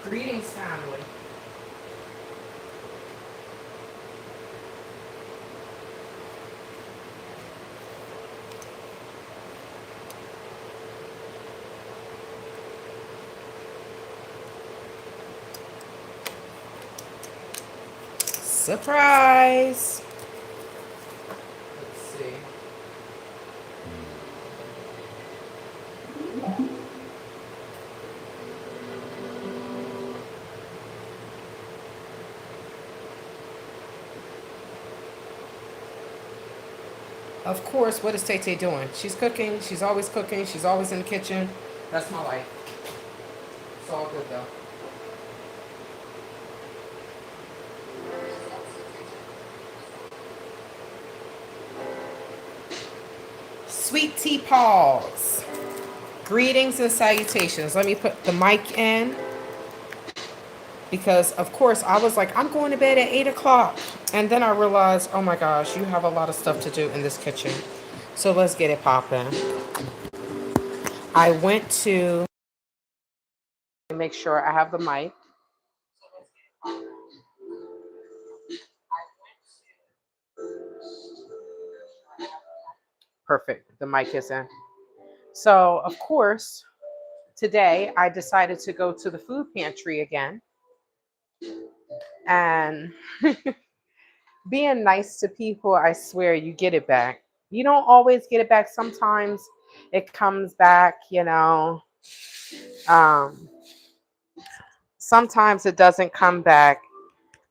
Greetings, family. Surprise! Let's see. Of course, what is Tay Tay doing? She's cooking. She's always cooking. She's always in the kitchen. That's my life. It's all good though. Sweet tea paws. Greetings and salutations. Let me put the mic in because, of course, I was like, I'm going to bed at 8 o'clock. And then I realized, oh my gosh, you have a lot of stuff to do in this kitchen. So let's get it popping. I went to make sure I have the mic. Perfect. The mic is in. So, of course, today I decided to go to the food pantry again and being nice to people, I swear you get it back. You don't always get it back. Sometimes it comes back, Um, sometimes it doesn't come back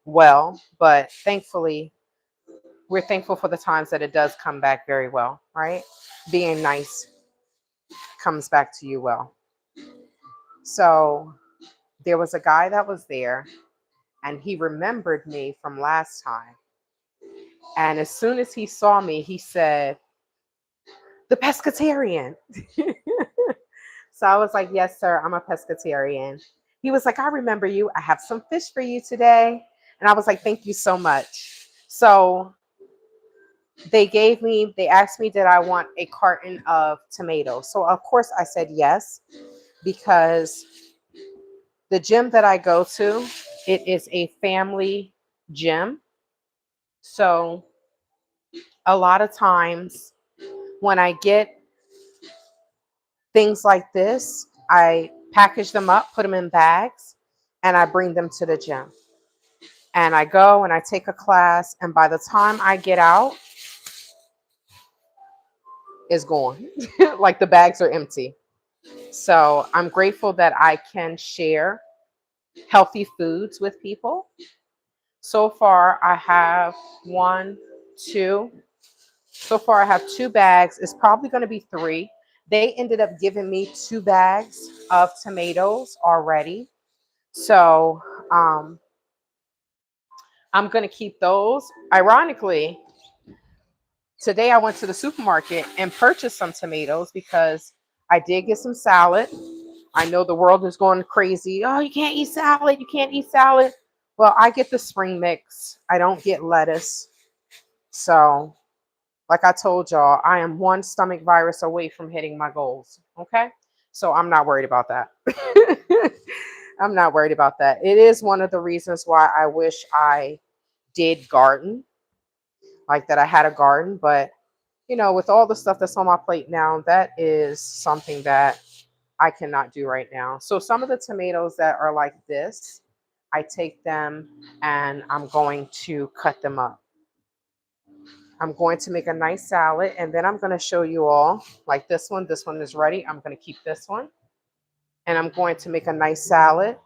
well, but thankfully, we're thankful for the times that it does come back very well, right? Being nice comes back to you well. So there was a guy that was there and he remembered me from last time. And as soon as he saw me, he said, the pescatarian. So I was like, yes, sir, I'm a pescatarian. He was like, I remember you. I have some fish for you today. And I was like, thank you so much. So they asked me, did I want a carton of tomatoes? So of course I said yes, because the gym that I go to, it is a family gym. So a lot of times when I get things like this, I package them up, put them in bags, and I bring them to the gym. And I go and I take a class, and by the time I get out, it's gone. Like the bags are empty. So I'm grateful that I can share healthy foods with people. So far, I have one, two. So far, I have two bags. It's probably going to be three. They ended up giving me two bags of tomatoes already. So um, I'm going to keep those. Ironically, today I went to the supermarket and purchased some tomatoes because I did get some salad. I know the world is going crazy. Oh, you can't eat salad. You can't eat salad. Well, I get the spring mix. I don't get lettuce. So, like I told y'all, I am one stomach virus away from hitting my goals. Okay. So I'm not worried about that. I'm not worried about that. It is one of the reasons why I wish I did garden, like that I had a garden. But, with all the stuff that's on my plate now, that is something that I cannot do right now. So some of the tomatoes that are like this, I take them and I'm going to cut them up. I'm going to make a nice salad, and then I'm going to show you all like this one. This one is ready. I'm going to keep this one, and I'm going to make a nice salad.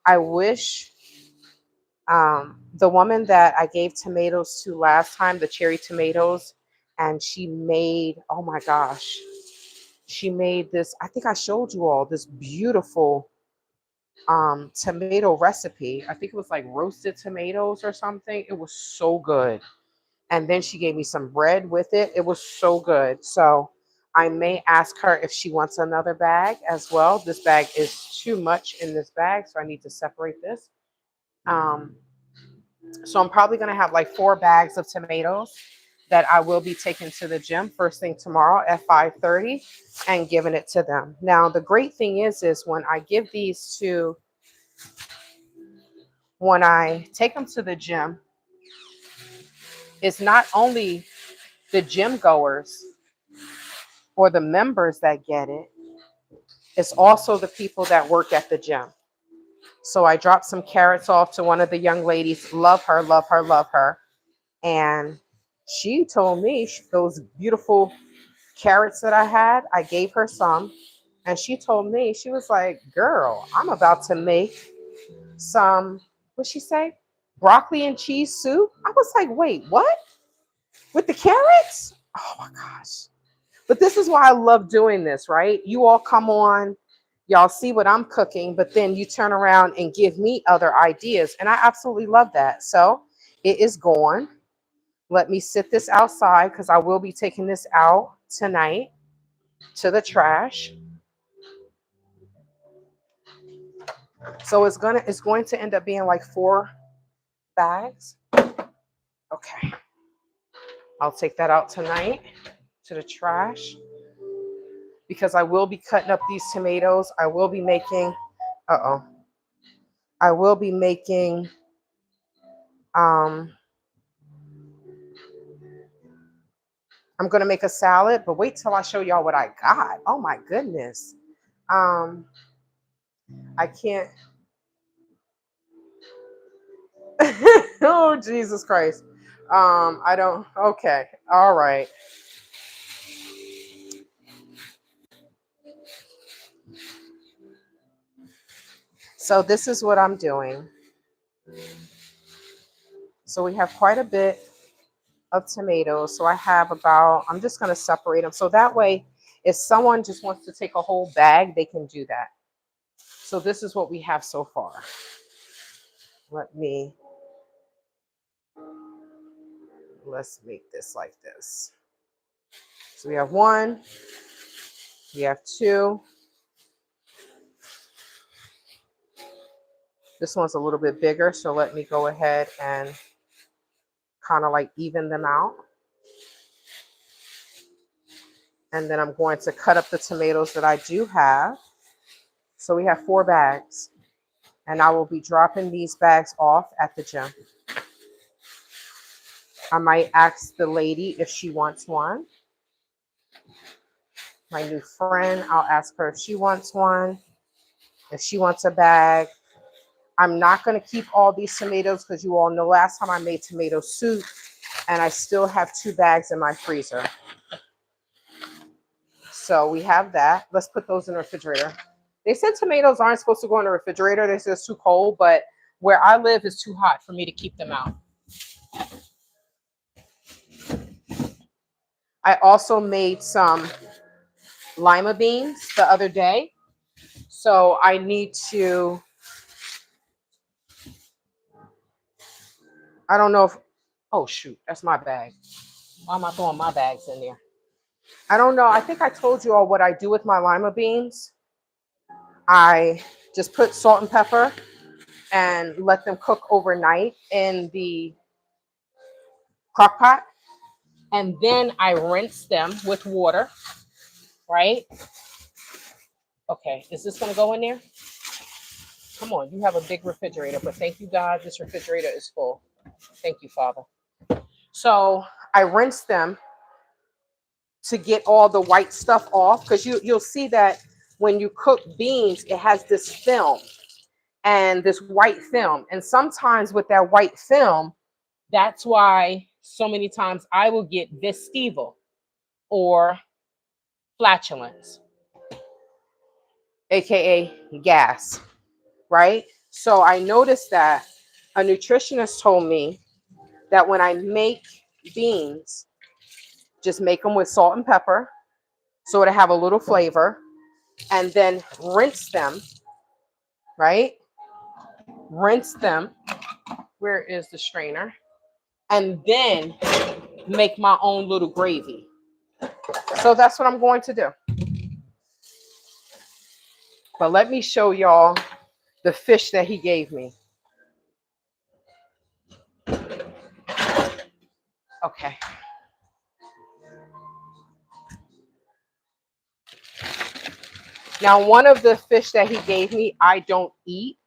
I wish the woman that I gave tomatoes to last time, the cherry tomatoes, and she made, oh my gosh, she made this. I think I showed you all this beautiful tomato recipe. I think it was like roasted tomatoes or something. It was so good. And then she gave me some bread with it. It was so good. So I may ask her if she wants another bag as well. This bag is too much in this bag, so I need to separate this. Um, so I'm probably going to have like 4 bags of tomatoes that I will be taking to the gym first thing tomorrow at 5:30 and giving it to them. Now, the great thing is when I give these to When I take them to the gym, it's not only the gym goers or the members that get it, it's also the people that work at the gym. So I dropped some carrots off to one of the young ladies. Love her, love her, love her. And she told me those beautiful carrots that I had, I gave her some. And she told me, she was like, girl, I'm about to make some, what'd she say? Broccoli and cheese soup. I was like, wait, what? With the carrots? Oh my gosh. But this is why I love doing this, right? You all come on, y'all see what I'm cooking, but then you turn around and give me other ideas. And I absolutely love that. So it is gone. Let me sit this outside because I will be taking this out tonight to the trash. So it's going to end up being like 4 bags. Okay. I'll take that out tonight to the trash because I will be cutting up these tomatoes. I will be making I will be making um I'm gonna make a salad, but wait till I show y'all what I got. Oh my goodness. I can't. Oh Jesus Christ. I don't. Okay. All right. So this is what I'm doing. So we have quite a bit of tomatoes. So I have about, I'm just gonna separate them. So that way, if someone just wants to take a whole bag, they can do that. So this is what we have so far. Let's make this like this. So we have 1, we have 2. This one's a little bit bigger, so let me go ahead and kind of like even them out. And then I'm going to cut up the tomatoes that I do have. So we have 4 bags. And I will be dropping these bags off at the gym. I might ask the lady if she wants one. My new friend, I'll ask her if she wants one. If she wants a bag. I'm not going to keep all these tomatoes because you all know last time I made tomato soup and I still have 2 bags in my freezer. So we have that. Let's put those in the refrigerator. They said tomatoes aren't supposed to go in the refrigerator. They said it's too cold, but where I live is too hot for me to keep them out. I also made some lima beans the other day. So I need to, I don't know if, oh shoot, that's my bag. Why am I throwing my bags in there? I don't know. I think I told you all what I do with my lima beans. I just put salt and pepper and let them cook overnight in the crock pot. And then I rinse them with water, right? Okay, is this gonna go in there? Come on, you have a big refrigerator, but thank you, God, this refrigerator is full. Thank you, Father. So I rinse them to get all the white stuff off because you'll see that when you cook beans, it has this film and this white film. And sometimes with that white film, that's why so many times I will get vestival or flatulence, aka gas, right? So I noticed that a nutritionist told me that when I make beans, just make them with salt and pepper so to have a little flavor, and then rinse them, right? Rinse them. Where is the strainer? And then make my own little gravy. So that's what I'm going to do. But let me show y'all the fish that he gave me. Okay. Now, one of the fish that he gave me, I don't eat.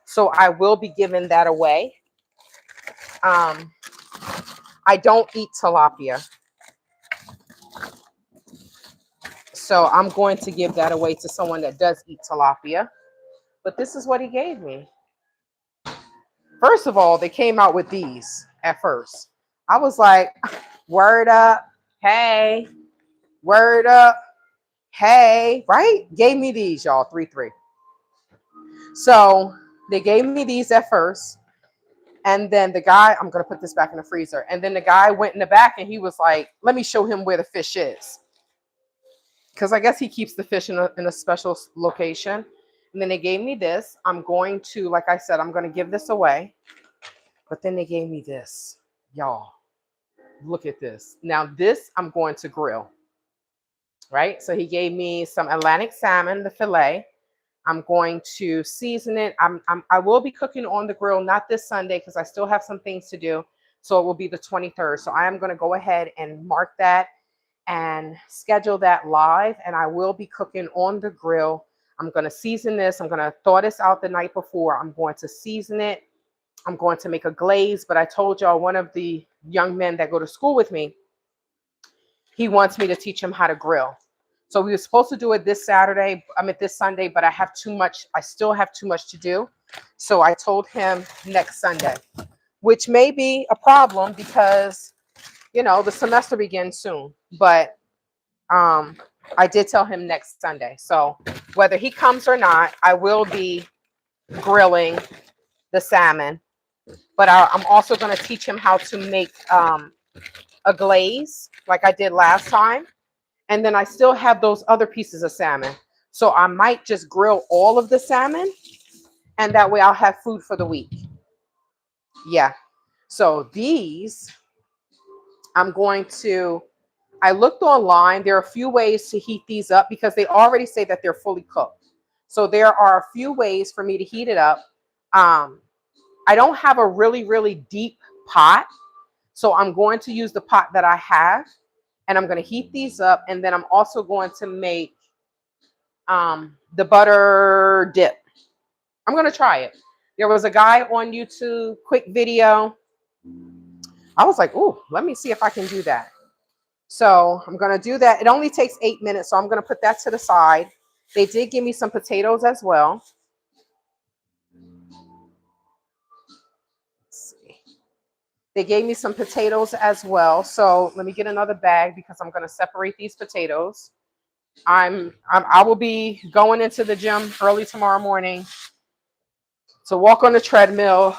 So I will be giving that away. Um, I don't eat tilapia. So I'm going to give that away to someone that does eat tilapia. But this is what he gave me. First of all, they came out with these at first. I was like, word up, hey, word up, hey, right? Gave me these, y'all, 3-3. So they gave me these at first. And then the guy, I'm going to put this back in the freezer. And then the guy went in the back and he was like, let me show him where the fish is. Because I guess he keeps the fish in a special location. And then they gave me this. I'm going to, like I said, I'm going to give this away. But then they gave me this. Y'all, look at this. Now this I'm going to grill. Right? So he gave me some Atlantic salmon, the fillet. I'm going to season it. I will be cooking on the grill, not this Sunday because I still have some things to do. So it will be the 23rd. So I am going to go ahead and mark that and schedule that live. And I will be cooking on the grill. I'm going to season this. I'm going to thaw this out the night before. I'm going to season it. I'm going to make a glaze. But I told y'all one of the young men that go to school with me, he wants me to teach him how to grill. So we were supposed to do it this Sunday, but I still have too much to do. So I told him next Sunday, which may be a problem because, the semester begins soon. But I did tell him next Sunday. So whether he comes or not, I will be grilling the salmon. But I'm also going to teach him how to make a glaze like I did last time. And then I still have those other pieces of salmon. So I might just grill all of the salmon. And that way I'll have food for the week. Yeah. So these, I looked online. There are a few ways to heat these up because they already say that they're fully cooked. So there are a few ways for me to heat it up. I don't have a really, really deep pot. So I'm going to use the pot that I have. And I'm going to heat these up. And then I'm also going to make the butter dip. I'm going to try it. There was a guy on YouTube, quick video. I was like, ooh, let me see if I can do that. So I'm going to do that. It only takes 8 minutes. So I'm going to put that to the side. They did give me some potatoes as well. Let's see. They gave me some potatoes as well. So let me get another bag because I'm going to separate these potatoes. I will be going into the gym early tomorrow morning to walk on the treadmill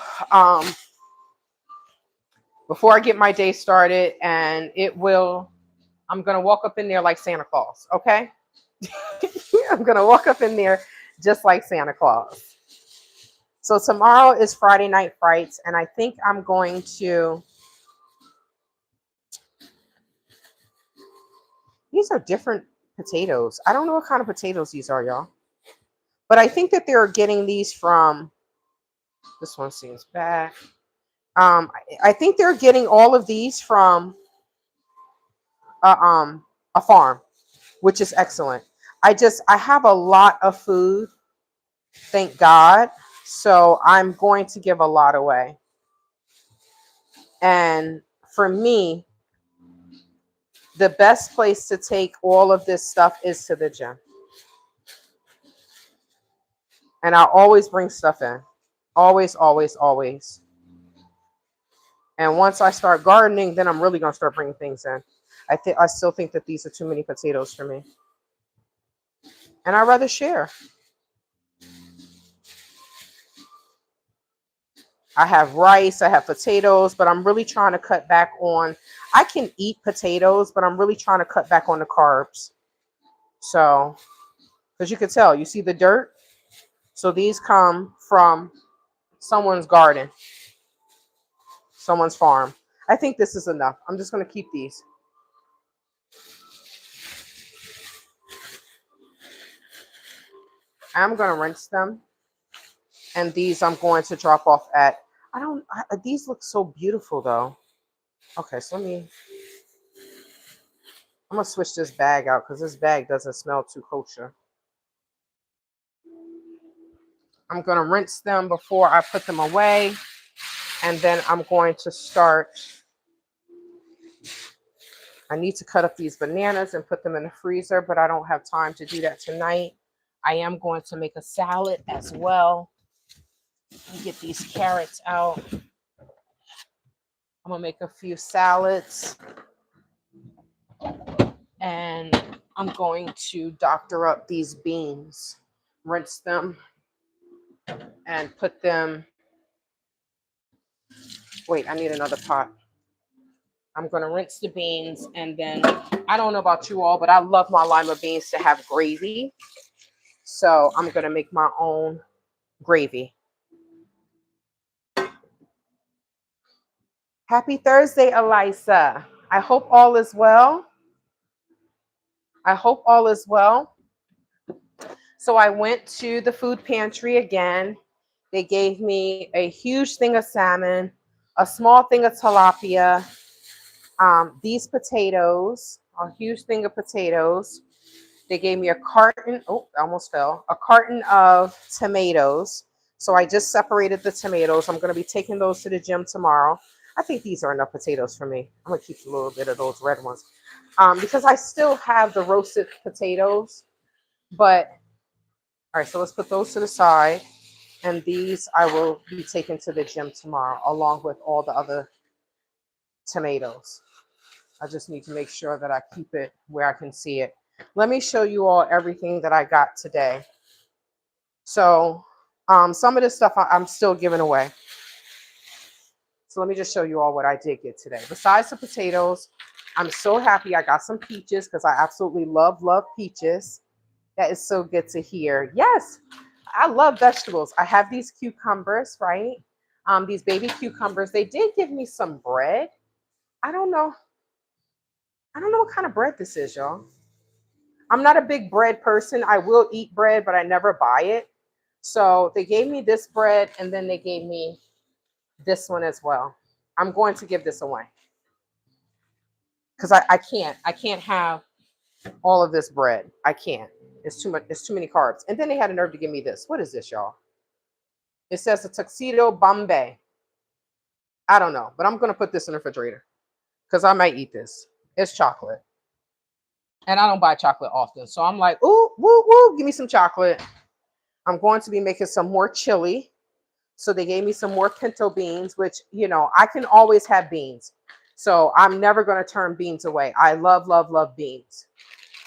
before I get my day started, and I'm going to walk up in there like Santa Claus, okay? I'm going to walk up in there just like Santa Claus. So tomorrow is Friday Night Frights, and I think I'm going to, these are different potatoes. I don't know what kind of potatoes these are, y'all. But I think that they're getting these from, this one seems bad. I think they're getting all of these from a farm, which is excellent. I have a lot of food, thank God. So I'm going to give a lot away. And for me, the best place to take all of this stuff is to the gym. And I'll always bring stuff in. Always, always, always. And once I start gardening, then I'm really going to start bringing things in. I still think that these are too many potatoes for me. And I'd rather share. I have rice, I have potatoes, but I'm really trying to cut back on, I can eat potatoes, but I'm really trying to cut back on the carbs. So, because you can tell, you see the dirt? So these come from someone's garden, someone's farm. I think this is enough. I'm just going to keep these. I'm going to rinse them. And these I'm going to drop off at, these look so beautiful though. Okay, so I'm going to switch this bag out because this bag doesn't smell too kosher. I'm going to rinse them before I put them away. And then I'm going to start. I need to cut up these bananas and put them in the freezer, but I don't have time to do that tonight. I am going to make a salad as well. Let me get these carrots out. I'm going to make a few salads. And I'm going to doctor up these beans, rinse them, and put them. Wait, I need another pot. I'm going to rinse the beans, and then I don't know about you all, but I love my lima beans to have gravy. So I'm going to make my own gravy. Happy Thursday, Elisa. I hope all is well. I hope all is well. So I went to the food pantry again. They gave me a huge thing of salmon, a small thing of tilapia, these potatoes, a huge thing of potatoes. They gave me a carton, oh, I almost fell, a carton of tomatoes. So I just separated the tomatoes. I'm going to be taking those to the gym tomorrow. I think these are enough potatoes for me. I'm going to keep a little bit of those red ones because I still have the roasted potatoes. But, all right, so let's put those to the side. And these I will be taking to the gym tomorrow, along with all the other tomatoes. I just need to make sure that I keep it where I can see it. Let me show you all everything that I got today. So some of this stuff I'm still giving away. So let me just show you all what I did get today. Besides the potatoes, I'm so happy I got some peaches because I absolutely love peaches. That is so good to hear. Yes, I love vegetables. I have these cucumbers, right? These baby cucumbers. They did give me some bread. I don't know what kind of bread this is, y'all. I'm not a big bread person. I will eat bread, but I never buy it. So they gave me this bread, and then they gave me this one as well. I'm going to give this away because I can't have all of this bread. I can't. It's too much. It's too many carbs. And then they had a nerve to give me this. What is this, y'all? It says a tuxedo Bombay. I don't know, but I'm going to put this in the refrigerator because I might eat this. It's chocolate. And I don't buy chocolate often. So I'm like, ooh, woo, woo, give me some chocolate. I'm going to be making some more chili. So they gave me some more pinto beans, which, you know, I can always have beans. So I'm never going to turn beans away. I love beans.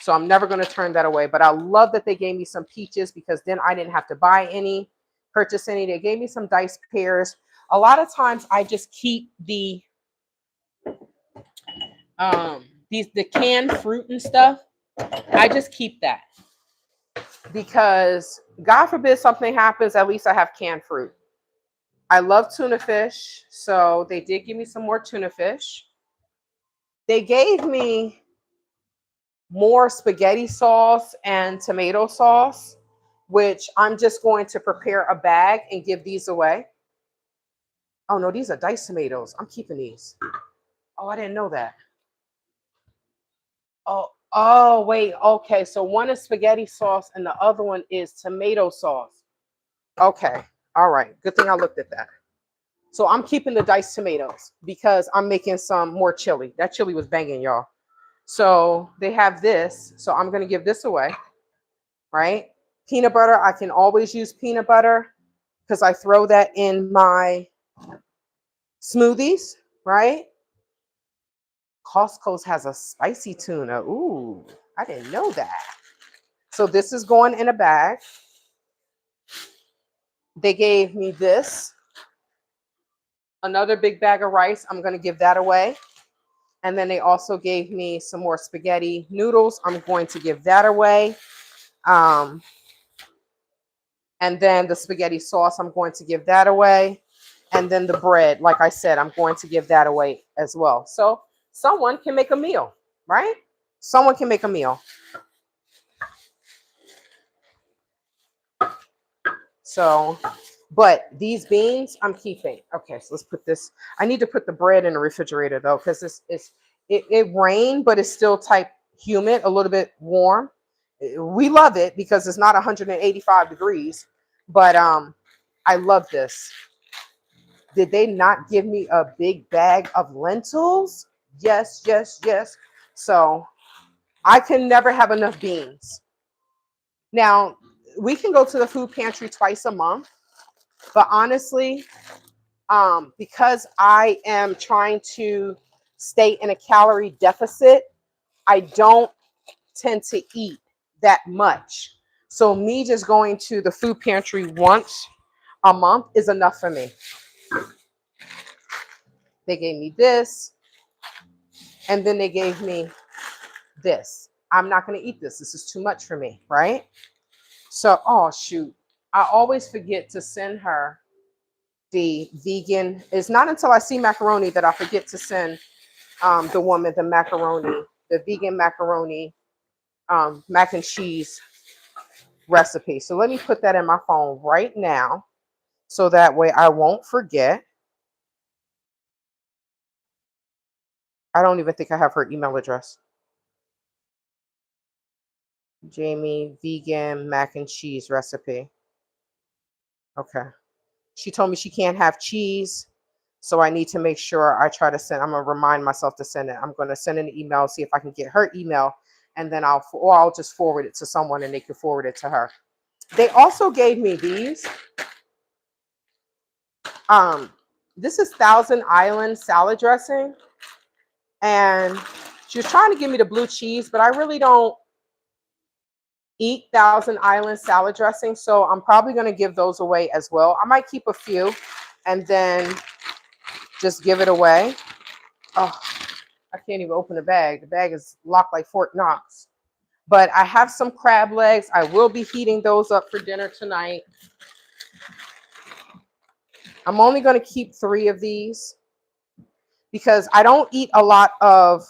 So I'm never going to turn that away. But I love that they gave me some peaches because then I didn't have to buy any, purchase any. They gave me some diced pears. A lot of times I just keep the canned fruit and stuff. I just keep that because God forbid something happens, at least I have canned fruit. I love tuna fish, so they did give me some more tuna fish. They gave me more spaghetti sauce and tomato sauce, which I'm just going to prepare a bag and give these away. Oh no, these are diced tomatoes. I'm keeping these. Oh, I didn't know that. Oh, wait. Okay, so one is spaghetti sauce and the other one is tomato sauce. Okay, all right. Good thing I looked at that. So I'm keeping the diced tomatoes because I'm making some more chili. That chili was banging, y'all. So they have this. So I'm going to give this away, right? Peanut butter. I can always use peanut butter because I throw that in my smoothies, right? Costco's has a spicy tuna. Ooh, I didn't know that. So this is going in a bag. They gave me this. Another big bag of rice. I'm going to give that away. And then they also gave me some more spaghetti noodles. I'm going to give that away. And then the spaghetti sauce, I'm going to give that away. And then the bread, like I said, I'm going to give that away as well. So someone can make a meal, right? Someone can make a meal. So, but these beans I'm keeping. Okay, so let's put this. I need to put the bread in the refrigerator though, because it rained, but it's still type humid, a little bit warm. We love it because it's not 185 degrees, but I love this. Did they not give me a big bag of lentils? Yes, yes, yes. So I can never have enough beans. Now, we can go to the food pantry twice a month, but honestly, because I am trying to stay in a calorie deficit, I don't tend to eat that much. So me just going to the food pantry once a month is enough for me. They gave me this, and then they gave me this. I'm not going to eat this. This is too much for me, right? So, oh shoot. I always forget to send her the vegan. It's not until I see macaroni that I forget to send the woman the macaroni, the vegan macaroni, mac and cheese recipe. So let me put that in my phone right now so that way I won't forget. I don't even think I have her email address. Jamie, vegan mac and cheese recipe. Okay. She told me she can't have cheese. So I need to make sure I try to send, I'm going to remind myself to send it. I'm going to send an email, see if I can get her email, and then I'll just forward it to someone and they can forward it to her. They also gave me these. This is Thousand Island salad dressing. And she was trying to give me the blue cheese, but I really don't eat Thousand Island salad dressing. So I'm probably going to give those away as well. I might keep a few and then just give it away. Oh, I can't even open the bag. The bag is locked like Fort Knox. But I have some crab legs. I will be heating those up for dinner tonight. I'm only going to keep 3 of these because I don't eat a lot of,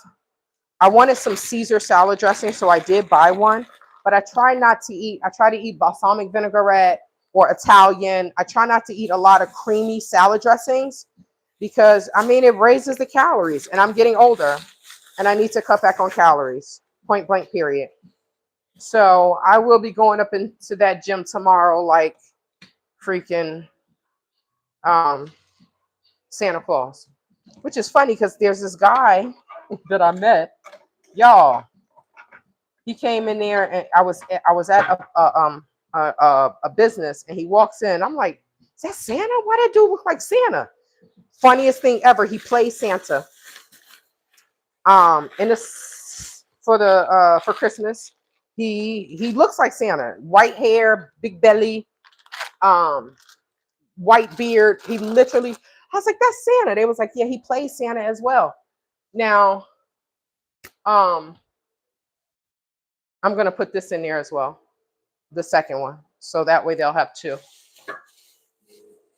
I wanted some Caesar salad dressing, so I did buy one. But I try not to eat, I try to eat balsamic vinaigrette or Italian. I try not to eat a lot of creamy salad dressings because, I mean, it raises the calories and I'm getting older and I need to cut back on calories, point blank, period. So I will be going up into that gym tomorrow like freaking Santa Claus, which is funny because there's this guy that I met, y'all. He came in there and I was at a business and he walks in. I'm like, is that Santa? Why that dude look like Santa? Funniest thing ever. He plays Santa. In this for Christmas. He looks like Santa. White hair, big belly, white beard. He literally, I was like, that's Santa. They was like, yeah, he plays Santa as well. Now, I'm gonna put this in there as well, the second one, so that way they'll have 2.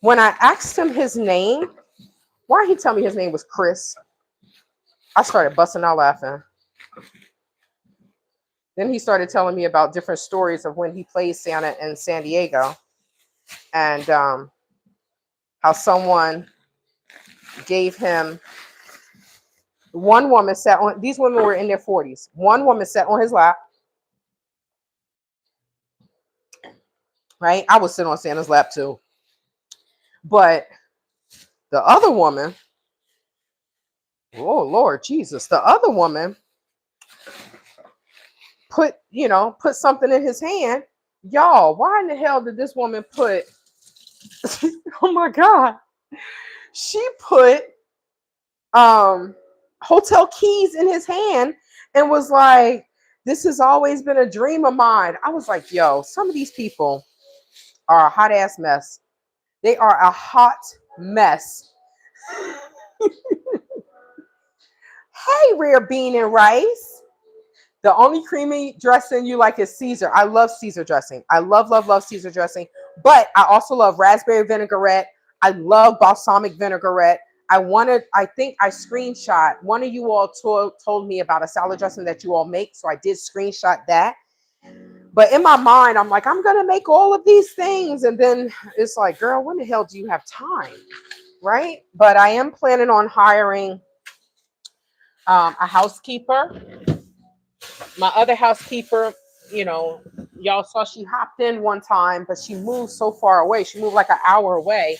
When I asked him his name, why he tell me his name was Chris? I started busting out laughing. Then he started telling me about different stories of when he played Santa in San Diego, and how someone gave him. One woman sat on. These women were in their 40s. One woman sat on his lap. Right, I would sit on Santa's lap too. But the other woman, oh Lord Jesus, the other woman put something in his hand. Y'all, why in the hell did this woman put, oh my God, she put hotel keys in his hand and was like, this has always been a dream of mine. I was like, yo, some of these people are a hot ass mess. They are a hot mess. Hey, rare bean and rice. The only creamy dressing you like is Caesar. I love Caesar dressing. I love, love, love Caesar dressing. But I also love raspberry vinaigrette. I love balsamic vinaigrette. I think I screenshot. One of you all told me about a salad dressing that you all make. So I did screenshot that. But in my mind, I'm like, I'm going to make all of these things. And then it's like, girl, when the hell do you have time? Right? But I am planning on hiring a housekeeper. My other housekeeper, y'all saw she hopped in one time, but she moved so far away. She moved like an hour away.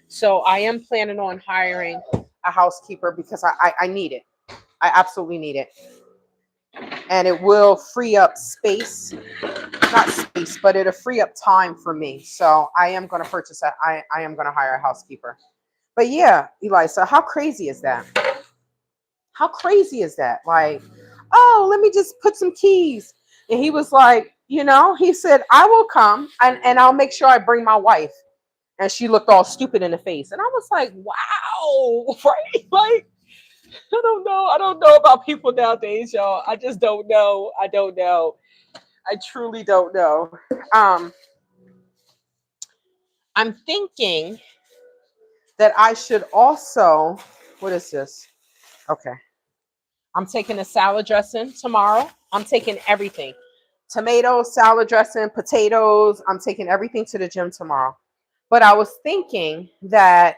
So I am planning on hiring a housekeeper because I need it. I absolutely need it. And it will free up space, not space, but it'll free up time for me. So I am going to purchase that. I am going to hire a housekeeper. But yeah, Elisa, how crazy is that? How crazy is that? Like, oh, let me just put some keys. And he was like, he said, I will come and I'll make sure I bring my wife. And she looked all stupid in the face. And I was like, wow, right? Like, I don't know. I don't know about people nowadays, y'all. I just don't know. I don't know. I truly don't know. Um, I'm thinking that I should also, what is this? Okay. I'm taking a salad dressing tomorrow. I'm taking everything. Tomatoes, salad dressing, potatoes. I'm taking everything to the gym tomorrow. But I was thinking that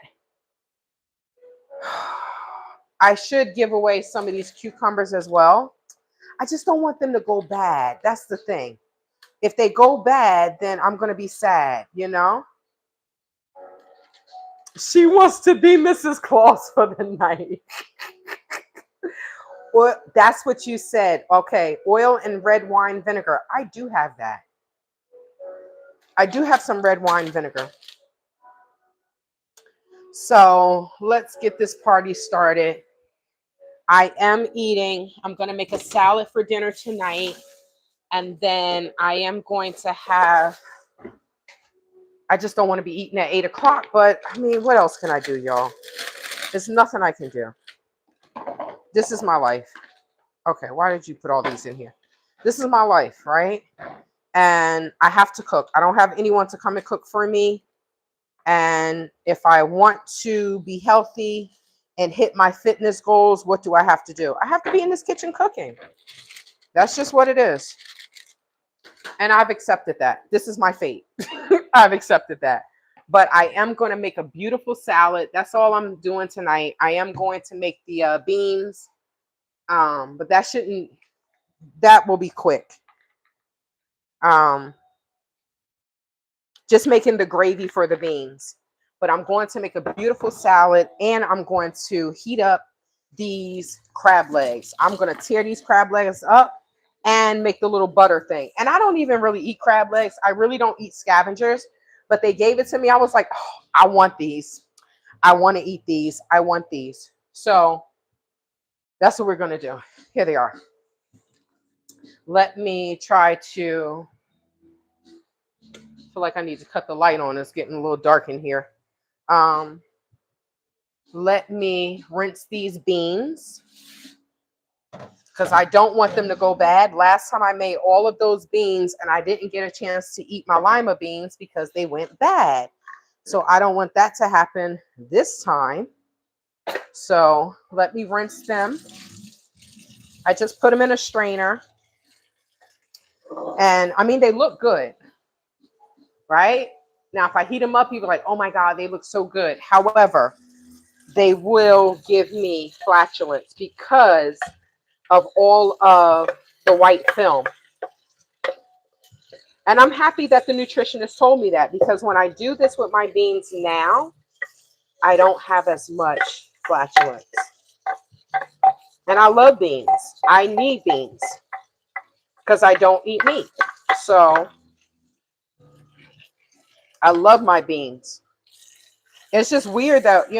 I should give away some of these cucumbers as well. I just don't want them to go bad. That's the thing. If they go bad, then I'm going to be sad. She wants to be Mrs. Claus for the night. Well, that's what you said. Okay, oil and red wine vinegar. I do have that. I do have some red wine vinegar. So let's get this party started. I am eating. I'm going to make a salad for dinner tonight. And then I am going to have, I just don't want to be eating at 8 o'clock. But I mean, what else can I do, y'all? There's nothing I can do. This is my life. Okay, why did you put all these in here? This is my life, right? And I have to cook. I don't have anyone to come and cook for me. And if I want to be healthy and hit my fitness goals, what do I have to do? I have to be in this kitchen cooking. That's just what it is. And I've accepted that. This is my fate. I've accepted that. But I am going to make a beautiful salad. That's all I'm doing tonight. I am going to make the beans. But that will be quick. Just making the gravy for the beans. But I'm going to make a beautiful salad and I'm going to heat up these crab legs. I'm going to tear these crab legs up and make the little butter thing. And I don't even really eat crab legs. I really don't eat scavengers, but they gave it to me. I was like, oh, I want these. I want to eat these. I want these. So that's what we're going to do. Here they are. Let me try to, feel like I need to cut the light on. It's getting a little dark in here. Let me rinse these beans because I don't want them to go bad. Last time I made all of those beans and I didn't get a chance to eat my lima beans because they went bad. So I don't want that to happen this time. So let me rinse them. I just put them in a strainer. And I mean, they look good, right? Now, if I heat them up, people are like, oh my God, they look so good. However, they will give me flatulence because of all of the white film. And I'm happy that the nutritionist told me that because when I do this with my beans now, I don't have as much flatulence. And I love beans. I need beans because I don't eat meat. So I love my beans. It's just weird that,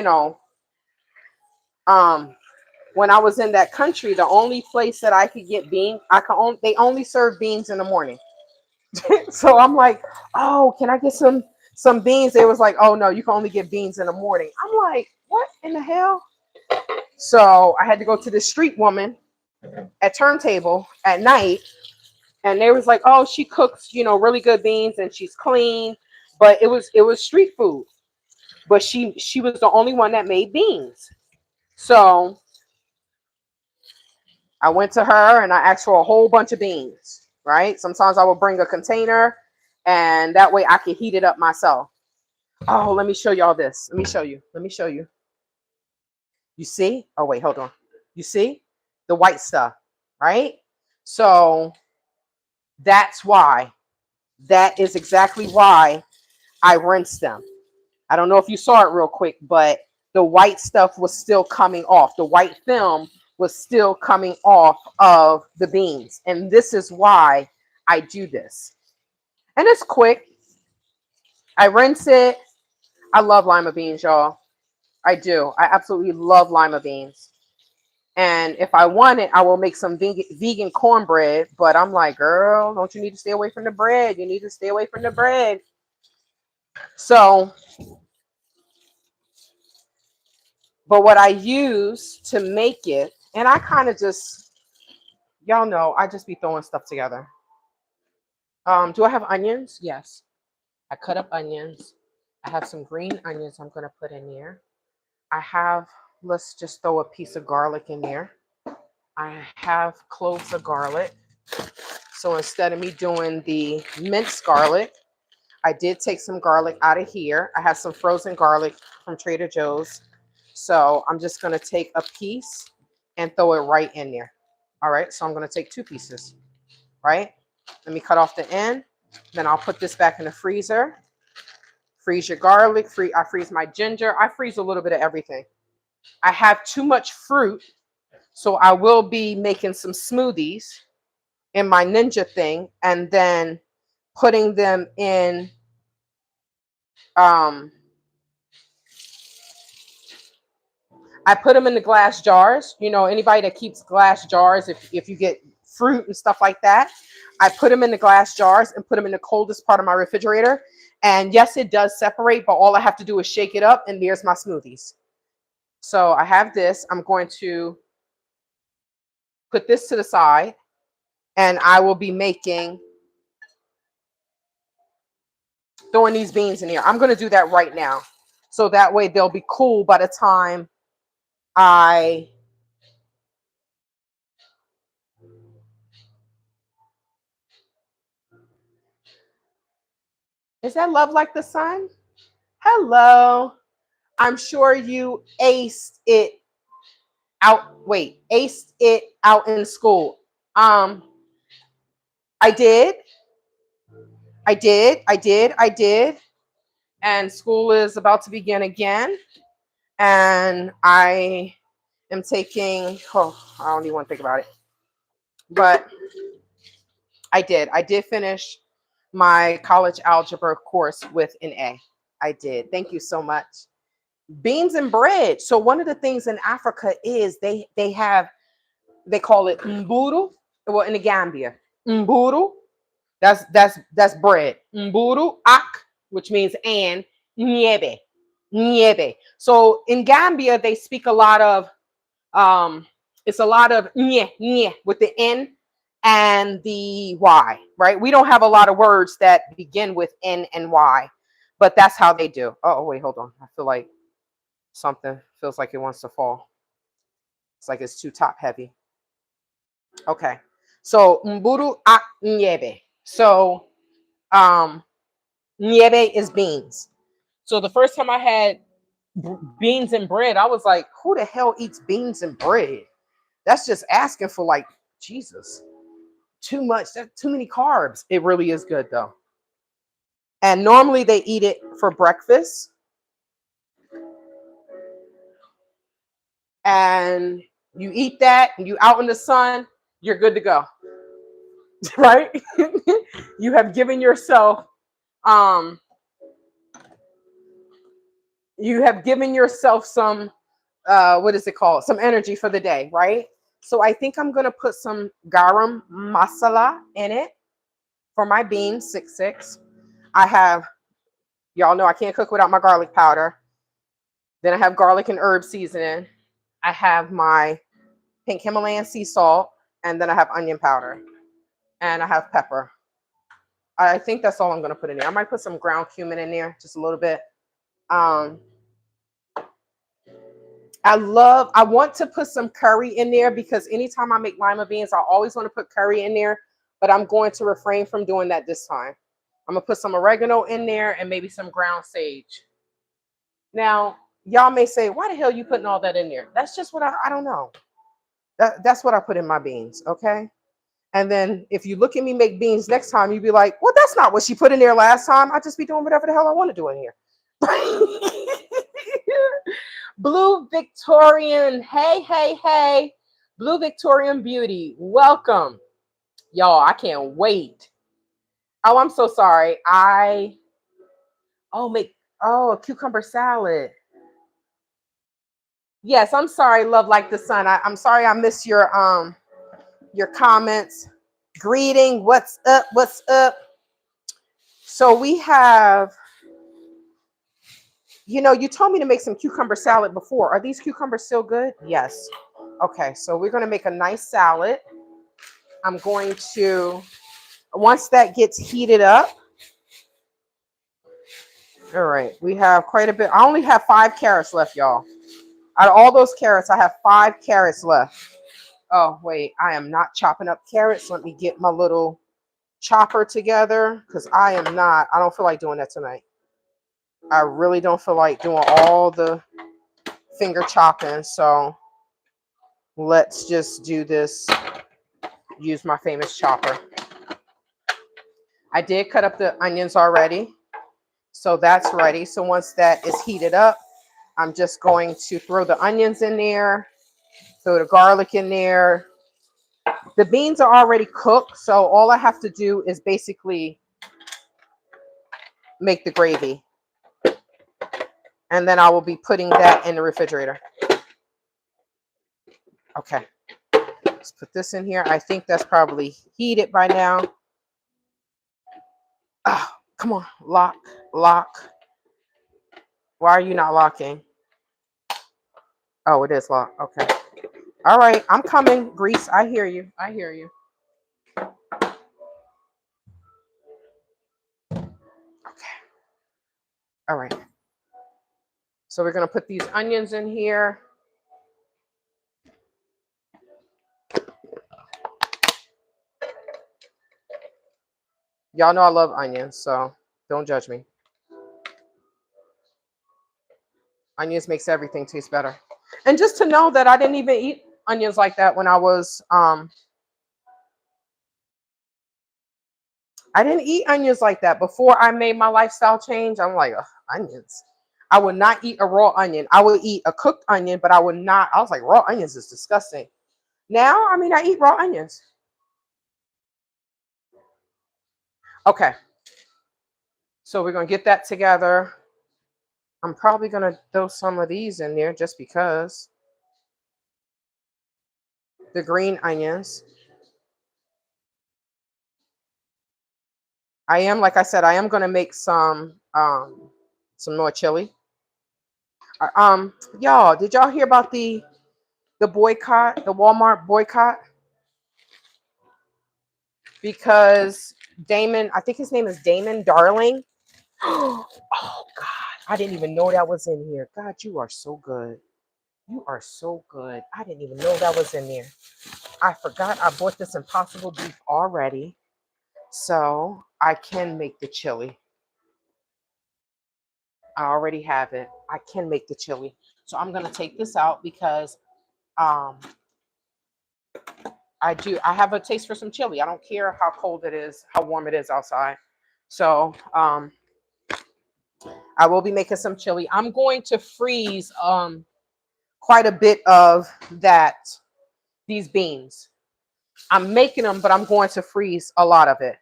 when I was in that country, the only place that I could get beans, they only serve beans in the morning. So I'm like, oh, can I get some beans? They was like, oh no, you can only get beans in the morning. I'm like, what in the hell? So I had to go to the street woman at turntable at night, and they was like, oh, she cooks, really good beans and she's clean, but it was street food. But she was the only one that made beans. So I went to her and I asked for a whole bunch of beans, right? Sometimes I would bring a container and that way I could heat it up myself. Oh, let me show y'all this. Let me show you. Let me show you. You see? Oh, wait, hold on. You see? The white stuff, right? So that's why. That is exactly why I rinsed them. I don't know if you saw it real quick, but the white stuff was still coming off. The white film was still coming off of the beans. And this is why I do this. And it's quick. I rinse it. I love lima beans, y'all. I do. I absolutely love lima beans. And if I want it, I will make some vegan cornbread. But I'm like, girl, don't you need to stay away from the bread? You need to stay away from the bread. So, but what I use to make it, and I kind of just, y'all know, I just be throwing stuff together. Do I have onions? Yes. I cut up onions. I have some green onions I'm going to put in there. I have, let's just throw a piece of garlic in there. I have cloves of garlic. So instead of me doing the minced garlic, I did take some garlic out of here. I have some frozen garlic from Trader Joe's. So I'm just going to take a piece and throw it right in there. All right, so I'm going to take 2 pieces, right? Let me cut off the end. Then I'll put this back in the freezer. Freeze your garlic. I freeze my ginger. I freeze a little bit of everything. I have too much fruit, so I will be making some smoothies in my Ninja thing and then putting them in I put them in the glass jars. You know, anybody that keeps glass jars, if you get fruit and stuff like that, I put them in the glass jars and put them in the coldest part of my refrigerator. And yes, it does separate, but all I have to do is shake it up and there's my smoothies. So I have this. I'm going to put this to the side and I will be throwing these beans in here. I'm going to do that right now. So that way they'll be cool by the time I Is that love like the sun? Hello. I'm sure you aced it out. Wait, aced it out in school. Um, I did. I did. And school is about to begin again. And I am taking, I don't even want to think about it. But I did. I did finish my college algebra course with an A. I did. Thank you so much. Beans and bread. So one of the things in Africa is they call it mburu. Well, in the Gambia, mburu. That's bread. Mburu ak, which means and niebe, niebe. So in Gambia, they speak a lot of it's a lot of nye nye with the n and the y. Right? We don't have a lot of words that begin with n and y, but that's how they do. Oh wait, hold on. I feel like something feels like it wants to fall. It's like it's too top heavy. Okay. So mburu ak niebe. So um niebe is beans. So the first time I had beans and bread, I was like, who the hell eats beans and bread? That's just asking for like Jesus. Too much. That's too many carbs. It really is good though. And normally they eat it for breakfast. And you eat that and you out in the sun, you're good to go. Right? You have given yourself um some what is it called? Some energy for the day, right? So I think I'm gonna put some garam masala in it for my beans, 6 I have, y'all know I can't cook without my garlic powder. Then I have garlic and herb seasoning. I have my pink Himalayan sea salt, and then I have onion powder, and I have pepper. I think that's all I'm gonna put in there. I might put some ground cumin in there, just a little bit. Um, I want to put some curry in there because anytime I make lima beans, I always want to put curry in there, but I'm going to refrain from doing that this time. I'm gonna put some oregano in there and maybe some ground sage. Now, y'all may say, why the hell are you putting all that in there? That's just what I don't know. That's what I put in my beans, okay? And then if you look at me make beans next time, you'd be like, well, that's not what she put in there last time. I just be doing whatever the hell I want to do in here. Blue Victorian. Hey, hey, hey. Blue Victorian Beauty. Welcome. Y'all, I can't wait. Oh, I'm so sorry. A cucumber salad. Yes, I'm sorry, love like the sun. I'm sorry I missed your comments. Greeting, what's up? What's up? So we have, you told me to make some cucumber salad before. Are these cucumbers still good? Yes. Okay, so we're going to make a nice salad. I'm going to, once that gets heated up, all right, we have quite a bit. I only have 5 carrots left, y'all. Out of all those carrots, I have 5 carrots left. Oh, wait, I am not chopping up carrots. Let me get my little chopper together because I don't feel like doing that tonight. I really don't feel like doing all the finger chopping. So let's just do this. Use my famous chopper. I did cut up the onions already. So that's ready. So once that is heated up, I'm just going to throw the onions in there, throw the garlic in there. The beans are already cooked, so all I have to do is basically make the gravy. And then I will be putting that in the refrigerator. Okay. Let's put this in here. I think that's probably heated by now. Oh, come on. Lock. Why are you not locking? Oh, it is locked. Okay. All right. I'm coming. Grease. I hear you. Okay. All right. So we're going to put these onions in here. Y'all know I love onions, so don't judge me. Onions makes everything taste better. And just to know that I didn't even eat onions like that when I was I didn't eat onions like that before I made my lifestyle change. I'm like, onions. I would not eat a raw onion. I would eat a cooked onion, but I would not. I was like, raw onions is disgusting. Now, I eat raw onions. Okay. So we're going to get that together. I'm probably going to throw some of these in there just because. The green onions. Like I said, I am going to make some more chili. Y'all, did y'all hear about the boycott, the Walmart boycott? Because Damon, I think his name is Damon Darling. Oh God, I didn't even know that was in here. God, you are so good. You are so good. I didn't even know that was in there. I forgot I bought this Impossible beef already, so I can make the chili. I already have it. I can make the chili. So I'm gonna take this out because I have a taste for some chili. I don't care how cold it is, how warm it is outside. So I will be making some chili. I'm going to freeze quite a bit of these beans. I'm making them, but I'm going to freeze a lot of it.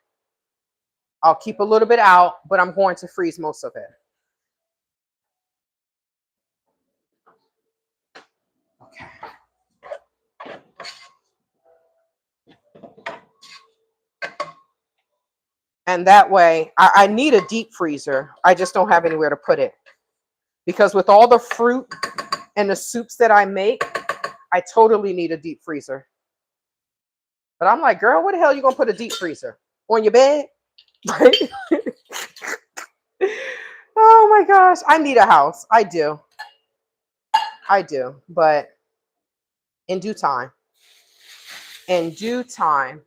I'll keep a little bit out, but I'm going to freeze most of it. Okay. And that way, I need a deep freezer. I just don't have anywhere to put it. Because with all the fruit and the soups that I make, I totally need a deep freezer. But I'm like, girl, where the hell are you going to put a deep freezer? On your bed? Right? Oh my gosh. I need a house. I do. But in due time. In due time.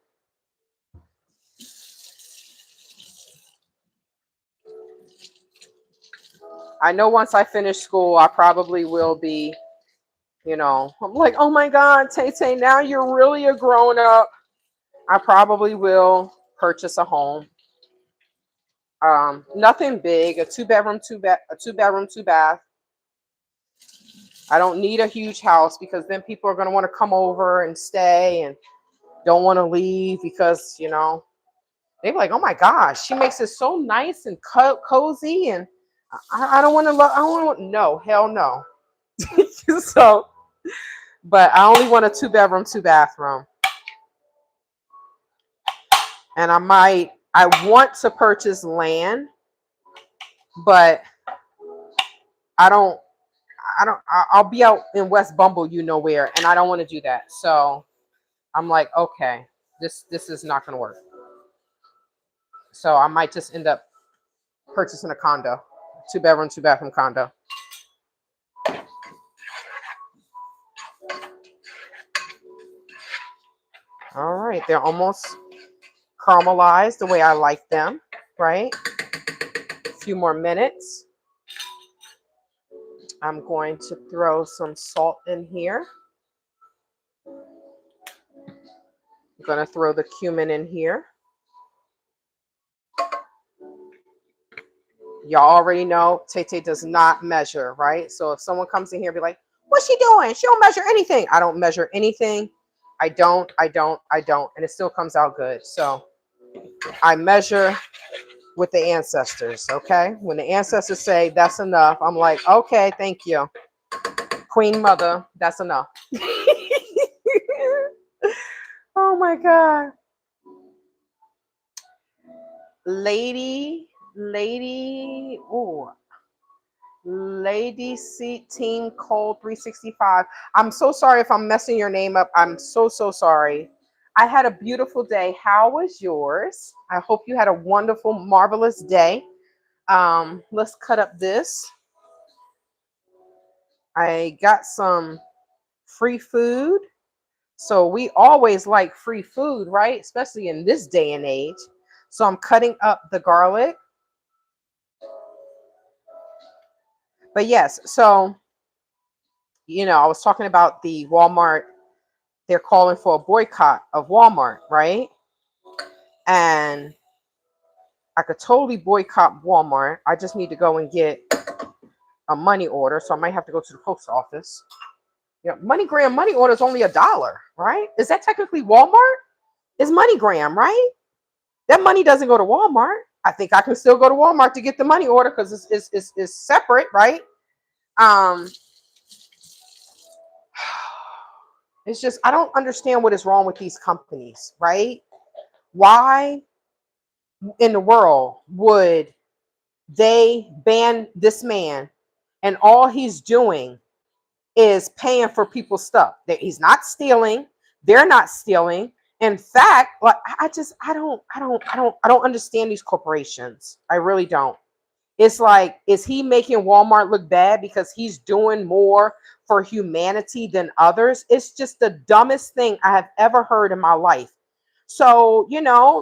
I know once I finish school, I probably will be, I'm like, oh my God, Tay Tay, now you're really a grown up. I probably will purchase a home. Nothing big, a two bedroom, two bath. I don't need a huge house because then people are going to want to come over and stay and don't want to leave because, they're like, oh my gosh, she makes it so nice and cozy. And I don't want to, I don't want to, no, hell no. So, but I only want a two bedroom, two bathroom. And I want to purchase land, but I don't, I'll be out in West Bumble, where, and I don't want to do that. So I'm like, okay, this is not going to work. So I might just end up purchasing a condo, two bedroom, two bathroom condo. All right, they're almost caramelized the way I like them, right? A few more minutes. I'm going to throw some salt in here. I'm going to throw the cumin in here. Y'all already know Tay does not measure, right? So if someone comes in here and be like, what's she doing? She don't measure anything. I don't measure anything. I don't. And it still comes out good. So I measure with the ancestors, okay? When the ancestors say that's enough, I'm like, okay, thank you. Queen Mother, that's enough. Oh my God. Lady, Lady C Team Cold 365. I'm so sorry if I'm messing your name up. I'm so sorry. I had a beautiful day. How was yours? I hope you had a wonderful, marvelous day. Let's cut up this. I got some free food. So we always like free food, right? Especially in this day and age. So I'm cutting up the garlic. But yes, so, I was talking about the Walmart. They're calling for a boycott of Walmart, right? And I could totally boycott Walmart. I just need to go and get a money order. So I might have to go to the post office. MoneyGram money order is only $1, right? Is that technically Walmart? It's MoneyGram, right? That money doesn't go to Walmart. I think I can still go to Walmart to get the money order because it's separate, right? It's just, I don't understand what is wrong with these companies, right? Why in the world would they ban this man and all he's doing is paying for people's stuff? That he's not stealing, they're not stealing. In fact, like I don't understand these corporations. I really don't. It's like, is he making Walmart look bad because he's doing more for humanity than others? It's just the dumbest thing I have ever heard in my life. So,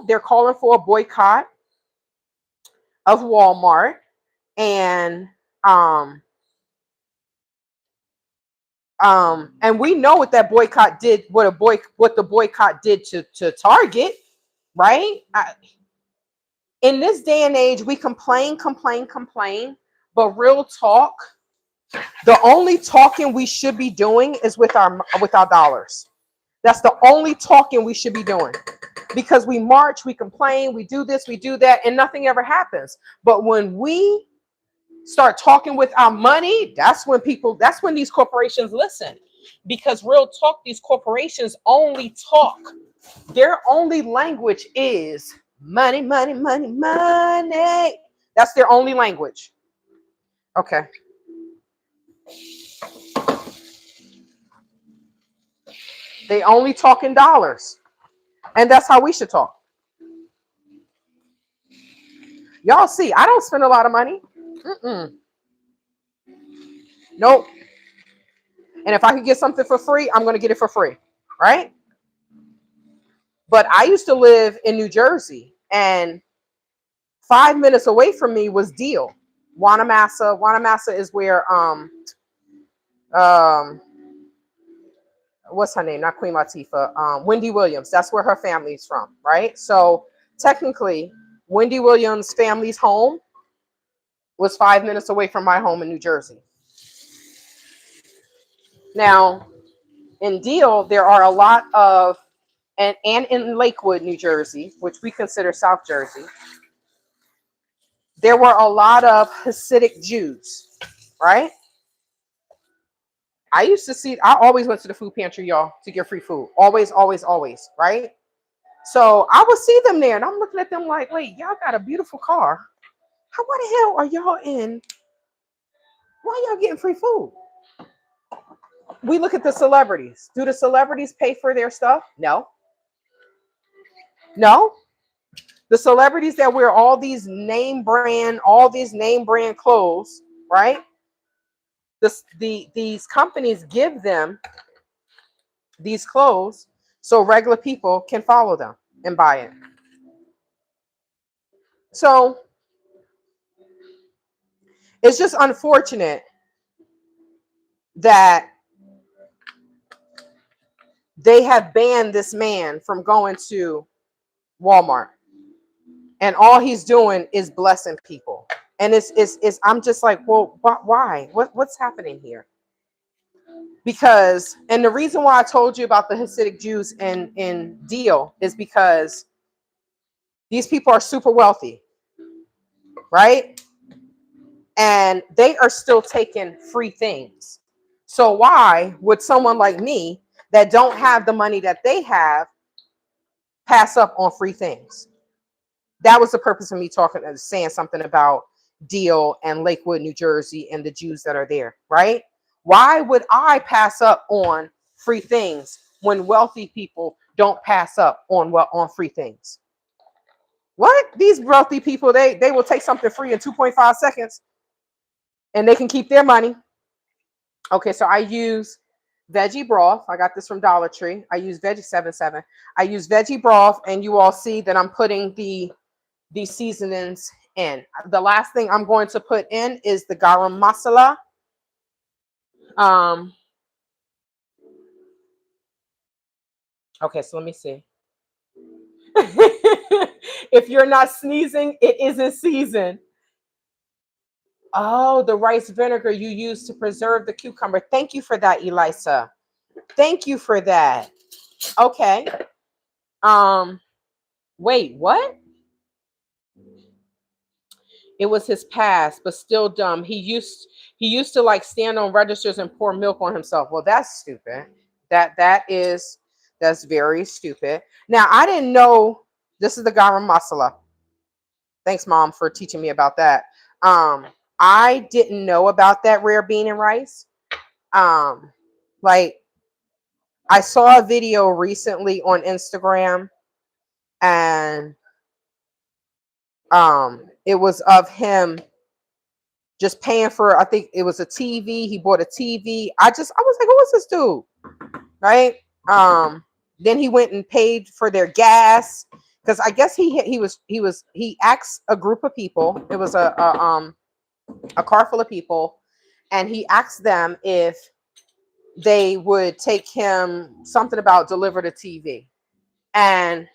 they're calling for a boycott of Walmart. And and we know what that boycott did, what the boycott did to Target, right? In this day and age, we complain, but real talk, the only talking we should be doing is with our dollars. That's the only talking we should be doing, because we march, we complain, we do this, we do that, and nothing ever happens. But when we start talking with our money, that's when these corporations listen. Because real talk, these corporations only talk. Their only language is money, money, money, money. That's their only language. Okay. They only talk in dollars. And that's how we should talk. Y'all see, I don't spend a lot of money. Nope. And if I could get something for free, I'm going to get it for free. Right? But I used to live in New Jersey, and 5 minutes away from me was Deal. Wanamassa is where um what's her name? Not Queen Latifah. Wendy Williams. That's where her family's from, right? So technically, Wendy Williams' family's home was 5 minutes away from my home in New Jersey. Now, in Deal, there are a lot of, and in Lakewood, New Jersey, which we consider South Jersey, there were a lot of Hasidic Jews, right? I always went to the food pantry, y'all, to get free food. Always, always, always, right? So I would see them there and I'm looking at them like, wait, y'all got a beautiful car. How, why the hell are y'all in? Why y'all getting free food? We look at the celebrities. Do the celebrities pay for their stuff? No. No. The celebrities that wear all these name brand clothes, right? These companies give them these clothes so regular people can follow them and buy it. So it's just unfortunate that they have banned this man from going to Walmart, and all he's doing is blessing people. And it's I'm just like, well, why? What's happening here? Because, and the reason why I told you about the Hasidic Jews in Deal is because these people are super wealthy, right? And they are still taking free things. So why would someone like me that don't have the money that they have pass up on free things? That was the purpose of me talking and saying something about Deal and Lakewood, New Jersey, and the Jews that are there, right? Why would I pass up on free things when wealthy people don't pass up on free things? What? These wealthy people, they will take something free in 2.5 seconds and they can keep their money. Okay, so I use veggie broth. I got this from Dollar Tree. I use veggie 77. I use veggie broth, and you all see that I'm putting the seasonings in. The last thing I'm going to put in is the garam masala. Okay, so let me see. If you're not sneezing, it isn't seasoned. Oh, the rice vinegar you use to preserve the cucumber. Thank you for that, Elisa. Thank you for that. Okay. Wait, what? It was his past, but still dumb. He used to like stand on registers and pour milk on himself. Well, that's stupid. That's very stupid. Now, I didn't know this is the garam masala. Thanks, Mom, for teaching me about that. I didn't know about that rare bean and rice. Like I saw a video recently on Instagram, and it was of him just paying for, I think it was a TV. He bought a TV. I was like, who is this dude? Right? Then he went and paid for their gas, because I guess he asked a group of people. It was a car full of people, and he asked them if they would take him something about deliver the TV. And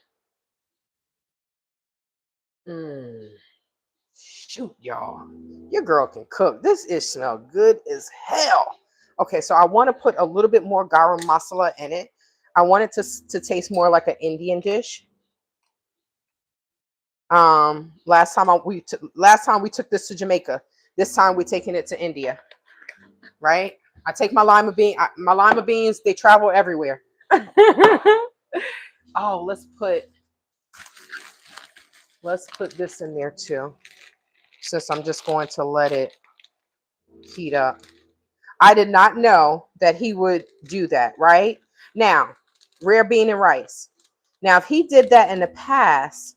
shoot, y'all, your girl can cook. This is smell good as hell. Okay, so I want to put a little bit more garam masala in it. I want it to taste more like an Indian dish. Last time we took this to Jamaica. This time we're taking it to India. Right? I take my lima beans. They travel everywhere. Oh, let's put this in there too, since I'm just going to let it heat up. I did not know that he would do that. Right? Now, rare bean and rice. Now, if he did that in the past,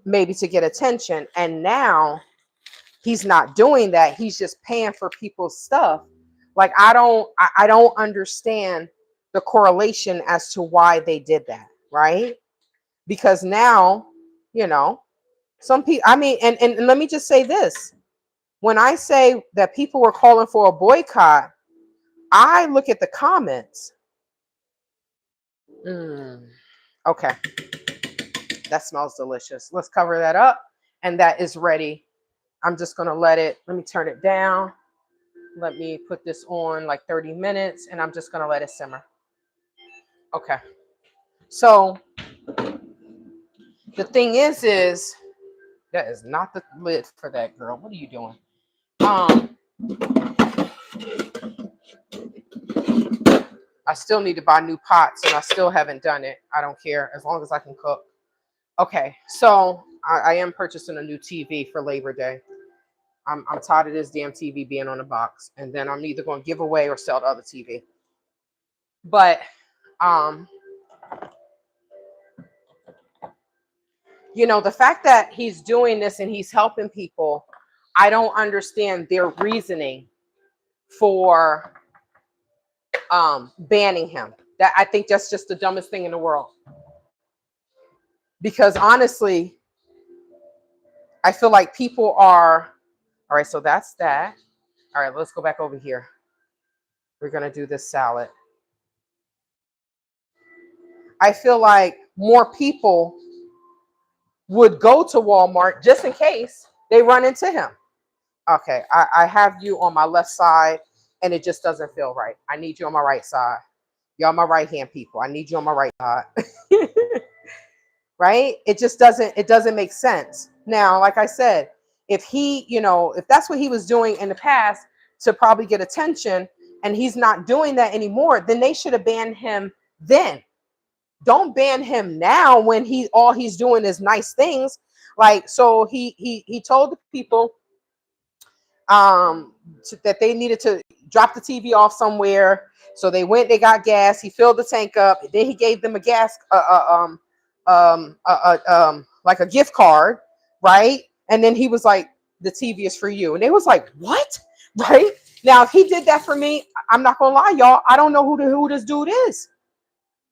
maybe to get attention, and now he's not doing that, he's just paying for people's stuff. Like, I don't understand the correlation as to why they did that, right? Because now, some people, I mean, and let me just say this. When I say that people were calling for a boycott, I look at the comments. Mm. Okay, that smells delicious. Let's cover that up, and that is ready. I'm just gonna let me turn it down. Let me put this on like 30 minutes, and I'm just gonna let it simmer. Okay. So the thing is that is not the lid for that, girl. What are you doing? Um, I still need to buy new pots, and I still haven't done it. I don't care as long as I can cook. Okay, so I am purchasing a new TV for Labor Day. I'm tired of this damn TV being on the box, and then I'm either going to give away or sell the other TV. But um, the fact that he's doing this and he's helping people, I don't understand their reasoning for banning him. That I think that's just the dumbest thing in the world. Because honestly, I feel like people are all right. So that's that. All right, let's go back over here. We're gonna do this salad. I feel like more people would go to Walmart just in case they run into him. Okay, I have you on my left side and it just doesn't feel right. I need you on my right side. Y'all my right hand people. I need you on my right side. Right? It doesn't make sense. Now, like I said, if if that's what he was doing in the past to probably get attention and he's not doing that anymore, then they should have banned him then. Don't ban him now when all he's doing is nice things. Like, so he told the people that they needed to drop the TV off somewhere. So they went, they got gas. He filled the tank up. Then he gave them a gas, like a gift card, right? And then he was like, "The TV is for you." And they was like, "What?" Right? Now, if he did that for me, I'm not gonna lie, y'all. I don't know who this dude is.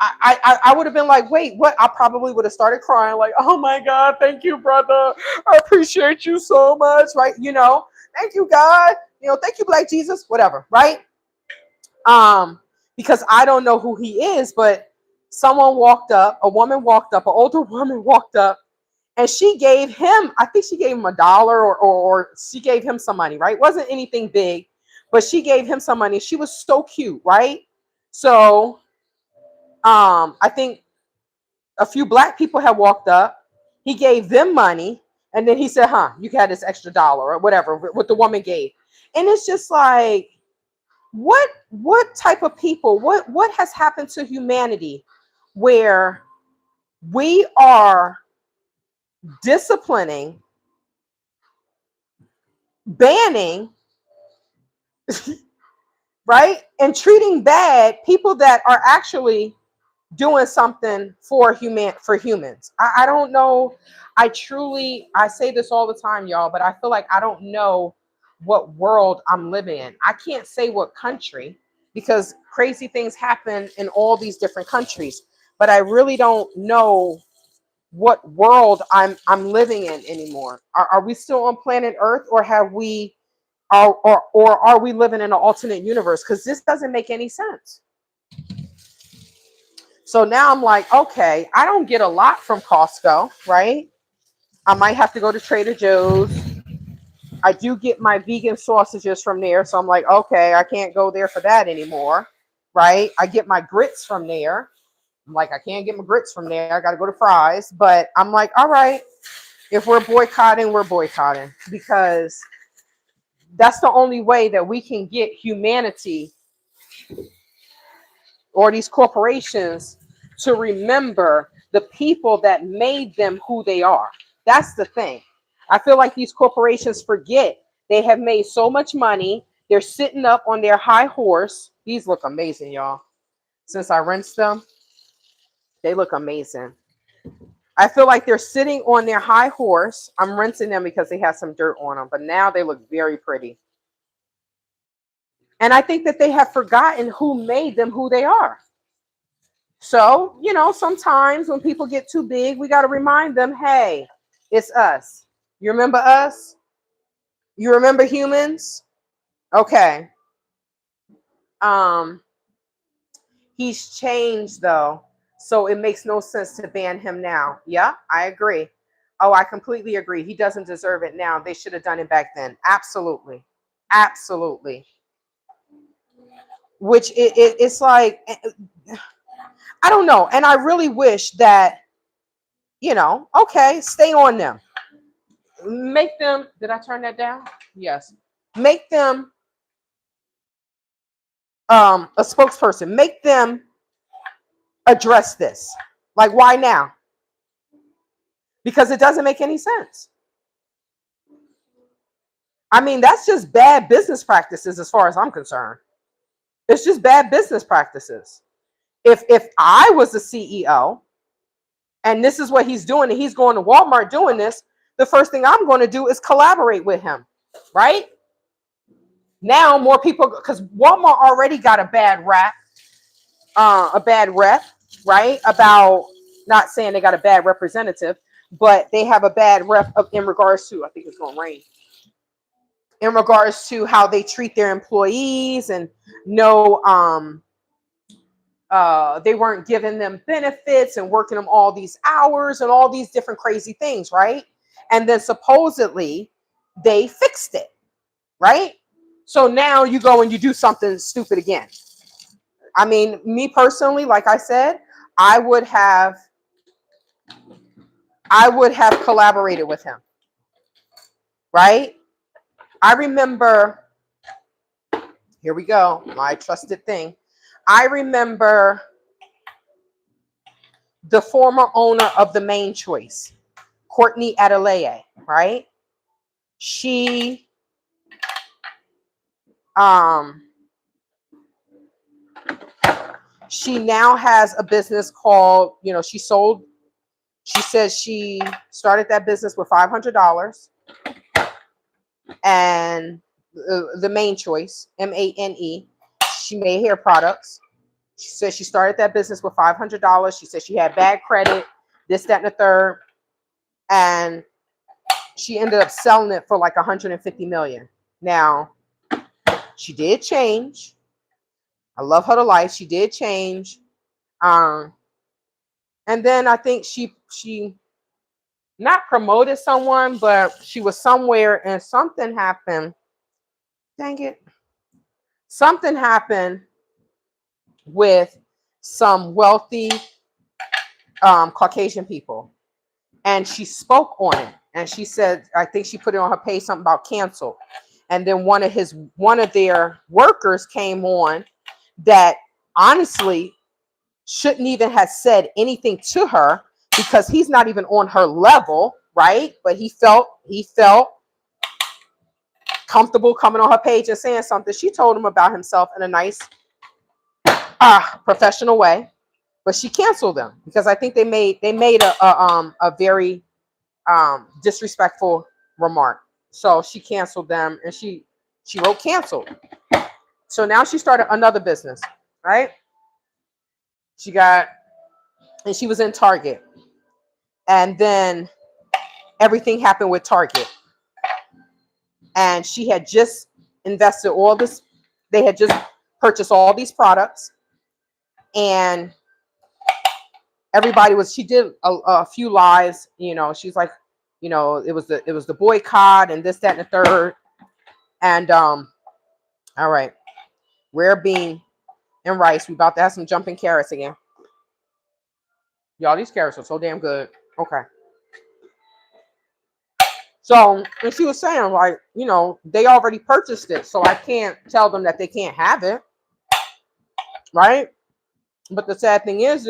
I would have been like, wait, what? I probably would have started crying, like, oh my God, thank you, brother. I appreciate you so much, right? Thank you, God. Thank you, Black Jesus, whatever, right? Because I don't know who he is, but someone walked up, a woman walked up, an older woman walked up, and she gave him, I think she gave him $1 or she gave him some money, right? It wasn't anything big, but she gave him some money. She was so cute, right? So I think a few black people had walked up. He gave them money, and then he said, "Huh, you had this extra dollar or whatever," what the woman gave. And it's just like, what type of people? What has happened to humanity, where we are disciplining, banning, right, and treating bad people that are actually doing something for humans. I don't know. I say this all the time, y'all, but I feel like I don't know what world I'm living in. I can't say what country because crazy things happen in all these different countries, but I really don't know what world I'm living in anymore. Are we still on planet Earth, or have we or are we living in an alternate universe? Because this doesn't make any sense. So now I'm like, okay, I don't get a lot from Costco, right? I might have to go to Trader Joe's. I do get my vegan sausages from there. So I'm like, okay, I can't go there for that anymore, right? I get my grits from there. I'm like, I can't get my grits from there. I got to go to Fry's. But I'm like, all right, if we're boycotting, we're boycotting, because that's the only way that we can get humanity or these corporations to remember the people that made them who they are. That's the thing. I feel like these corporations forget they have made so much money. They're sitting up on their high horse. These look amazing, y'all. Since I rinsed them, they look amazing. I feel like they're sitting on their high horse. I'm rinsing them because they have some dirt on them, but now they look very pretty. And I think that they have forgotten who made them who they are. So, sometimes when people get too big, we got to remind them, hey, it's us. You remember us? You remember humans? Okay. Um, he's changed though. So it makes no sense to ban him now. Yeah, I agree. Oh, I completely agree. He doesn't deserve it now. They should have done it back then. Absolutely. Absolutely. Which it's like, I don't know. And I really wish that, okay, stay on them. Make them, did I turn that down? Yes. Make them a spokesperson. Make them address this. Like, why now? Because it doesn't make any sense. I mean, that's just bad business practices as far as I'm concerned. It's just bad business practices. If I was the CEO and this is what he's doing and he's going to Walmart doing this, the first thing I'm going to do is collaborate with him, right? Now more people, because Walmart already got a bad rep, right? About, not saying they got a bad representative, but they have a bad rep in regards to, I think it's going to rain, in regards to how they treat their employees and no, they weren't giving them benefits and working them all these hours and all these different crazy things, right? And then supposedly they fixed it, right? So now you go and you do something stupid again. I mean, me personally, like I said, I would have collaborated with him, right? I remember, here we go, my trusted thing. I remember the former owner of the Main Choice, Courtney Adeleye, right? She she now has a business called, she says she started that business with $500 and the Main Choice, MANE. She made hair products. She said she started that business with $500. She said she had bad credit, this, that, and the third. And she ended up selling it for like 150 million. Now, she did change. I love her to life. She did change. And then I think she not promoted someone, but she was somewhere and something happened. Dang it. Something happened with some wealthy Caucasian people. And she spoke on it. And she said, I think she put it on her page, something about cancel. And then one of their workers came on that honestly shouldn't even have said anything to her because he's not even on her level, right? But he felt comfortable coming on her page and saying something. She told him about himself in a nice, professional way, but she canceled them because I think they made a very disrespectful remark. So she canceled them, and she wrote canceled. So now she started another business, right? She was in Target, and then everything happened with Target, and she had just invested all this. They had just purchased all these products, and she did a few lives. She's like, it was the boycott and this, that, and the third. And all right, rare bean and rice. We about to have some jumping carrots again. Y'all, these carrots are so damn good. Okay. So, and she was saying, like, they already purchased it, so I can't tell them that they can't have it, right? But the sad thing is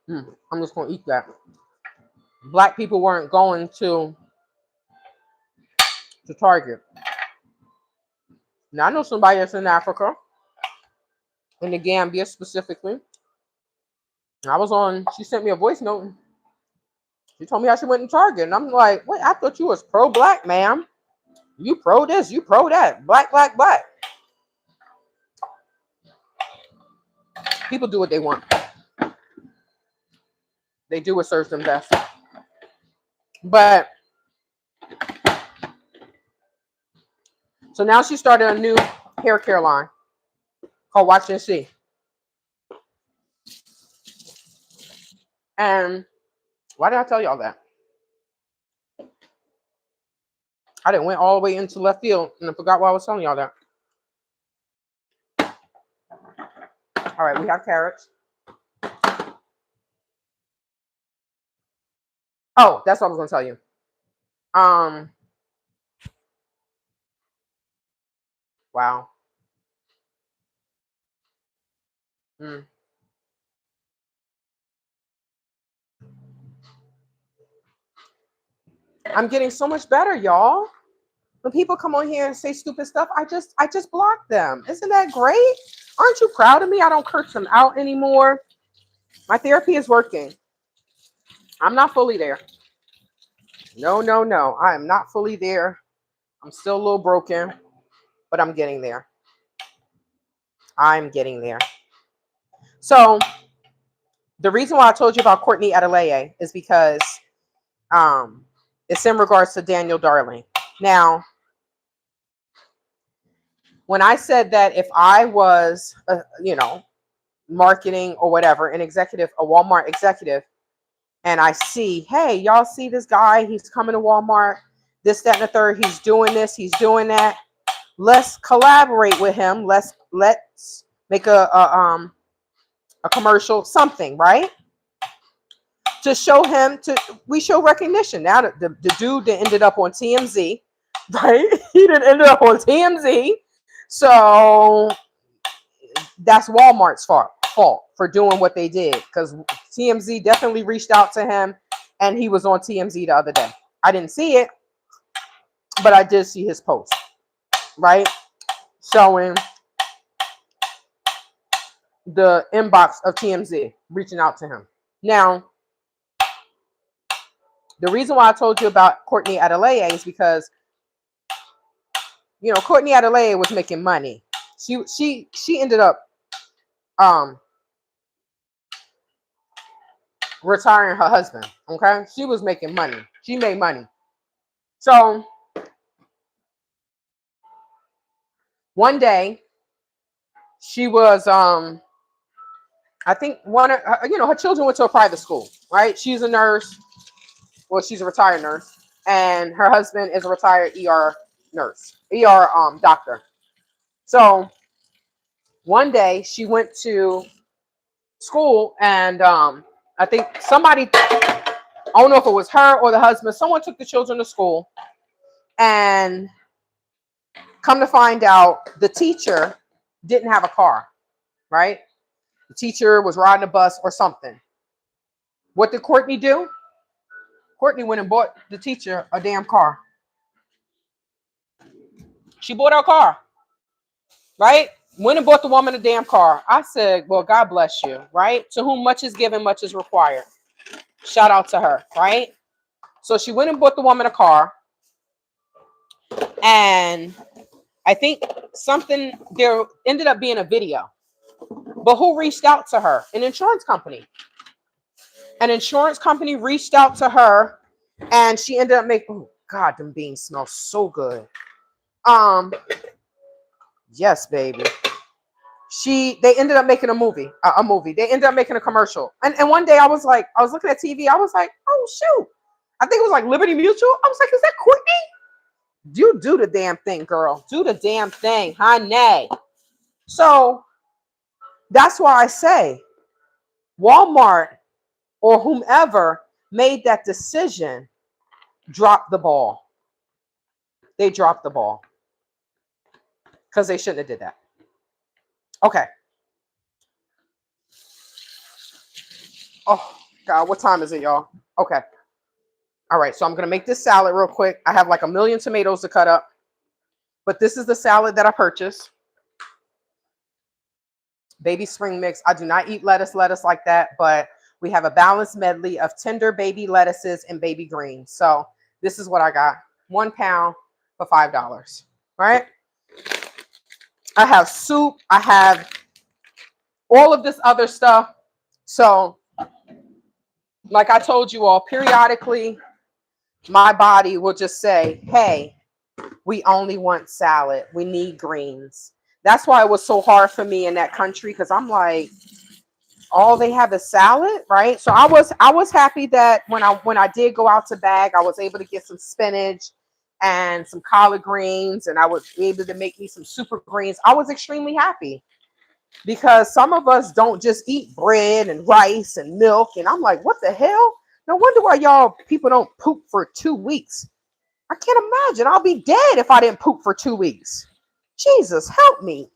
I'm just going to eat that. Black people weren't going to Target. Now, I know somebody that's in Africa, in the Gambia specifically. She sent me a voice note. She told me how she went to Target. And I'm like, wait, I thought you was pro-black, ma'am. You pro this, you pro that. Black, black, black. People do what they want. They do what serves them best. But, so now she started a new hair care line called Watch and See. And why did I tell y'all that? I didn't went all the way into left field and I forgot why I was telling y'all that. All right, we have carrots. Oh, that's what I was gonna tell you. Wow. Mm. I'm getting so much better, y'all. When people come on here and say stupid stuff, I just block them. Isn't that great? Aren't you proud of me? I don't curse them out anymore. My therapy is working. I'm not fully there. No, no, no. I am not fully there. I'm still a little broken, but I'm getting there. I'm getting there. So the reason why I told you about Courtney Adeleye is because it's in regards to Daniel Darling. Now, when I said that if I was, marketing or whatever, an executive, a Walmart executive, and I see, hey, y'all see this guy? He's coming to Walmart, this, that, and the third. He's doing this. He's doing that. Let's collaborate with him. Let's make a commercial, something, right? To show him, we show recognition. Now the dude that ended up on TMZ, right? He didn't end up on TMZ. So that's Walmart's fault for doing what they did, because TMZ definitely reached out to him and he was on TMZ the other day. I didn't see it, but I did see his post, right? Showing the inbox of TMZ reaching out to him. Now, the reason why I told you about Courtney Adeleye is because, Courtney Adeleye was making money. She ended up retiring her husband. Okay, she was making money. She made money. So one day she was I think one of her children went to a private school, right? She's a nurse. Well, she's a retired nurse, and her husband is a retired ER nurse, doctor. So one day she went to school, and I think somebody, I don't know if it was her or the husband, someone took the children to school, and come to find out, the teacher didn't have a car, right? The teacher was riding a bus or something. What did Courtney do? Courtney went and bought the teacher a damn car. She bought her a car, right? Went and bought the woman a damn car. I said, well, God bless you, right? To whom much is given, much is required. Shout out to her, right? So she went and bought the woman a car. And I think there ended up being a video. But who reached out to her? An insurance company. An insurance company reached out to her, and she ended up making, oh God, them beans smell so good. Yes, baby. They ended up making a movie. They ended up making a commercial. And one day I was looking at TV. I was like, oh shoot. I think it was like Liberty Mutual. I was like, is that Courtney? You do the damn thing, girl. Do the damn thing, honey. So that's why I say Walmart or whomever made that decision dropped the ball. They dropped the ball because they shouldn't have did that. Okay. Oh God, what time is it, y'all? Okay. All right, so I'm gonna make this salad real quick. I have like a million tomatoes to cut up, but this is the salad that I purchased. Baby spring mix. I do not eat lettuce like that, but we have a balanced medley of tender baby lettuces and baby greens. So this is what I got. 1 pound for $5. Right? I have soup. I have all of this other stuff. So, like I told you all, periodically, my body will just say, hey, we only want salad. We need greens. That's why it was so hard for me in that country, because I'm like, all they have is salad, right? So I was happy that when I did go out to bag, I was able to get some spinach and some collard greens, and I was able to make me some super greens. I was extremely happy because some of us don't just eat bread and rice and milk, and I'm like, what the hell? No wonder why y'all people don't poop for 2 weeks. I can't imagine. I'll be dead if I didn't poop for 2 weeks. Jesus, help me,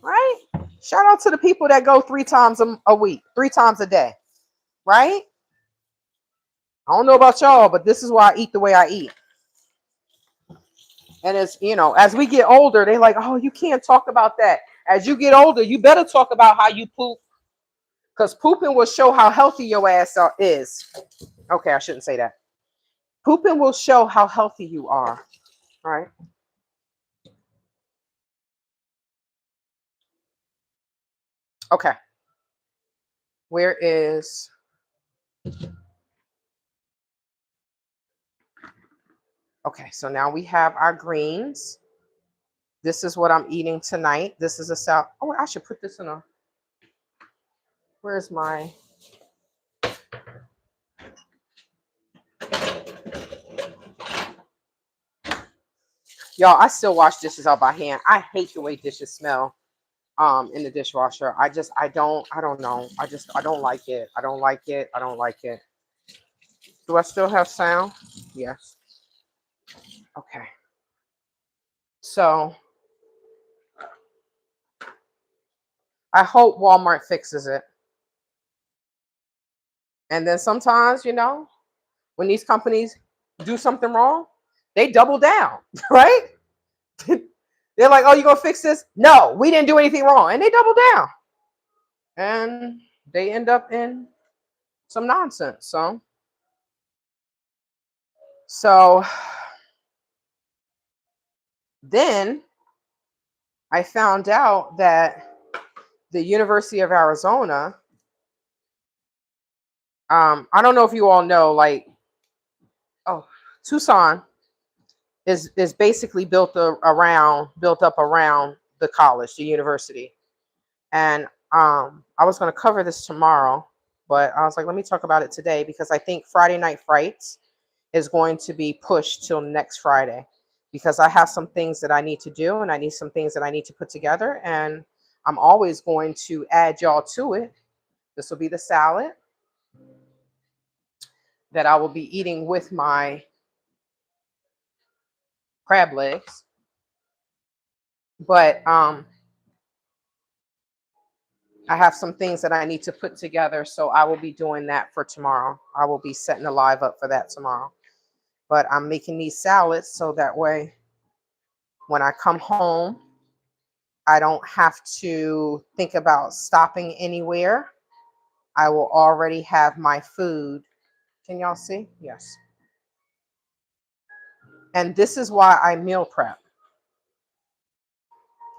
right? Shout out to the people that go 3 times a week, 3 times a day, right? I don't know about y'all, but this is why I eat the way I eat. And as we get older, they like, oh, you can't talk about that. As you get older, you better talk about how you poop, because pooping will show how healthy your ass is. Okay, I shouldn't say that. Pooping will show how healthy you are, right? Okay, where is okay, so now we have our greens. This is what I'm eating tonight. This is a salad. Oh, I should put this in a. Where's my? Y'all, I still wash dishes out by hand. I hate the way dishes smell in the dishwasher. I don't know. I don't like it. I don't like it. I don't like it. Do I still have sound? Yes. Okay. So I hope Walmart fixes it. And then sometimes, when these companies do something wrong, they double down, right? They're like, oh, you gonna fix this? No, we didn't do anything wrong. And they double down. And they end up in some nonsense. So then I found out that the University of Arizona, I don't know if you all know, like, oh, Tucson is basically built up around the college, the university. And I was going to cover this tomorrow, but I was like, let me talk about it today because I think Friday Night Frights is going to be pushed till next Friday because I have some things that I need to do and I need some things that I need to put together. And I'm always going to add y'all to it. This will be the salad that I will be eating with my crab legs. But I have some things that I need to put together, so I will be doing that for tomorrow. I will be setting the live up for that tomorrow. But I'm making these salads so that way when I come home, I don't have to think about stopping anywhere. I will already have my food. Can y'all see? Yes. And this is why I meal prep.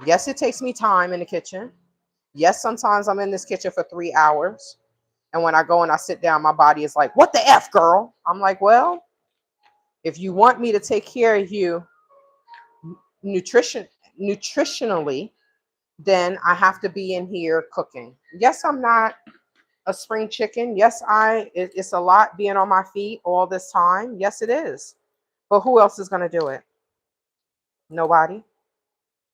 Yes, it takes me time in the kitchen. Yes, sometimes I'm in this kitchen for 3 hours. And when I go and I sit down, my body is like, what the F, girl? I'm like, well, if you want me to take care of you nutritionally, then I have to be in here cooking. Yes, I'm not a spring chicken. Yes, it's a lot being on my feet all this time. Yes, it is. But who else is going to do it? Nobody.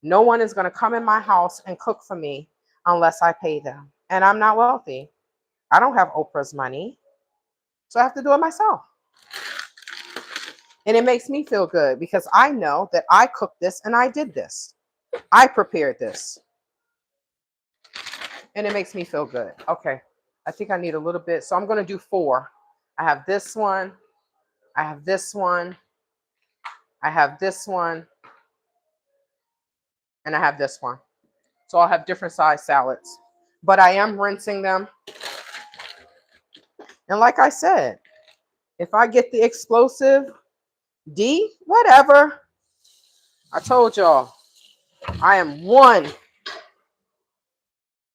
No one is going to come in my house and cook for me unless I pay them. And I'm not wealthy. I don't have Oprah's money. So I have to do it myself. And it makes me feel good because I know that I cooked this and I did this. I prepared this. And it makes me feel good. Okay. I think I need a little bit. So I'm going to do 4. I have this one. I have this one. I have this one. And I have this one. So I'll have different size salads. But I am rinsing them. And like I said, if I get the explosive D, whatever. I told y'all, I am one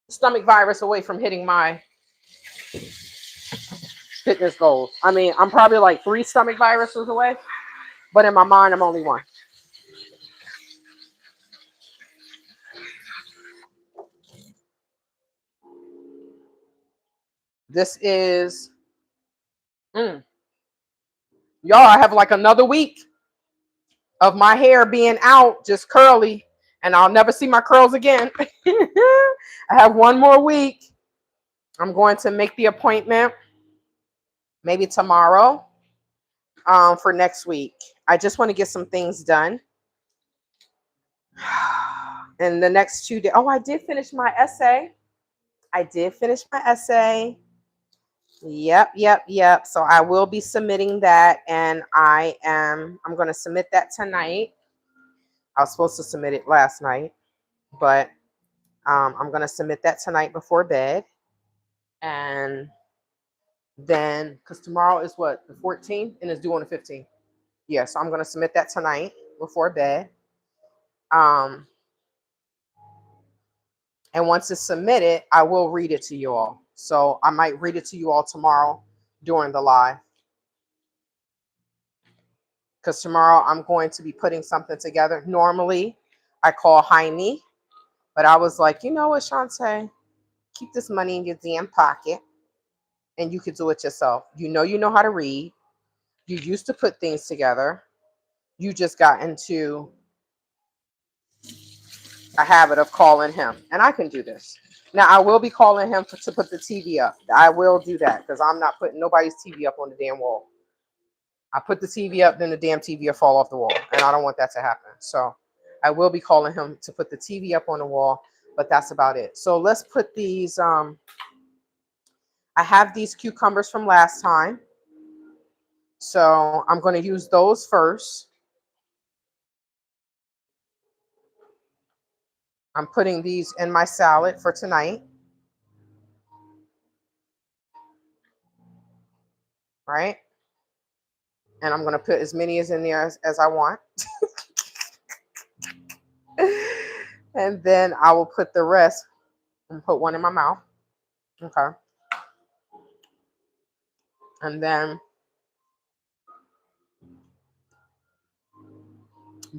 stomach virus away from hitting my fitness goals. I mean, I'm probably like 3 stomach viruses away, but in my mind, I'm only one. This is, mm, y'all, I have like another week of my hair being out, just curly, and I'll never see my curls again. I have one more week. I'm going to make the appointment maybe tomorrow for next week. I just want to get some things done. And the next 2 days, oh, I did finish my essay. Yep. So I will be submitting that, and I'm going to submit that tonight. I was supposed to submit it last night, but I'm going to submit that tonight before bed. And then, because tomorrow is what, the 14th, and it's due on the 15th. Yeah, so I'm going to submit that tonight before bed. And once it's submitted, I will read it to you all. So I might read it to you all tomorrow during the live. Because tomorrow I'm going to be putting something together. Normally, I call Jaime, but I was like, you know what, Shantae? Keep this money in your damn pocket, and you could do it yourself. You know how to read. You used to put things together. You just got into a habit of calling him, and I can do this. Now, I will be calling him to put the TV up. I will do that because I'm not putting nobody's TV up on the damn wall. I put the TV up, then the damn TV will fall off the wall, and I don't want that to happen. So I will be calling him to put the TV up on the wall, but that's about it. So let's put these. I have these cucumbers from last time, so I'm going to use those first. I'm putting these in my salad for tonight. Right? And I'm going to put as many as in there as I want. And then I will put the rest and put one in my mouth. Okay. And then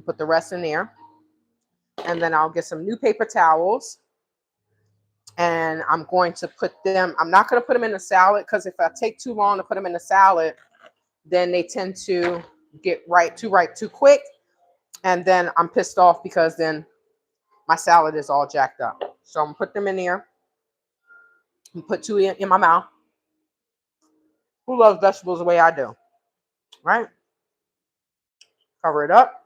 put the rest in there. And then I'll get some new paper towels. And I'm going to put them, I'm not going to put them in the salad because if I take too long to put them in the salad, then they tend to get too ripe too quick. And then I'm pissed off because then my salad is all jacked up. So I'm going to put them in there and put two in my mouth. Who loves vegetables the way I do? Right? Cover it up.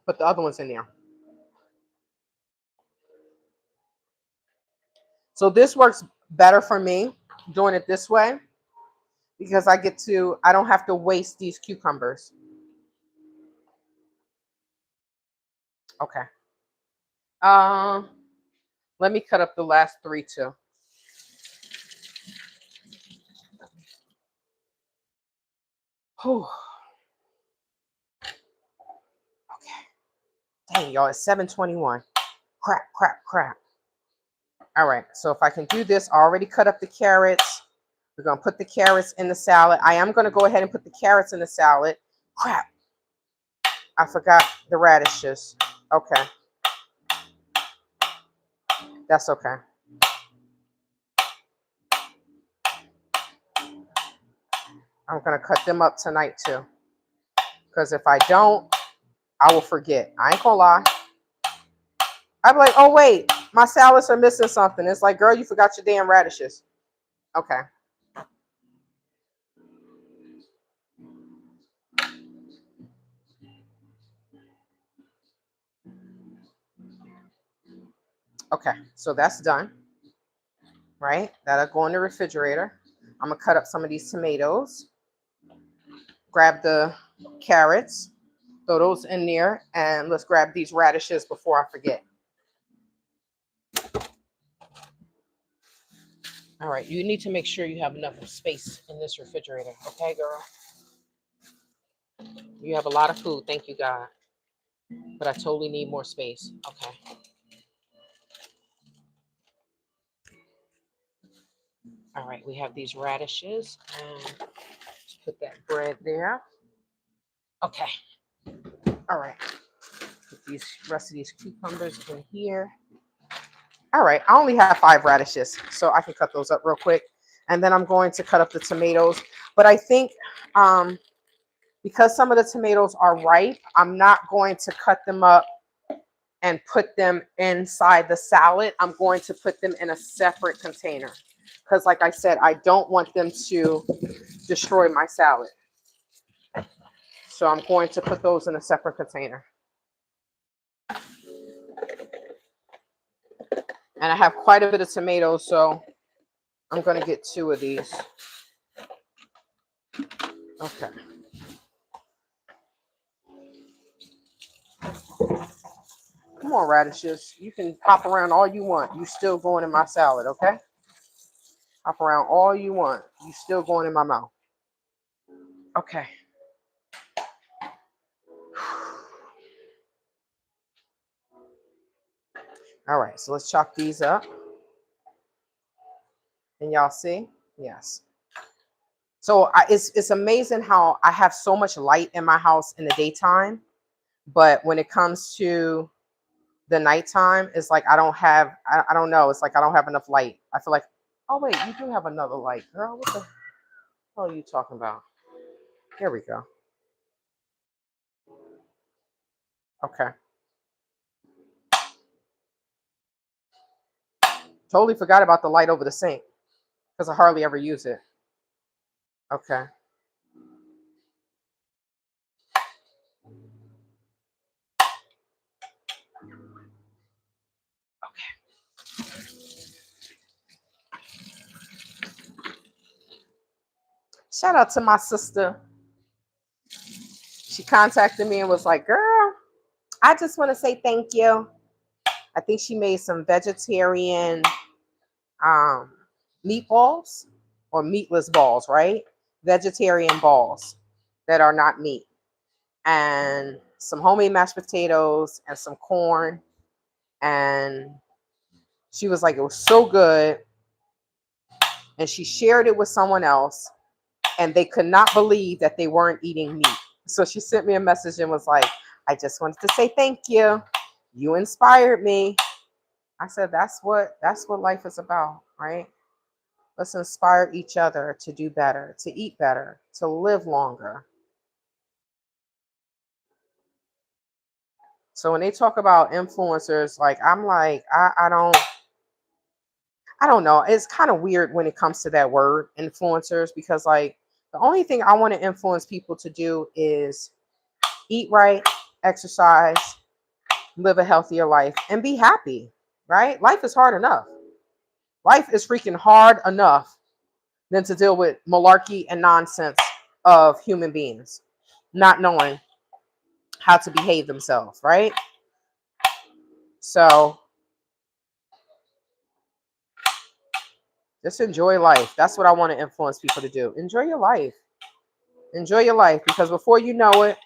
Put the other ones in there. So this works better for me doing it this way because I don't have to waste these cucumbers. Okay. Let me cut up the last 3 too. Whew. Okay. Dang, y'all, it's 7:21. Crap. All right, so if I can do this, I already cut up the carrots. We're going to put the carrots in the salad. I am going to go ahead and put the carrots in the salad. Crap. I forgot the radishes. Okay. That's okay. I'm going to cut them up tonight too. Because if I don't, I will forget. I ain't going to lie. I'm like, oh, wait, my salads are missing something. It's like, girl, you forgot your damn radishes. Okay. Okay, so that's done. Right? That'll go in the refrigerator. I'm going to cut up some of these tomatoes. Grab the carrots. Throw those in there. And let's grab these radishes before I forget. All right, you need to make sure you have enough space in this refrigerator. Okay, girl? You have a lot of food. Thank you, God. But I totally need more space. Okay. All right, we have these radishes. And let's put that bread there. Okay. All right. Put these rest of these cucumbers in here. All right, I only have 5 radishes, so I can cut those up real quick. And then I'm going to cut up the tomatoes. But I think um, because some of the tomatoes are ripe, I'm not going to cut them up and put them inside the salad. I'm going to put them in a separate container. Because like I said, I don't want them to destroy my salad. So I'm going to put those in a separate container. And I have quite a bit of tomatoes, so I'm going to get 2 of these. Okay. Come on, radishes. You can hop around all you want. You still going in my salad, okay? Hop around all you want. You still going in my mouth. Okay. All right, so let's chop these up. And y'all see? Yes. So it's amazing how I have so much light in my house in the daytime, but when it comes to the nighttime, it's like I don't know, it's like I don't have enough light. I feel like, oh wait, you do have another light, girl. What the hell are you talking about? Here we go. Okay. Totally forgot about the light over the sink because I hardly ever use it. Okay. Shout out to my sister. She contacted me and was like, girl, I just want to say thank you. I think she made some vegetarian um, meatballs or meatless balls, right? Vegetarian balls that are not meat, and some homemade mashed potatoes and some corn. And she was like, it was so good. And she shared it with someone else, and they could not believe that they weren't eating meat. So she sent me a message and was like, I just wanted to say thank you. You inspired me. I said, that's what life is about, right? Let's inspire each other to do better, to eat better, to live longer. So when they talk about influencers, like I'm like, I don't know. It's kind of weird when it comes to that word influencers, because like the only thing I want to influence people to do is eat right, exercise, live a healthier life, and be happy, right? Life is hard enough. Life is freaking hard enough than to deal with malarkey and nonsense of human beings not knowing how to behave themselves, right? So just enjoy life. That's what I want to influence people to do. Enjoy your life. Enjoy your life, because before you know it,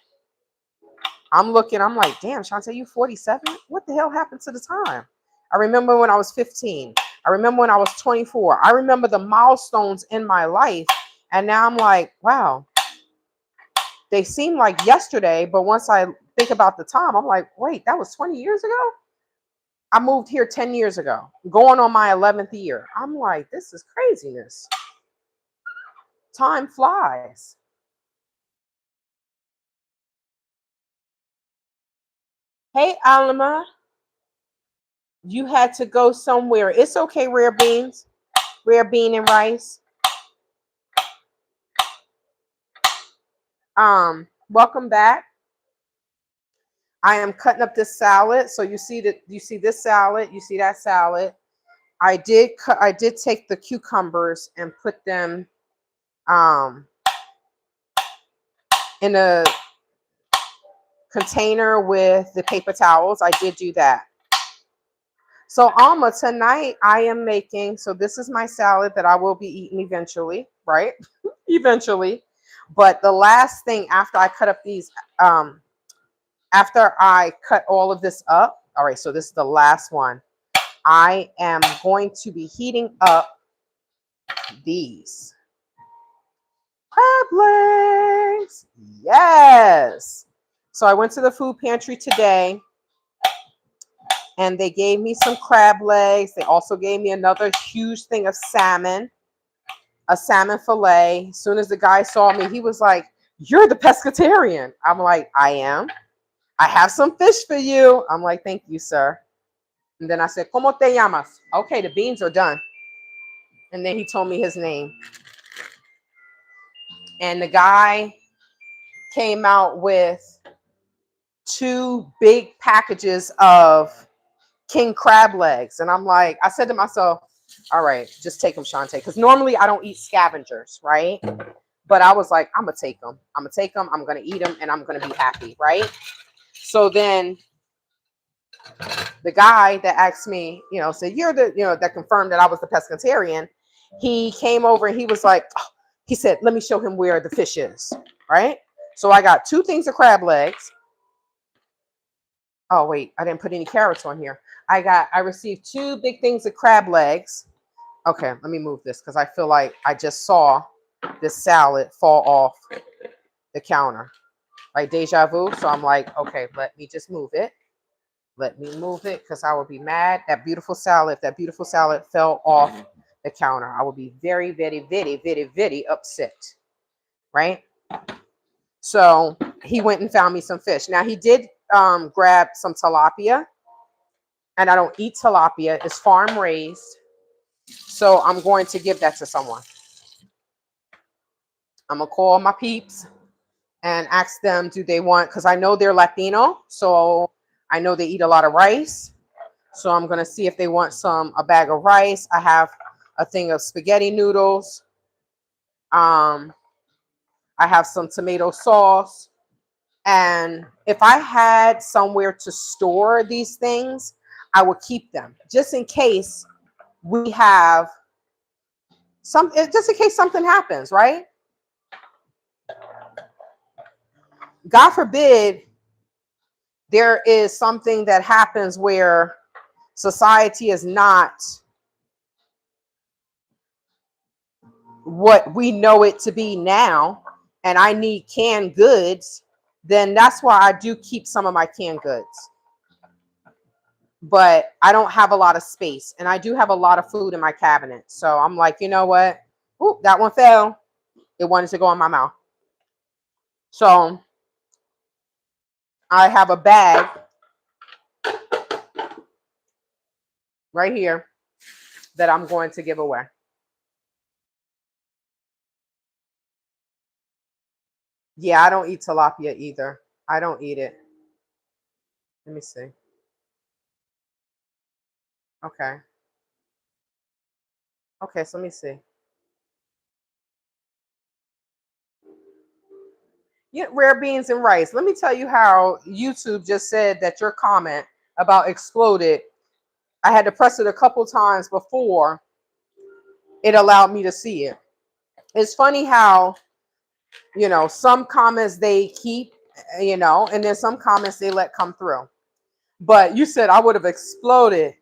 I'm like, damn, Shantae, you 47? What the hell happened to the time? I remember when I was 15. I remember when I was 24. I remember the milestones in my life. And now I'm like, wow, they seem like yesterday. But once I think about the time, I'm like, wait, that was 20 years ago? I moved here 10 years ago, going on my 11th year. I'm like, this is craziness. Time flies. Hey, Alma, you had to go somewhere. It's okay, Rare Beans, Rare Bean and Rice. Welcome back. I am cutting up this salad. So you see this salad, you see that salad. I did take the cucumbers and put them um in a container with the paper towels. I did do that. So Alma, tonight I am making, so this is my salad that I will be eating eventually, right? Eventually. But the last thing after I cut up these, after I cut all of this up, all right, so this is the last one. I am going to be heating up these crab legs. Yes. So I went to the food pantry today and they gave me some crab legs. They also gave me another huge thing of salmon, a salmon fillet. As soon as the guy saw me, he was like, "You're the pescatarian." I'm like, "I am. I have some fish for you." I'm like, "Thank you, sir." And then I said, "¿Cómo te llamas?" Okay, the beans are done. And then he told me his name. And the guy came out with 2 big packages of king crab legs. And I'm like, I said to myself, all right, just take them, Shantae. Because normally I don't eat scavengers, right? But I was like, I'm going to take them. I'm going to take them. I'm going to eat them. And I'm going to be happy, right? So then the guy that asked me, said, you're the, that confirmed that I was the pescatarian. He came over and he was like, oh, he said, let me show him where the fish is, right? So I got 2 things of crab legs. Oh, wait, I didn't put any carrots on here. I received 2 big things of crab legs. Okay, let me move this because I feel like I just saw this salad fall off the counter. Like deja vu. So I'm like, okay, let me just move it. Let me move it because I would be mad. That beautiful salad, if that beautiful salad fell off the counter, I would be very, very, very, very, very upset. Right? So he went and found me some fish. Now he did grab some tilapia. And I don't eat tilapia. It's farm raised. So I'm going to give that to someone. I'm going to call my peeps and ask them, do they want, because I know they're Latino. So I know they eat a lot of rice. So I'm going to see if they want a bag of rice. I have a thing of spaghetti noodles. I have some tomato sauce. And if I had somewhere to store these things, I would keep them just in case we have just in case something happens, right? God forbid there is something that happens where society is not what we know it to be now, and I need canned goods, then that's why I do keep some of my canned goods. But I don't have a lot of space, and I do have a lot of food in my cabinet. So I'm like, you know what? Ooh, that one fell. It wanted to go in my mouth. So I have a bag right here that I'm going to give away. Yeah, I don't eat tilapia either. I don't eat it. Let me see. Okay. Okay, so let me see. Yeah, rare beans and rice. Let me tell you how YouTube just said that your comment about exploded. I had to press it a couple times before it allowed me to see it. It's funny how, some comments they keep, and then some comments they let come through. But you said I would have exploded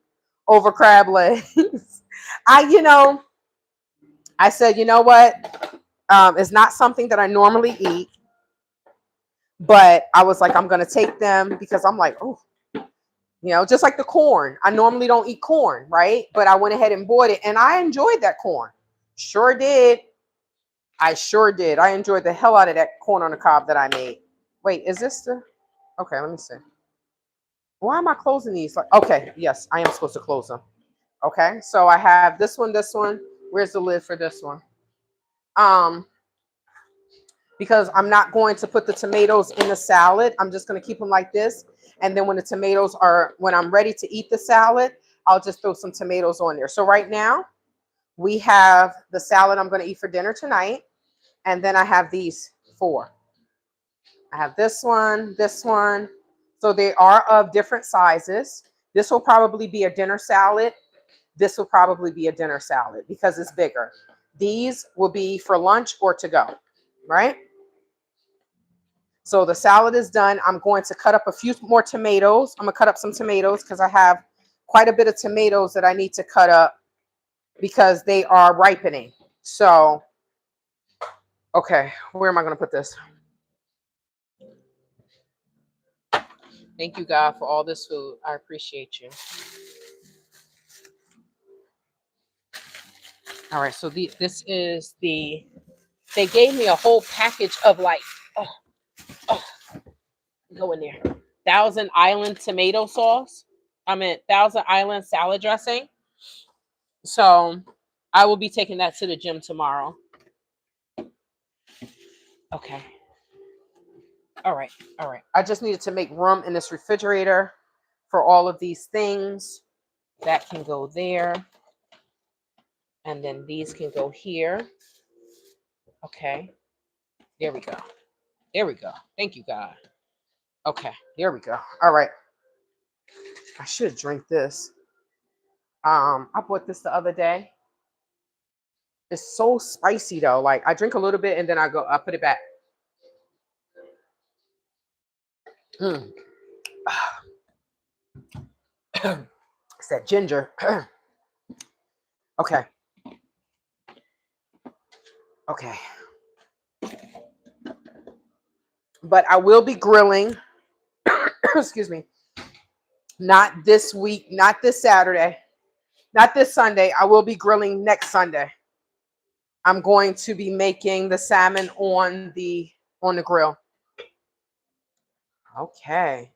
over crab legs. I said, you know what? It's not something that I normally eat, but I was like, I'm going to take them because I'm like, oh, just like the corn. I normally don't eat corn, right? But I went ahead and bought it, and I enjoyed that corn. Sure did. I sure did. I enjoyed the hell out of that corn on the cob that I made. Wait, is this the? Okay, let me see. Why am I closing these? Okay, yes, I am supposed to close them. Okay, so I have this one, this one. Where's the lid for this one? Because I'm not going to put the tomatoes in the salad. I'm just going to keep them like this. And then when when I'm ready to eat the salad, I'll just throw some tomatoes on there. So right now we have the salad I'm going to eat for dinner tonight. And then I have these 4. I have this one, this one. So they are of different sizes. This will probably be a dinner salad. This will probably be a dinner salad because it's bigger. These will be for lunch or to go, right? So the salad is done. I'm going to cut up a few more tomatoes. I'm going to cut up some tomatoes because I have quite a bit of tomatoes that I need to cut up because they are ripening. So, okay, where am I going to put this? Thank you, God, for all this food. I appreciate you. All right, so this is the, they gave me a whole package of like, oh, oh, go in there. Thousand Island tomato sauce. I mean, Thousand Island salad dressing. So I will be taking that to the gym tomorrow. Okay. All right. All right. I just needed to make room in this refrigerator for all of these things. That can go there. And then these can go here. Okay. There we go. There we go. Thank you, God. Okay. There we go. All right. I should drink this. I bought this the other day. It's so spicy though. Like I drink a little bit and then I put it back. Mm. It's that ginger. Okay. Okay. But I will be grilling. Excuse me. Not this week, not this Saturday, not this Sunday. I will be grilling next Sunday. I'm going to be making the salmon on the grill. Okay.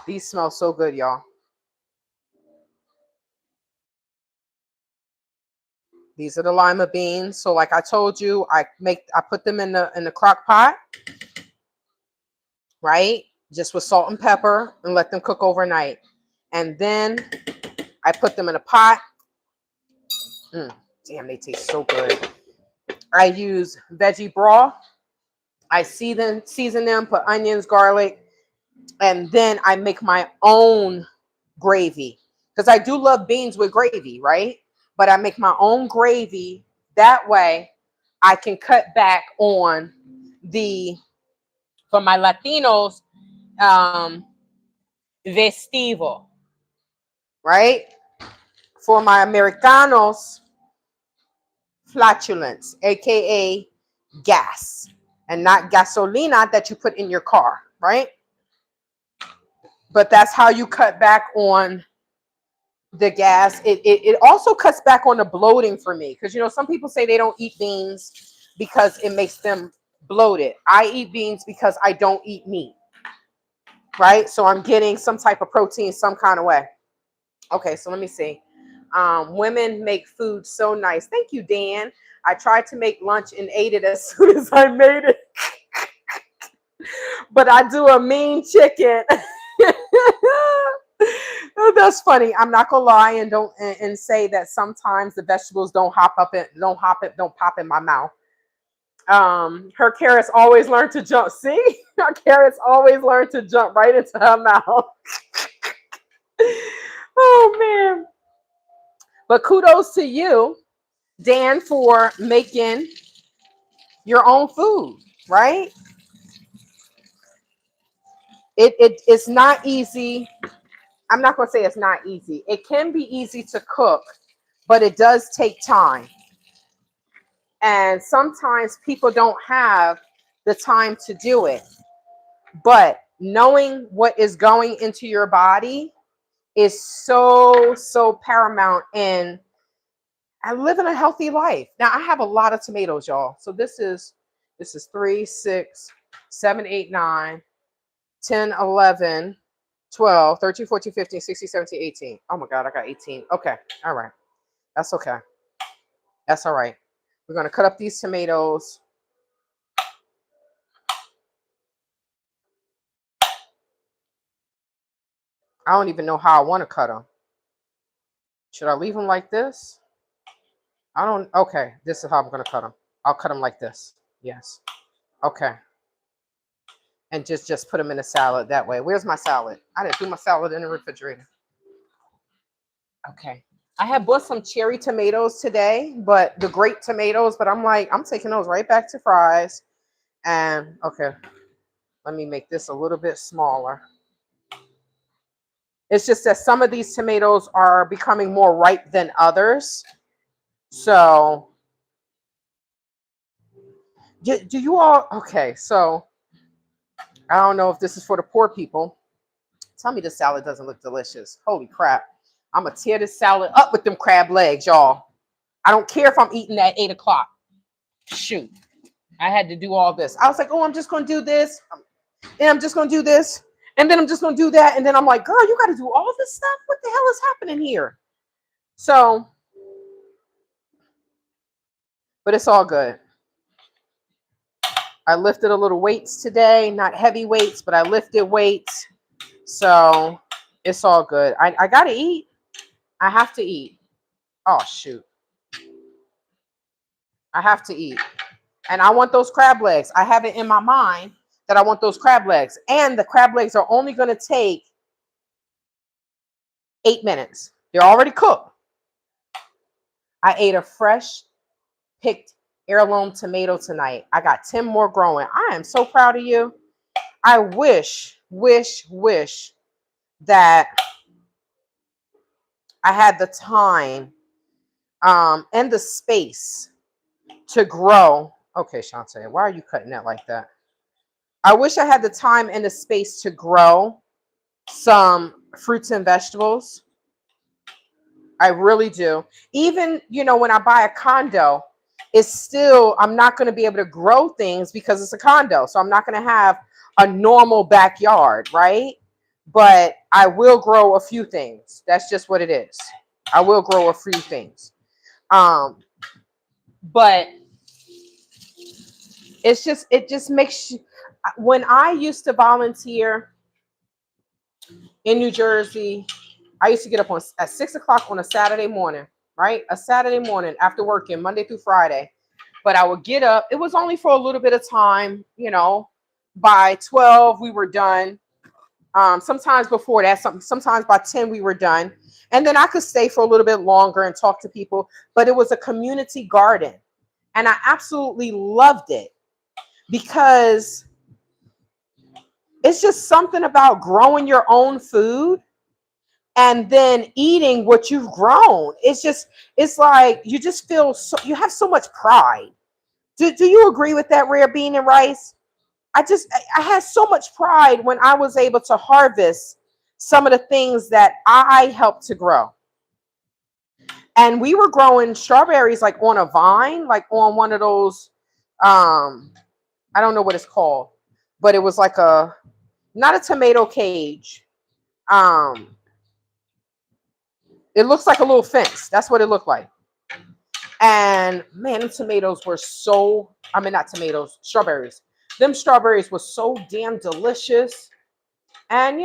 These smell so good, y'all. These are the lima beans. So like I told you, I put them in the crock pot, right? Just with salt and pepper and let them cook overnight. And then I put them in a pot. Damn, they taste so good. I use veggie broth. I season them, put onions, garlic, and then I make my own gravy. Because I do love beans with gravy, right? But I make my own gravy. That way I can cut back on for my Latinos, vestivo, right? For my Americanos, flatulence, aka gas, and not gasolina that you put in your car, right? But that's how you cut back on the gas. It also cuts back on the bloating for me, because some people say they don't eat beans because it makes them bloated. I eat beans because I don't eat meat, right? So I'm getting some type of protein some kind of way. Okay, so let me see. Women make food so nice. Thank you, Dan. I tried to make lunch and ate it as soon as I made it. But I do a mean chicken. Oh, that's funny. I'm not gonna lie and say that sometimes the vegetables don't pop in my mouth. Her carrots always learn to jump. See, her carrots always learn to jump right into her mouth. Oh man. But kudos to you, Dan, for making your own food, right? It's not easy. I'm not going to say it's not easy. It can be easy to cook, but it does take time. And sometimes people don't have the time to do it. But knowing what is going into your body is so paramount in living a healthy life. Now, I have a lot of tomatoes, y'all. So this is 3, 6, 7, 8, 9, 10, 11, 12, 13, 14, 15, 16, 17, 18. Oh my God, I got 18. Okay. All right. That's okay. That's all right. We're going to cut up these tomatoes. I don't even know how I want to cut them. Should I leave them like this? Okay. This is how I'm going to cut them. I'll cut them like this. Yes. Okay. And just put them in a salad that way. Where's my salad? I didn't do my salad in the refrigerator. Okay. I had bought some cherry tomatoes today, but the grape tomatoes, but I'm taking those right back to fries. And okay, let me make this a little bit smaller. It's just that some of these tomatoes are becoming more ripe than others. So do you all, okay, so I don't know if this is for the poor people. Tell me this salad doesn't look delicious. Holy crap. I'm going to tear this salad up with them crab legs, y'all. I don't care if I'm eating at 8 o'clock. Shoot. I had to do all this. I was like, oh, I'm just going to do this. And I'm just going to do this. And then I'm just going to do that. And then I'm like, girl, you got to do all this stuff? What the hell is happening here? So, but it's all good. I lifted a little weights today. Not heavy weights, but I lifted weights. So it's all good. I got to eat. I have to eat. Oh, shoot. I have to eat. And I want those crab legs. I have it in my mind that I want those crab legs. And the crab legs are only going to take 8 minutes. They're already cooked. I ate a fresh picked heirloom tomato tonight. I got 10 more growing. I am so proud of you. I wish that I had the time and the space to grow. Okay, Shantae, why are you cutting that like that? I wish I had the time and the space to grow some fruits and vegetables. I really do. Even, when I buy a condo, it's still, I'm not going to be able to grow things because it's a condo. So I'm not going to have a normal backyard, right? But I will grow a few things. That's just what it is. I will grow a few things. But it just makes you, when I used to volunteer in New Jersey, I used to get up at 6 o'clock on a Saturday morning, right? A Saturday morning after working Monday through Friday. But I would get up. It was only for a little bit of time, by 12 we were done. Sometimes before that, sometimes by 10 we were done. And then I could stay for a little bit longer and talk to people. But it was a community garden. And I absolutely loved it because it's just something about growing your own food and then eating what you've grown. It's like you just feel you have so much pride. Do you agree with that, Rare Bean and Rice? I had so much pride when I was able to harvest some of the things that I helped to grow. And we were growing strawberries like on a vine, like on one of those, I don't know what it's called, but it was like not a tomato cage. It looks like a little fence. That's what it looked like. And man, them tomatoes were not tomatoes, strawberries. Them strawberries were so damn delicious. And,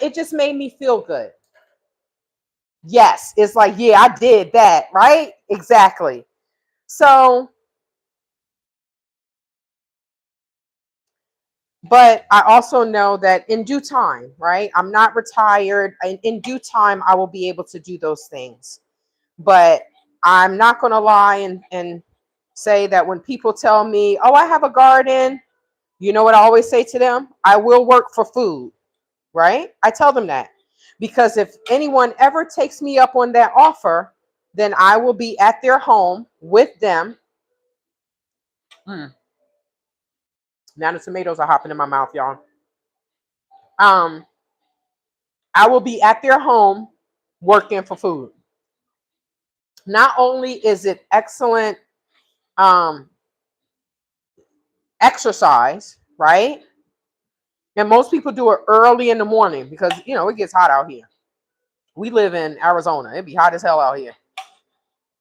it just made me feel good. Yes, it's like, yeah, I did that, right? Exactly. So, but I also know that in due time, right? I'm not retired. In due time, I will be able to do those things. But I'm not going to lie and say that when people tell me, oh, I have a garden, you know what I always say to them? I will work for food, right? I tell them that. Because if anyone ever takes me up on that offer, then I will be at their home with them. Now the tomatoes are hopping in my mouth, y'all. I will be at their home working for food. Not only is it excellent exercise, right? And most people do it early in the morning because, it gets hot out here. We live in Arizona. It'd be hot as hell out here.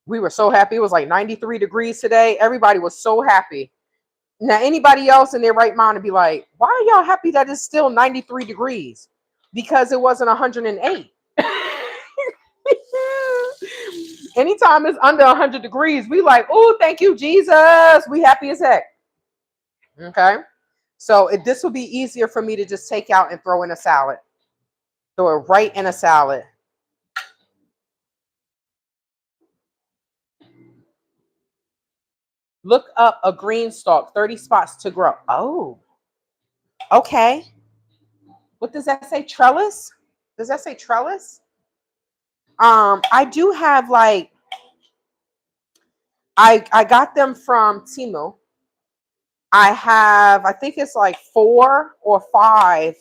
We were so happy. It was like 93 degrees today. Everybody was so happy. Now, anybody else in their right mind would be like, why are y'all happy that it's still 93 degrees? Because it wasn't 108. Anytime it's under 100 degrees, we like, oh, thank you, Jesus. We happy as heck. Okay. So this will be easier for me to just take out and throw in a salad. Throw it right in a salad. Look up a green stalk, 30 spots to grow. Oh, okay. What does that say? Trellis? Does that say trellis? I do have I got them from Temu. I have, I think it's like 4 or 5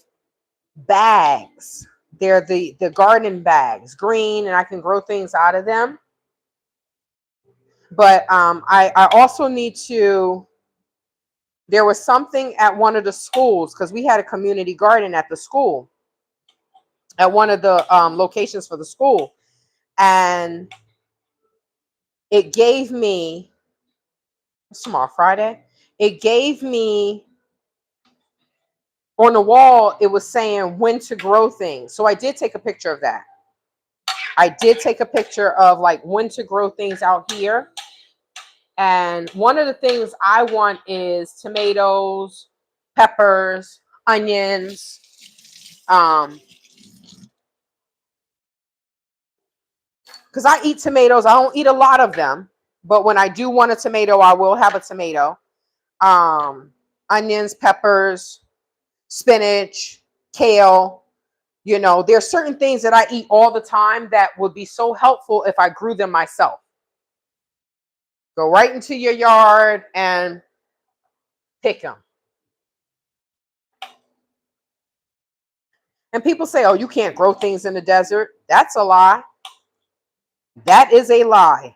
bags. They're the garden bags, green, and I can grow things out of them. But I also need to, there was something at one of the schools, because we had a community garden at the school, at one of the locations for the school. And it gave me, what's tomorrow, Friday? It gave me, on the wall, it was saying when to grow things. So I did take a picture of that. I did take a picture of like when to grow things out here. And one of the things I want is tomatoes, peppers, onions. Because I eat tomatoes. I don't eat a lot of them, but when I do want a tomato, I will have a tomato. Onions, peppers, spinach, kale. You know, there's certain things that I eat all the time that would be so helpful if I grew them myself. Go right into your yard and pick them. And people say, oh, you can't grow things in the desert. That's a lie. That is a lie.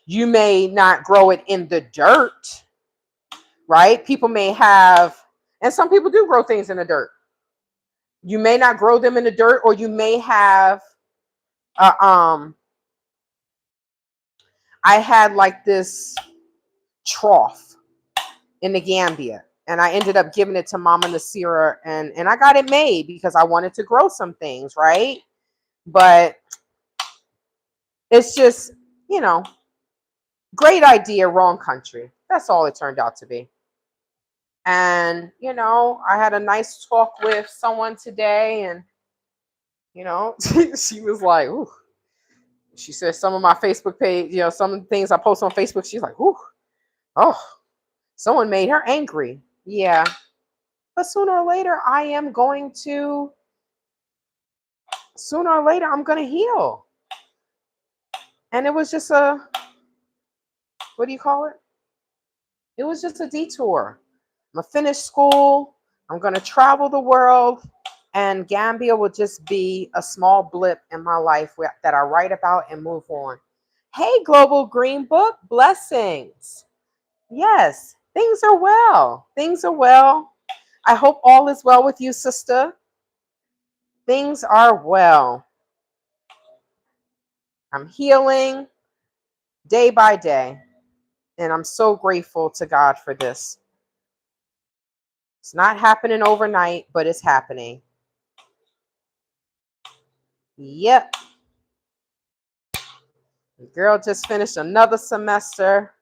You may not grow it in the dirt, right? People may have, and some people do grow things in the dirt. You may not grow them in the dirt, or you may have, I had like this trough in the Gambia, and I ended up giving it to Mama Nasira, and I got it made because I wanted to grow some things, right? But it's just, you know, great idea, wrong country. That's all it turned out to be. And, you know, I had a nice talk with someone today, and, you know, she was like, ooh, she said some of my Facebook page, you know, some things I post on Facebook, she's like, ooh, oh, someone made her angry. Yeah. But sooner or later, I'm going to heal. And it was just what do you call it? It was just a detour. I'm going to finish school. I'm going to travel the world. And Gambia will just be a small blip in my life that I write about and move on. Hey, Global Green Book, blessings. Yes, things are well. Things are well. I hope all is well with you, sister. Things are well. I'm healing day by day. And I'm so grateful to God for this. It's not happening overnight, but it's happening. Yep. The girl just finished another semester,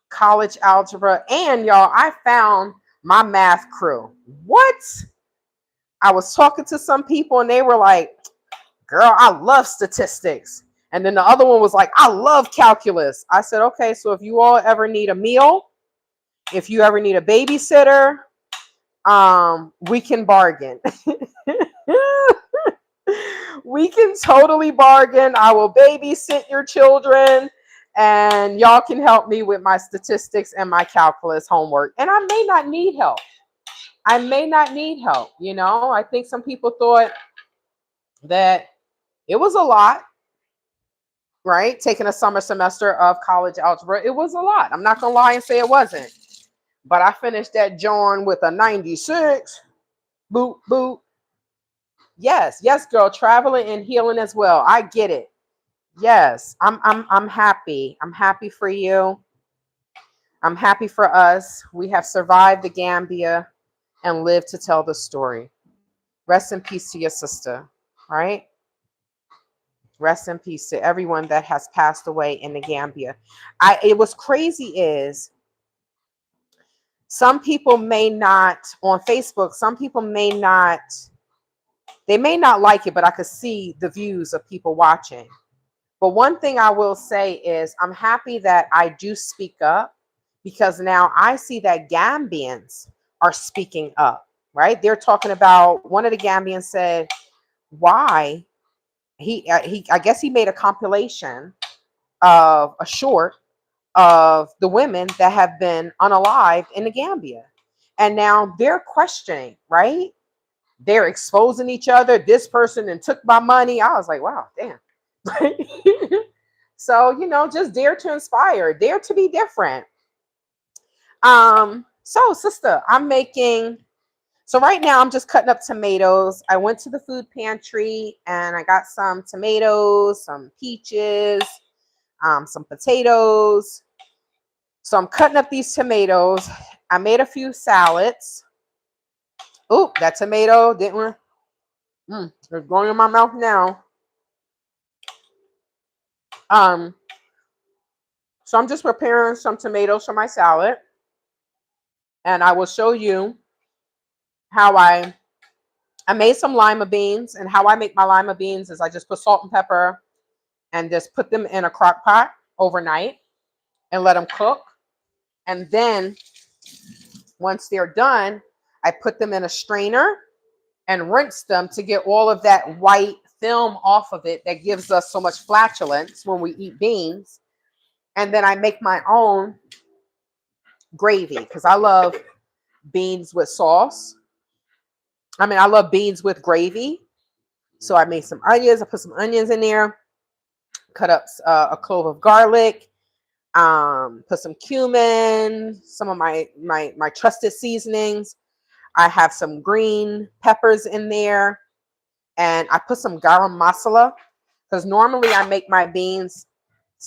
college algebra. And y'all, I found my math crew. What? I was talking to some people and they were like, girl, I love statistics. And then the other one was like, I love calculus. I said, okay, so if you all ever need a meal, if you ever need a babysitter, we can bargain. We can totally bargain. I will babysit your children, and y'all can help me with my statistics and my calculus homework. And I may not need help. You know, I think some people thought that it was a lot, right? Taking a summer semester of college algebra, it was a lot. I'm not going to lie and say it wasn't. But I finished that John with a 96. Boop, boop. Yes, yes, girl, traveling and healing as well. I get it. Yes, I'm happy. I'm happy for you. I'm happy for us. We have survived the Gambia and lived to tell the story. Rest in peace to your sister, right? Rest in peace to everyone that has passed away in the Gambia. It was crazy is some people may not on Facebook, some people may not, they may not like it, but I could see the views of people watching. But one thing I will say is I'm happy that I do speak up, because now I see that Gambians are speaking up, right? They're talking about, one of the Gambians said, why I guess he made a compilation of a short, of the women that have been unalived in the Gambia. And now they're questioning, right? They're exposing each other. This person and took my money. I was like, wow, damn. So, just dare to inspire, dare to be different. So sister, so right now I'm just cutting up tomatoes. I went to the food pantry and I got some tomatoes, some peaches, some potatoes. So I'm cutting up these tomatoes. I made a few salads. Oop, that tomato didn't. It's going in my mouth now. So I'm just preparing some tomatoes for my salad, and I will show you how I made some lima beans. And how I make my lima beans is I just put salt and pepper and just put them in a crock pot overnight and let them cook. And then once they're done, I put them in a strainer and rinse them to get all of that white film off of it that gives us so much flatulence when we eat beans. And then I make my own gravy because I love beans with sauce. I love beans with gravy. So I made some onions. I put some onions in there, cut up a clove of garlic, put some cumin, some of my trusted seasonings. I have some green peppers in there, and I put some garam masala because normally I make my beans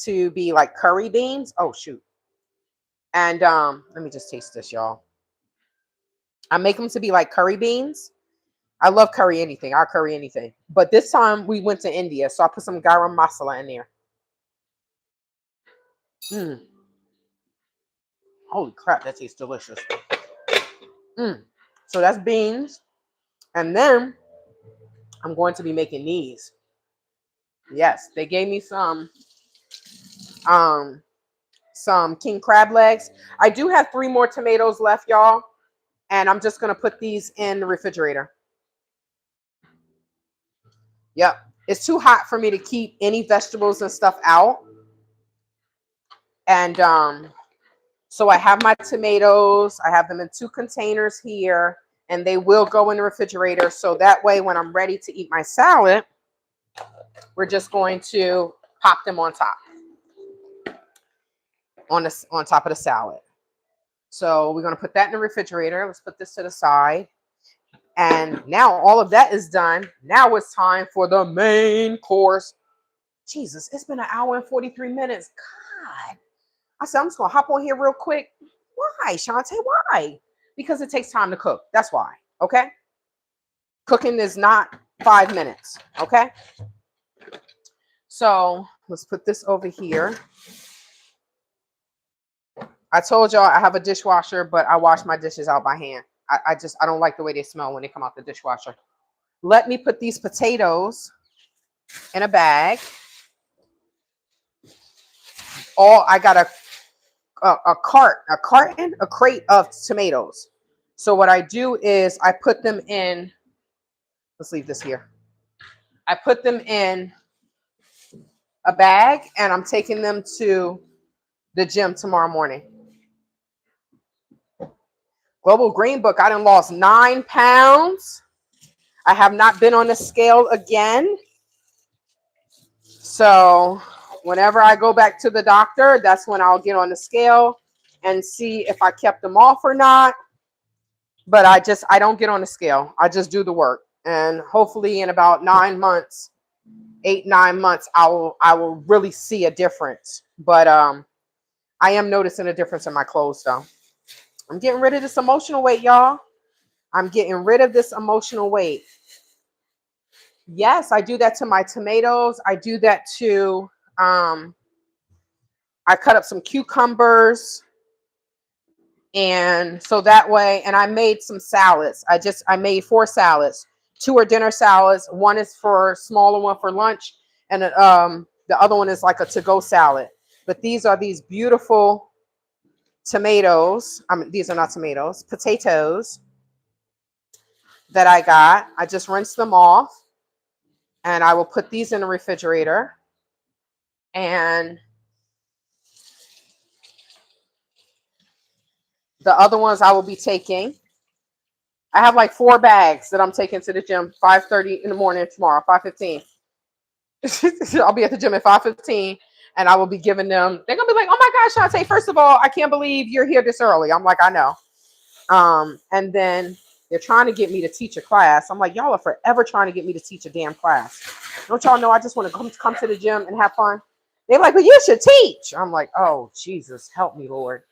to be like curry beans. Oh shoot. And let me just taste this, y'all. I make them to be like curry beans. I love curry anything. I'll curry anything. But this time we went to India, so I put some garam masala in there. Holy crap, that tastes delicious. So that's beans. And then I'm going to be making these. Yes, they gave me some king crab legs. I do have 3 more tomatoes left, y'all. And I'm just going to put these in the refrigerator. Yep. It's too hot for me to keep any vegetables and stuff out. And so I have my tomatoes. I have them in 2 containers here. And they will go in the refrigerator. So that way, when I'm ready to eat my salad, we're just going to pop them on top. On top of the salad. So we're going to put that in the refrigerator. Let's put this to the side. And now all of that is done. Now it's time for the main course. Jesus, it's been 1 hour and 43 minutes. God. I said, I'm just going to hop on here real quick. Why, Shantae? Why? Because it takes time to cook. That's why. Okay? Cooking is not 5 minutes. Okay? So let's put this over here. I told y'all I have a dishwasher, but I wash my dishes out by hand. I don't like the way they smell when they come out the dishwasher. Let me put these potatoes in a bag. I got a crate of tomatoes. So what I do is I put them in, let's leave this here. I put them in a bag and I'm taking them to the gym tomorrow morning. Global Green Book, I done lost 9 pounds. I have not been on the scale again. So whenever I go back to the doctor, that's when I'll get on the scale and see if I kept them off or not. But I don't get on the scale. I just do the work. And hopefully in about 9 months, 8-9 months, I will really see a difference. But I am noticing a difference in my clothes though. I'm getting rid of this emotional weight, y'all. I'm getting rid of this emotional weight. Yes, I do that to my tomatoes. I do that to, I cut up some cucumbers. And so that way, and I made some salads. I made 4 salads. 2 are dinner salads. 1 is for smaller one for lunch. And the other one is like a to-go salad. But these are these beautiful tomatoes. These are not tomatoes, potatoes that I got. I just rinsed them off and I will put these in the refrigerator. And The other ones I will be taking. I have like 4 bags that I'm taking to the gym 5:30 in the morning tomorrow, 5:15. I'll be at the gym at 5:15 and I will be giving them, they're gonna be like, oh my gosh, Shantae, first of all, I can't believe you're here this early. I'm like, I know. And then they're trying to get me to teach a class. I'm like, y'all are forever trying to get me to teach a damn class. Don't y'all know I just want to come to the gym and have fun? They're like, well, you should teach. I'm like, oh, Jesus, help me, Lord.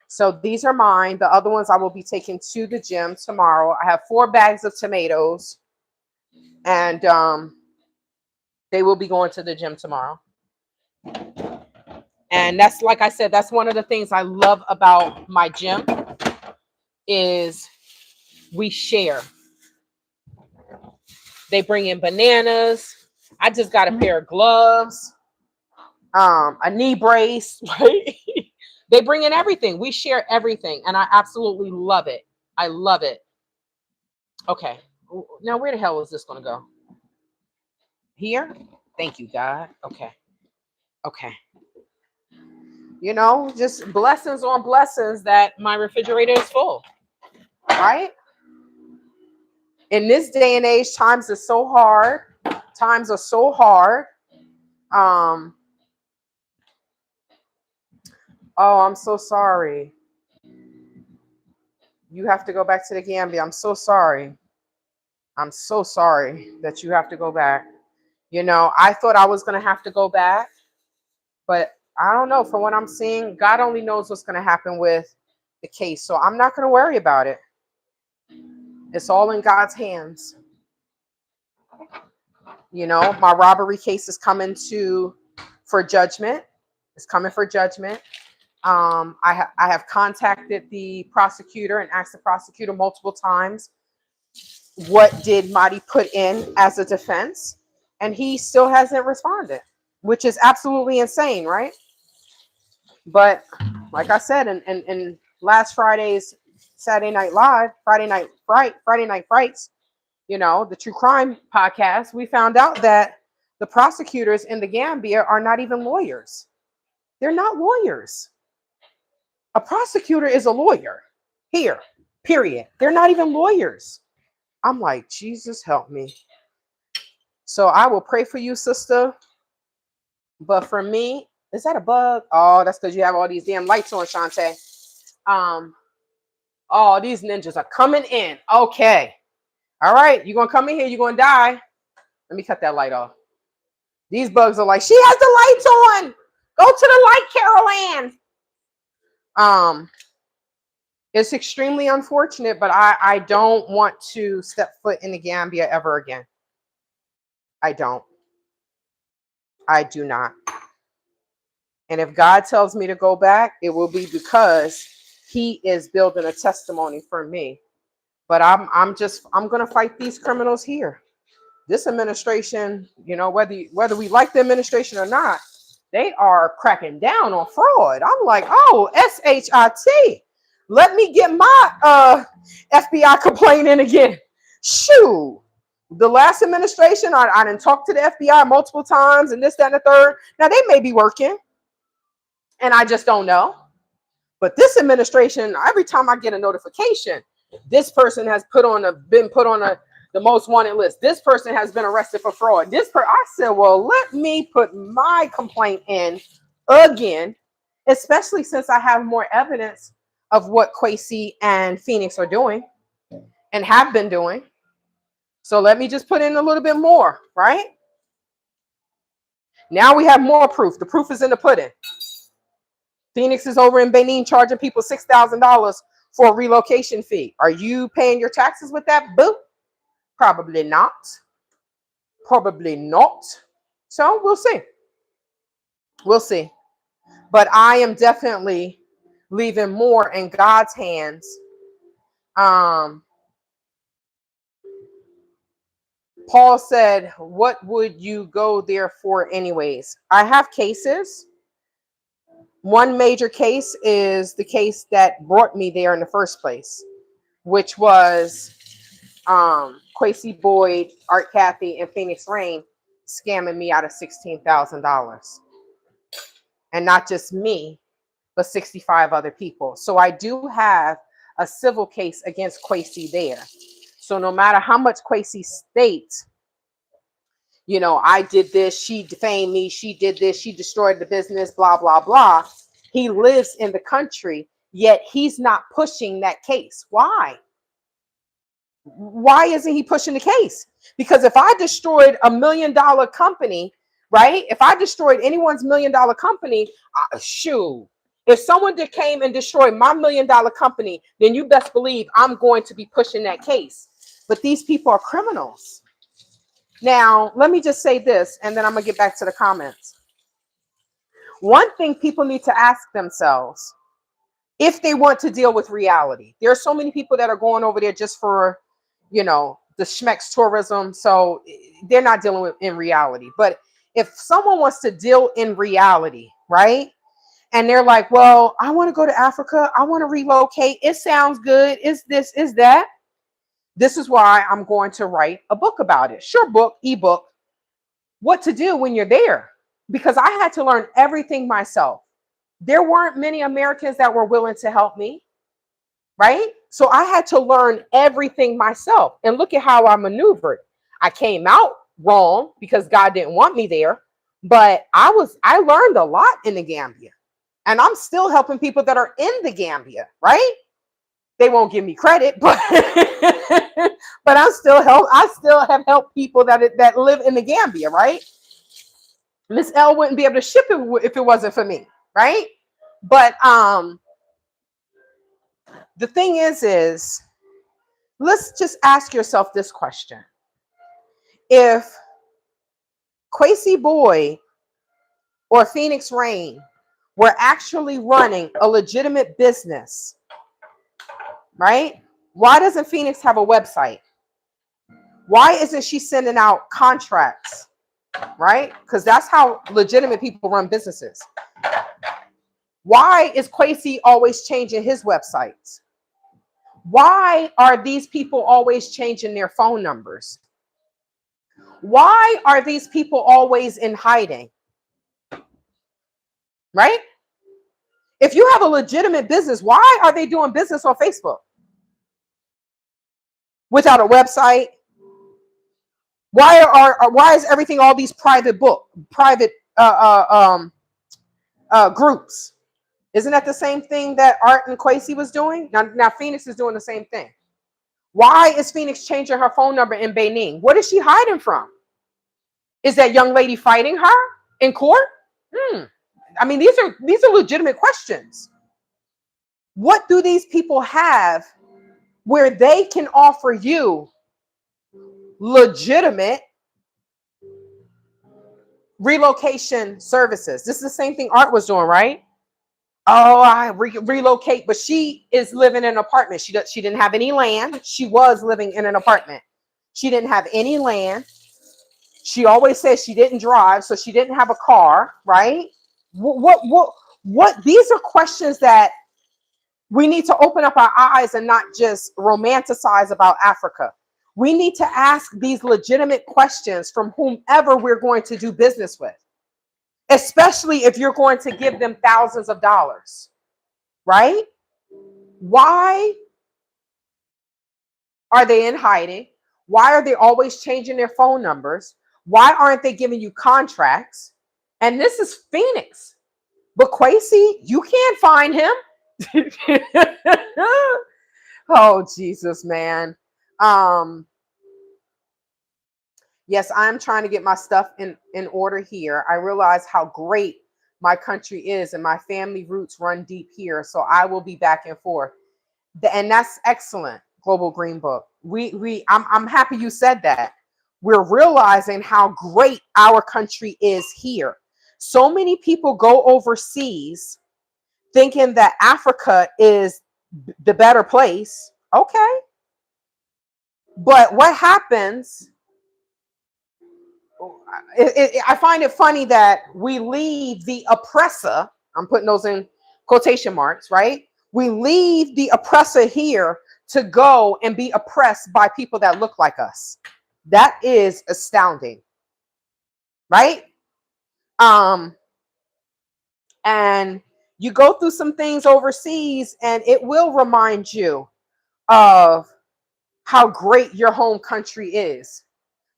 So these are mine. The other ones I will be taking to the gym tomorrow. I have 4 bags of tomatoes, and they will be going to the gym tomorrow. And that's, like I said, that's one of the things I love about my gym is we share. They bring in bananas. I just got a pair of gloves, a knee brace, right? They bring in everything. We share everything, and I absolutely love it. I love it. Okay. Now, where the hell is this going to go? Here? Thank you, God. Okay. Okay. You know, just blessings on blessings that my refrigerator is full, right? In this day and age, times are so hard. Times are so hard. Oh, I'm so sorry. You have to go back to the Gambia. I'm so sorry. I'm so sorry that you have to go back. You know, I thought I was going to have to go back, but I don't know. From what I'm seeing, God only knows what's going to happen with the case. So I'm not going to worry about it. It's all in God's hands. You know, my robbery case is coming for judgment. It's coming for judgment. I have contacted the prosecutor and asked the prosecutor multiple times, what did Marty put in as a defense? And he still hasn't responded, which is absolutely insane, right? But like I said, in last Friday's Saturday Night Live, Friday Night Frights, you know, the true crime podcast, we found out that the prosecutors in the Gambia are not even lawyers. They're not lawyers. A prosecutor is a lawyer here, period. They're not even lawyers. I'm like, Jesus, help me. So I will pray for you, sister. But for me, is that a bug? Oh, that's because you have all these damn lights on, Shantae. Oh, these ninjas are coming in. Okay. All right. You're going to come in here. You're going to die. Let me cut that light off. These bugs are like, she has the lights on. Go to the light, Carol Ann. It's extremely unfortunate, but I don't want to step foot in the Gambia ever again. I don't. I do not. And if God tells me to go back, it will be because he is building a testimony for me. But I'm going to fight these criminals here. This administration, you know, whether we like the administration or not, they are cracking down on fraud. I'm like, oh, SHIT. Let me get my FBI complaint in again. Shoot. The last administration, I didn't talk to the FBI multiple times and this, that, and the third. Now, they may be working, and I just don't know. But this administration, every time I get a notification, this person has been put on the most wanted list. This person has been arrested for fraud. I said, well, let me put my complaint in again, especially since I have more evidence of what Kwesi and Phoenix are doing and have been doing. So let me just put in a little bit more, right? Now we have more proof. The proof is in the pudding. Phoenix is over in Benin charging people $6,000 for a relocation fee. Are you paying your taxes with that? Boo. Probably not. Probably not. So we'll see. We'll see. But I am definitely leaving more in God's hands. Paul said, what would you go there for anyways? I have cases. One major case is the case that brought me there in the first place, which was Kwesi Boyd, Art Kathy, and Phoenix Rain scamming me out of $16,000. And not just me, but 65 other people. So I do have a civil case against Kwesi there. So no matter how much Kwesi states, I did this, she defamed me, she did this, she destroyed the business, blah, blah, blah. He lives in the country, yet he's not pushing that case. Why? Why isn't he pushing the case? Because if I destroyed $1 million company, right? If I destroyed anyone's $1 million company, shoot. If someone came and destroyed my $1 million company, then you best believe I'm going to be pushing that case. But these people are criminals. Now, let me just say this, and then I'm going to get back to the comments. One thing people need to ask themselves, if they want to deal with reality. There are so many people that are going over there just for, the schmeck's tourism. So they're not dealing with in reality. But if someone wants to deal in reality, right? And they're like, well, I want to go to Africa. I want to relocate. It sounds good. Is this, is that? This is why I'm going to write a book about it. Sure, book, ebook, what to do when you're there. Because I had to learn everything myself. There weren't many Americans that were willing to help me, right? So I had to learn everything myself. And look at how I maneuvered. I came out wrong because God didn't want me there. But I learned a lot in the Gambia. And I'm still helping people that are in the Gambia, right? They won't give me credit, but but I still have helped people that live in the Gambia, right? Miss L wouldn't be able to ship it if it wasn't for me, right? But the thing is let's just ask yourself this question. If Kwesi Boy or Phoenix Rain were actually running a legitimate business, right? Why doesn't Phoenix have a website? Why isn't she sending out contracts, right? Because that's how legitimate people run businesses. Why is Kwesi always changing his websites? Why are these people always changing their phone numbers? Why are these people always in hiding? Right? If you have a legitimate business, why are they doing business on Facebook without a website? Why is everything all these private groups? Isn't that the same thing that Art and Kwesi was doing? Now Phoenix is doing the same thing. Why is Phoenix changing her phone number in Benin? What is she hiding from? Is that young lady fighting her in court? I mean, these are legitimate questions. What do these people have where they can offer you legitimate relocation services? This is the same thing Art was doing, right? Oh, I relocate, but she is living in an apartment. She didn't have any land. She was living in an apartment. She didn't have any land. She always says she didn't drive, so she didn't have a car, right? What? These are questions that we need to open up our eyes and not just romanticize about Africa. We need to ask these legitimate questions from whomever we're going to do business with, especially if you're going to give them thousands of dollars, right? Why are they in hiding? Why are they always changing their phone numbers? Why aren't they giving you contracts? And this is Phoenix. But Kwesi, you can't find him. Oh, Jesus, man. Yes, I'm trying to get my stuff in order here. I realize how great my country is and my family roots run deep here. So I will be back and forth. And that's excellent, Global Green Book. I'm happy you said that. We're realizing how great our country is here. So many people go overseas thinking that Africa is the better place. Okay. But what happens, I find it funny that we leave the oppressor, I'm putting those in quotation marks, right? We leave the oppressor here to go and be oppressed by people that look like us. That is astounding, right? And You go through some things overseas and it will remind you of how great your home country is.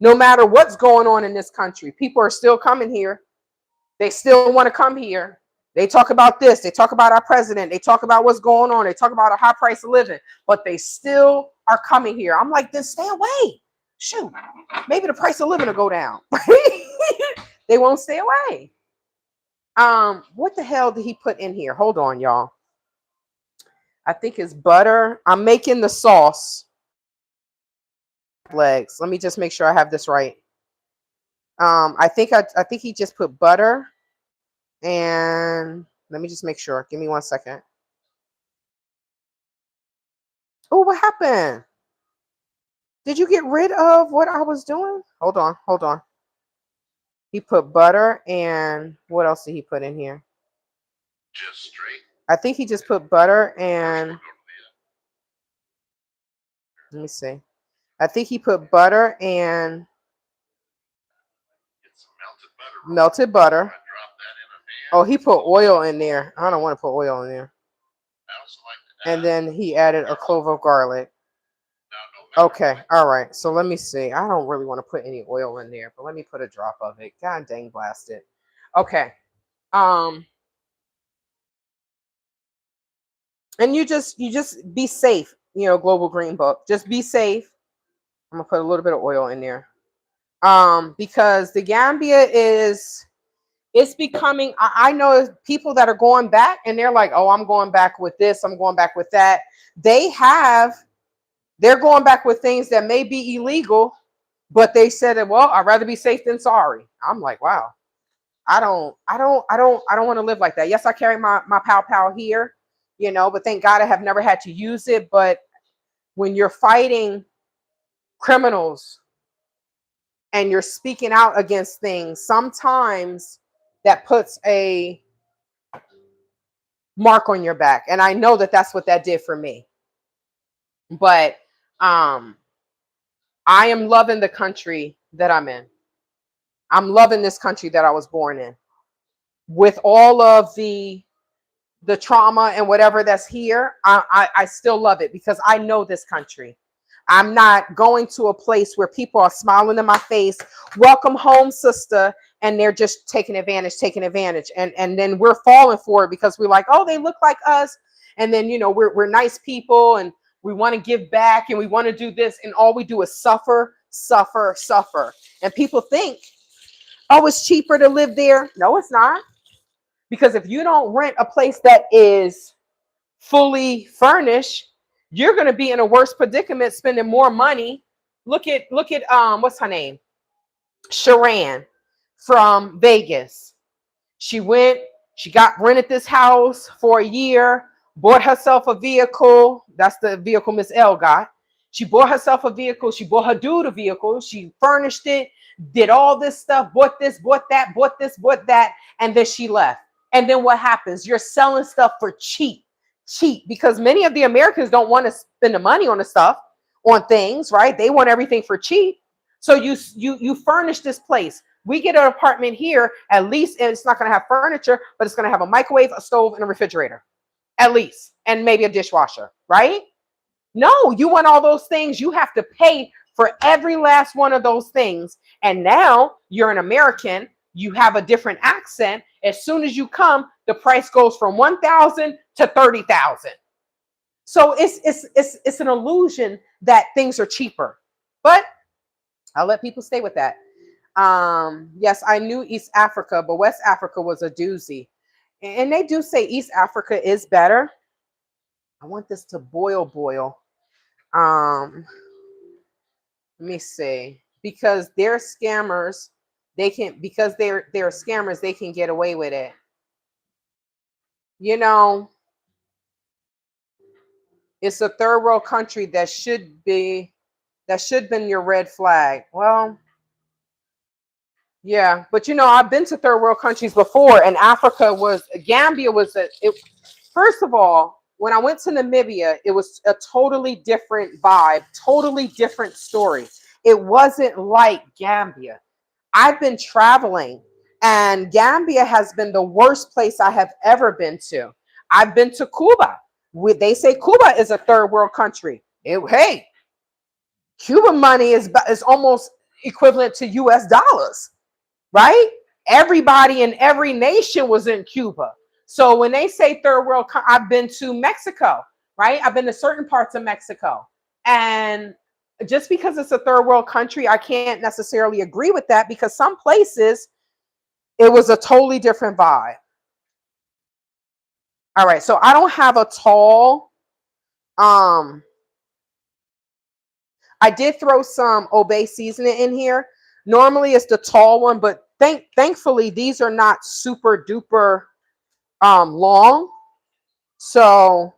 No matter what's going on in this country, people are still coming here. They still want to come here. They talk about this. They talk about our president. They talk about what's going on. They talk about a high price of living, but they still are coming here. I'm like, then stay away. Shoot, maybe the price of living will go down. They won't stay away. What the hell did he put in here? Hold on, y'all. I think it's butter. I'm making the sauce. Legs. Let me just make sure I have this right. I think he just put butter, and let me just make sure. Give me 1 second. Oh, what happened? Did you get rid of what I was doing? Hold on. He put butter, and what else did he put in here? Just straight. I think he just put butter and let me see. I think he put butter and melted butter. Oh, he put oil in there. I don't want to put oil in there. And then he added a clove of garlic. Okay, all right. So let me see. I don't really want to put any oil in there, but let me put a drop of it. God dang blast it. Okay. And you just be safe, Global Green Book. Just be safe. I'm gonna put a little bit of oil in there. Because the Gambia it's becoming, I know people that are going back and they're like, oh, I'm going back with this, I'm going back with that. They're going back with things that may be illegal, but they said that, well, I'd rather be safe than sorry. I'm like, wow, I don't want to live like that. Yes, I carry my pow here, but thank God I have never had to use it. But when you're fighting criminals and you're speaking out against things, sometimes that puts a mark on your back. And I know that that's what that did for me. But I am loving the country that I'm in. I'm loving this country that I was born in. With all of the trauma and whatever that's here, I still love it because I know this country. I'm not going to a place where people are smiling in my face, welcome home, sister, and they're just taking advantage. And then we're falling for it because we're like, oh, they look like us. And then, we're nice people and we want to give back and we want to do this. And all we do is suffer. And people think, oh, it's cheaper to live there. No, it's not. Because if you don't rent a place that is fully furnished, you're going to be in a worse predicament, spending more money. Look at what's her name? Sharon from Vegas. She rented this house for a year, bought herself a vehicle. That's the vehicle Miss L got. She bought herself a vehicle. She bought her dude a vehicle. She furnished it, did all this stuff, bought this, bought that, bought this, bought that, and then she left. And then what happens? You're selling stuff for cheap, because many of the Americans don't want to spend the money on the stuff, on things, right? They want everything for cheap. So you furnish this place. We get an apartment here, at least it's not going to have furniture, but it's going to have a microwave, a stove, and a refrigerator, at least, and maybe a dishwasher, right? No, you want all those things. You have to pay for every last one of those things. And now you're an American. You have a different accent. As soon as you come, the price goes from 1,000 to 30,000. So it's an illusion that things are cheaper. But I'll let people stay with that. Yes, I knew East Africa, but West Africa was a doozy. And they do say East Africa is better. I want this to boil. Let me see. Because they're scammers, because they're scammers, they can get away with it. It's a third world country that should been your red flag. Well, yeah, but I've been to third world countries before, and Gambia was first of all, when I went to Namibia, it was a totally different vibe, totally different story. It wasn't like Gambia. I've been traveling And Gambia has been the worst place I have ever been to. I've been to Cuba. They say Cuba is a third world country. Hey, Cuban money is almost equivalent to US dollars, right? Everybody in every nation was in Cuba. So when they say third world, I've been to Mexico, right? I've been to certain parts of Mexico. And just because it's a third world country, I can't necessarily agree with that, because some places it was a totally different vibe. All right, so I don't have a tall, I did throw some Obey seasoning in here. Normally it's the tall one, but thankfully these are not super duper long. So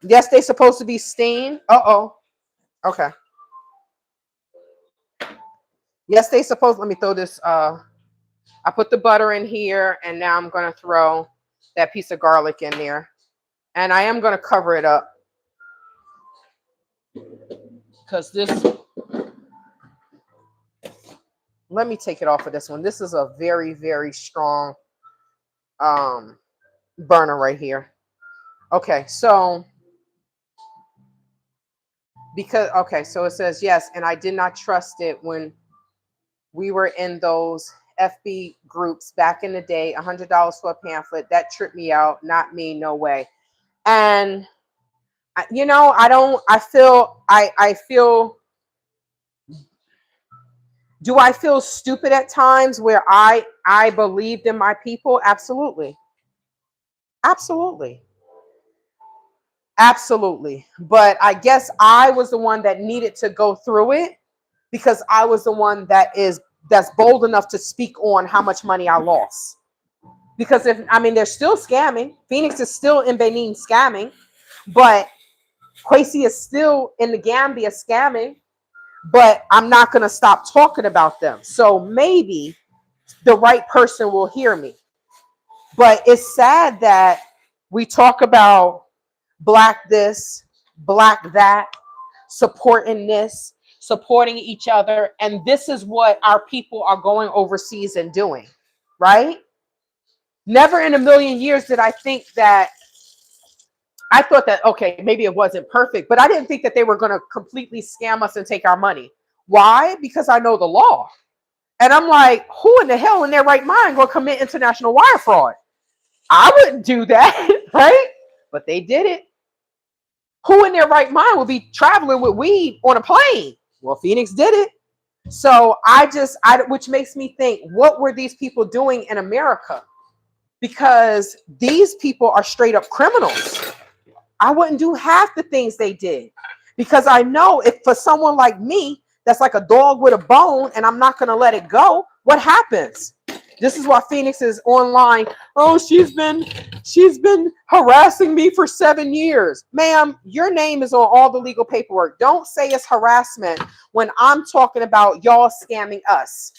yes, they're supposed to be steamed. Uh-oh. Okay. Yes, they supposed, let me throw this, I put the butter in here, and now I'm gonna throw that piece of garlic in there. And I am gonna cover it up, because this, let me take it off of this one. This is a very, very strong burner right here. Okay, so so it says yes, and I did not trust it when we were in those FB groups back in the day. $100 for a pamphlet, that tripped me out. Not me, no way. And I feel, do I feel stupid at times where I believed in my people? Absolutely. Absolutely. Absolutely. But I guess I was the one that needed to go through it, because I was the one that's bold enough to speak on how much money I lost. Because they're still scamming. Phoenix is still in Benin scamming, but Kwesi is still in the Gambia scamming, but I'm not going to stop talking about them. So maybe the right person will hear me. But it's sad that we talk about Black this, Black that, supporting this, supporting each other. And this is what our people are going overseas and doing, right? Never in a million years did I think that, I thought that, okay, maybe it wasn't perfect, but I didn't think that they were going to completely scam us and take our money. Why? Because I know the law. And I'm like, who in the hell in their right mind going to commit international wire fraud? I wouldn't do that, right? But they did it. Who in their right mind would be traveling with weed on a plane? Well, Phoenix did it. So which makes me think, what were these people doing in America? Because these people are straight up criminals. I wouldn't do half the things they did, because I know if for someone like me, that's like a dog with a bone and I'm not going to let it go, what happens? This is why Phoenix is online. Oh, she's been harassing me for 7 years. Ma'am, your name is on all the legal paperwork. Don't say it's harassment when I'm talking about y'all scamming us.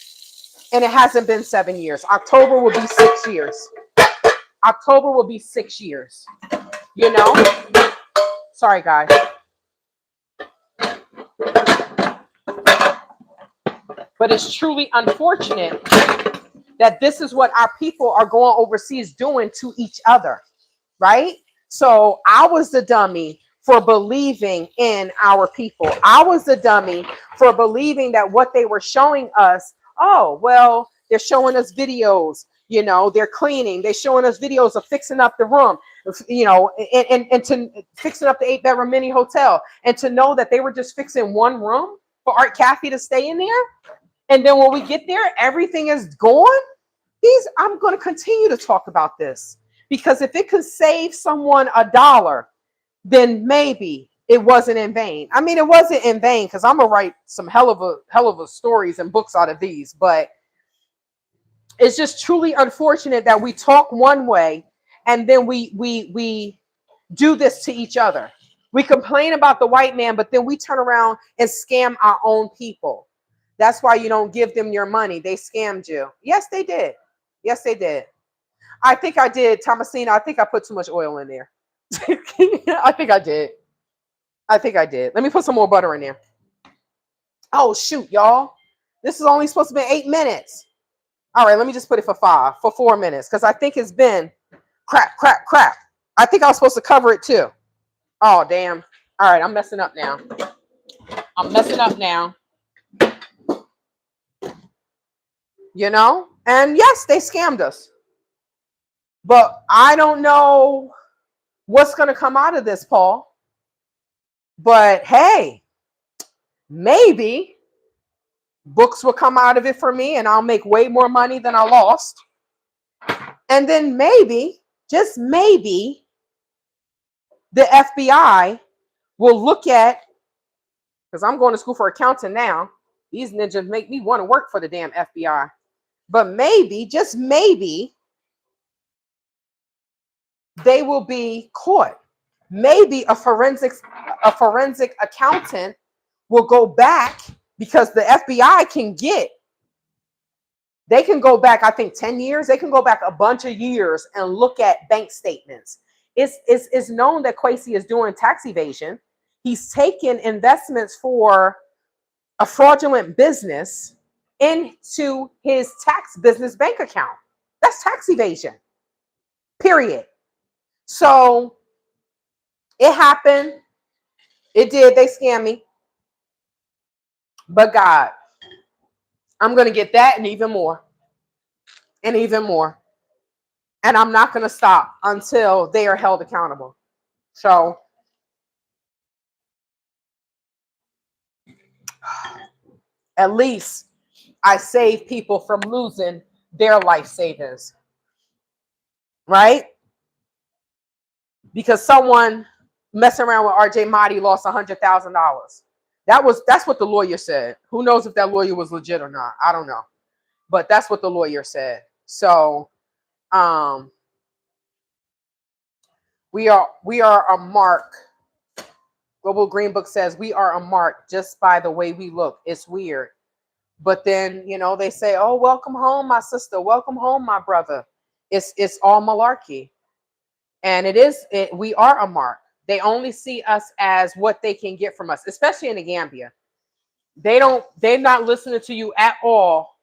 And it hasn't been 7 years. October will be 6 years. October will be 6 years. You know? Sorry, guys. But it's truly unfortunate that this is what our people are going overseas doing to each other, right? So I was the dummy for believing in our people. I was the dummy for believing that what they were showing us, oh, well, they're showing us videos, they're cleaning. They're showing us videos of fixing up the room, and to fixing up the 8-bedroom mini hotel. And to know that they were just fixing one room for Art Cafe to stay in there. And then when we get there, everything is gone. I'm going to continue to talk about this, because if it could save someone $1, then maybe it wasn't in vain. I mean, it wasn't in vain, because I'm going to write some hell of a stories and books out of these. But it's just truly unfortunate that we talk one way and then we do this to each other. We complain about the white man, but then we turn around and scam our own people. That's why you don't give them your money. They scammed you. Yes, they did. Yes, they did. I think I did, Thomasina. I think I put too much oil in there. I think I did. Let me put some more butter in there. Oh, shoot, y'all. This is only supposed to be 8 minutes. All right, let me just put it for 4 minutes because I think it's been crap, crap, crap. I think I was supposed to cover it too. Oh, damn. All right, I'm messing up now. I'm messing up now. You know? And yes, they scammed us. But I don't know what's going to come out of this, Paul. But hey, maybe books will come out of it for me and I'll make way more money than I lost. And then maybe, just maybe, the FBI will look at, because I'm going to school for accounting now. These ninjas make me want to work for the damn FBI. But maybe, just maybe, they will be caught. Maybe a forensic accountant will go back because the FBI they can go back, I think 10 years. They can go back a bunch of years and look at bank statements. It's known that Kwesi is doing tax evasion. He's taken investments for a fraudulent business into his tax business bank account. That's tax evasion, period. So it happened. It did. They scammed me. But God, I'm going to get that and even more. And even more. And I'm not going to stop until they are held accountable. So at least I save people from losing their life savings. Right? Because someone messing around with RJ Mahdi lost $100,000. That's what the lawyer said. Who knows if that lawyer was legit or not? I don't know. But that's what the lawyer said. So we are a mark. Global Green Book says we are a mark just by the way we look. It's weird. But then, they say, oh, welcome home, my sister. Welcome home, my brother. It's all malarkey. And we are a mark. They only see us as what they can get from us, especially in the Gambia. They're not listening to you at all.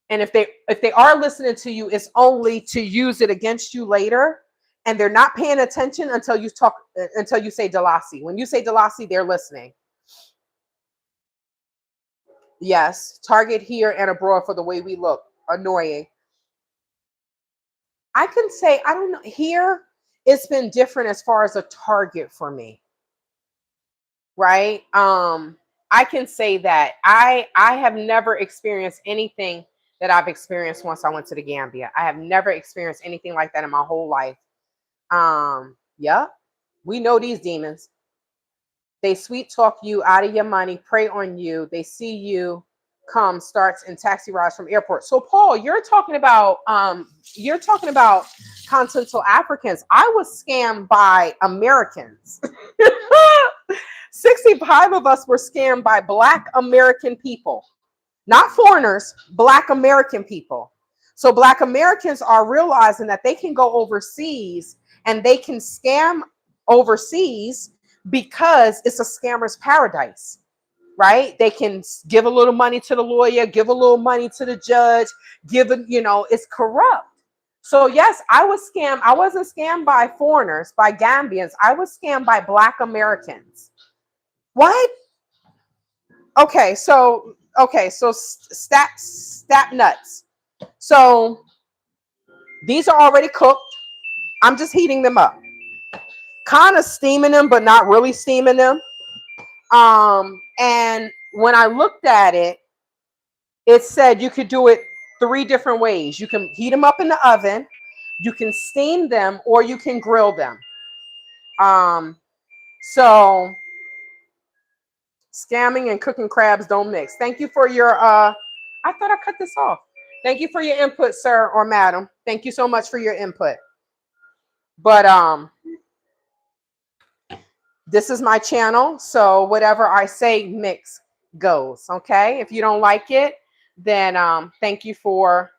And if they are listening to you, it's only to use it against you later. And they're not paying attention until you say Dalasi. When you say Dalasi, they're listening. Yes, target here and abroad for the way we look. Annoying. I can say, I don't know. Here, it's been different as far as a target for me. Right? I can say that I have never experienced anything that I've experienced once I went to the Gambia. I have never experienced anything like that in my whole life. Yeah, we know these demons. They sweet talk you out of your money, prey on you. They see you come, starts in taxi rides from airport. So Paul, you're talking about continental Africans. I was scammed by Americans. 65 of us were scammed by Black American people, not foreigners, Black American people. So Black Americans are realizing that they can go overseas and they can scam overseas because it's a scammer's paradise, right? They can give a little money to the lawyer, give a little money to the judge, it's corrupt. So yes, I was scammed. I wasn't scammed by foreigners, by Gambians. I was scammed by Black Americans. What? Okay, so stat nuts. So these are already cooked. I'm just heating them up. Kind of steaming them, but not really steaming them. And when I looked at it, it said you could do it 3 different ways. You can heat them up in the oven, you can steam them, or you can grill them. So scamming and cooking crabs don't mix. Thank you for your I thought I cut this off. Thank you for your input, sir or madam. Thank you so much for your input. But this is my channel, so whatever I say mix goes. Okay, if you don't like it, then thank you for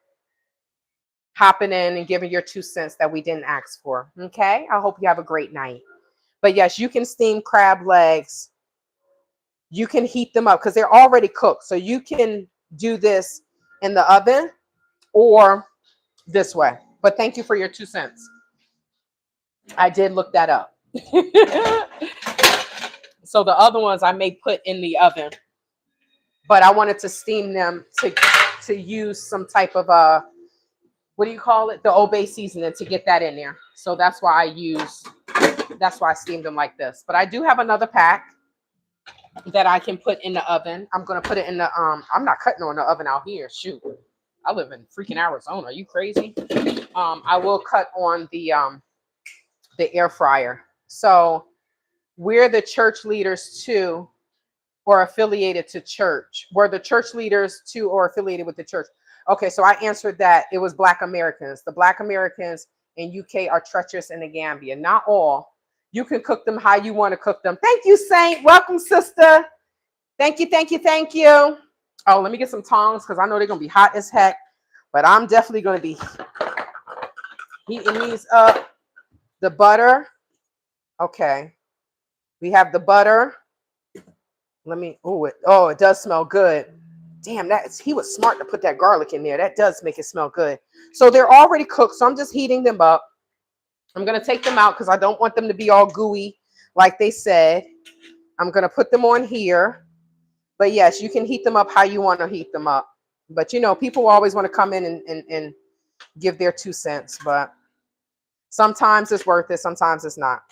hopping in and giving your 2 cents that we didn't ask for. Okay, I hope you have a great night. But yes, you can steam crab legs. You can heat them up because they're already cooked. So you can do this in the oven or this way. But thank you for your 2 cents. I did look that up. So the other ones I may put in the oven, but I wanted to steam them to use some type of what do you call it? The Old Bay seasoning to get that in there. So that's why I steamed them like this. But I do have another pack that I can put in the oven. I'm gonna put it in the I'm not cutting on the oven out here. Shoot. I live in freaking Arizona. Are you crazy? I will cut on the air fryer. So we're the church leaders too, or affiliated to church. Were the church leaders too, or affiliated with the church? Okay, so I answered that. It was Black Americans. The Black Americans in UK are treacherous in the Gambia. Not all. You can cook them how you want to cook them. Thank you, Saint. Welcome, sister. Thank you, thank you, thank you. Oh, let me get some tongs because I know they're going to be hot as heck. But I'm definitely going to be heating these up. The butter. Okay. We have the butter. Let me, it does smell good. Damn, he was smart to put that garlic in there. That does make it smell good. So they're already cooked. So I'm just heating them up. I'm going to take them out because I don't want them to be all gooey like they said. I'm going to put them on here. But yes, you can heat them up how you want to heat them up. But, you know, people always want to come in and give their 2 cents. But sometimes it's worth it. Sometimes it's not.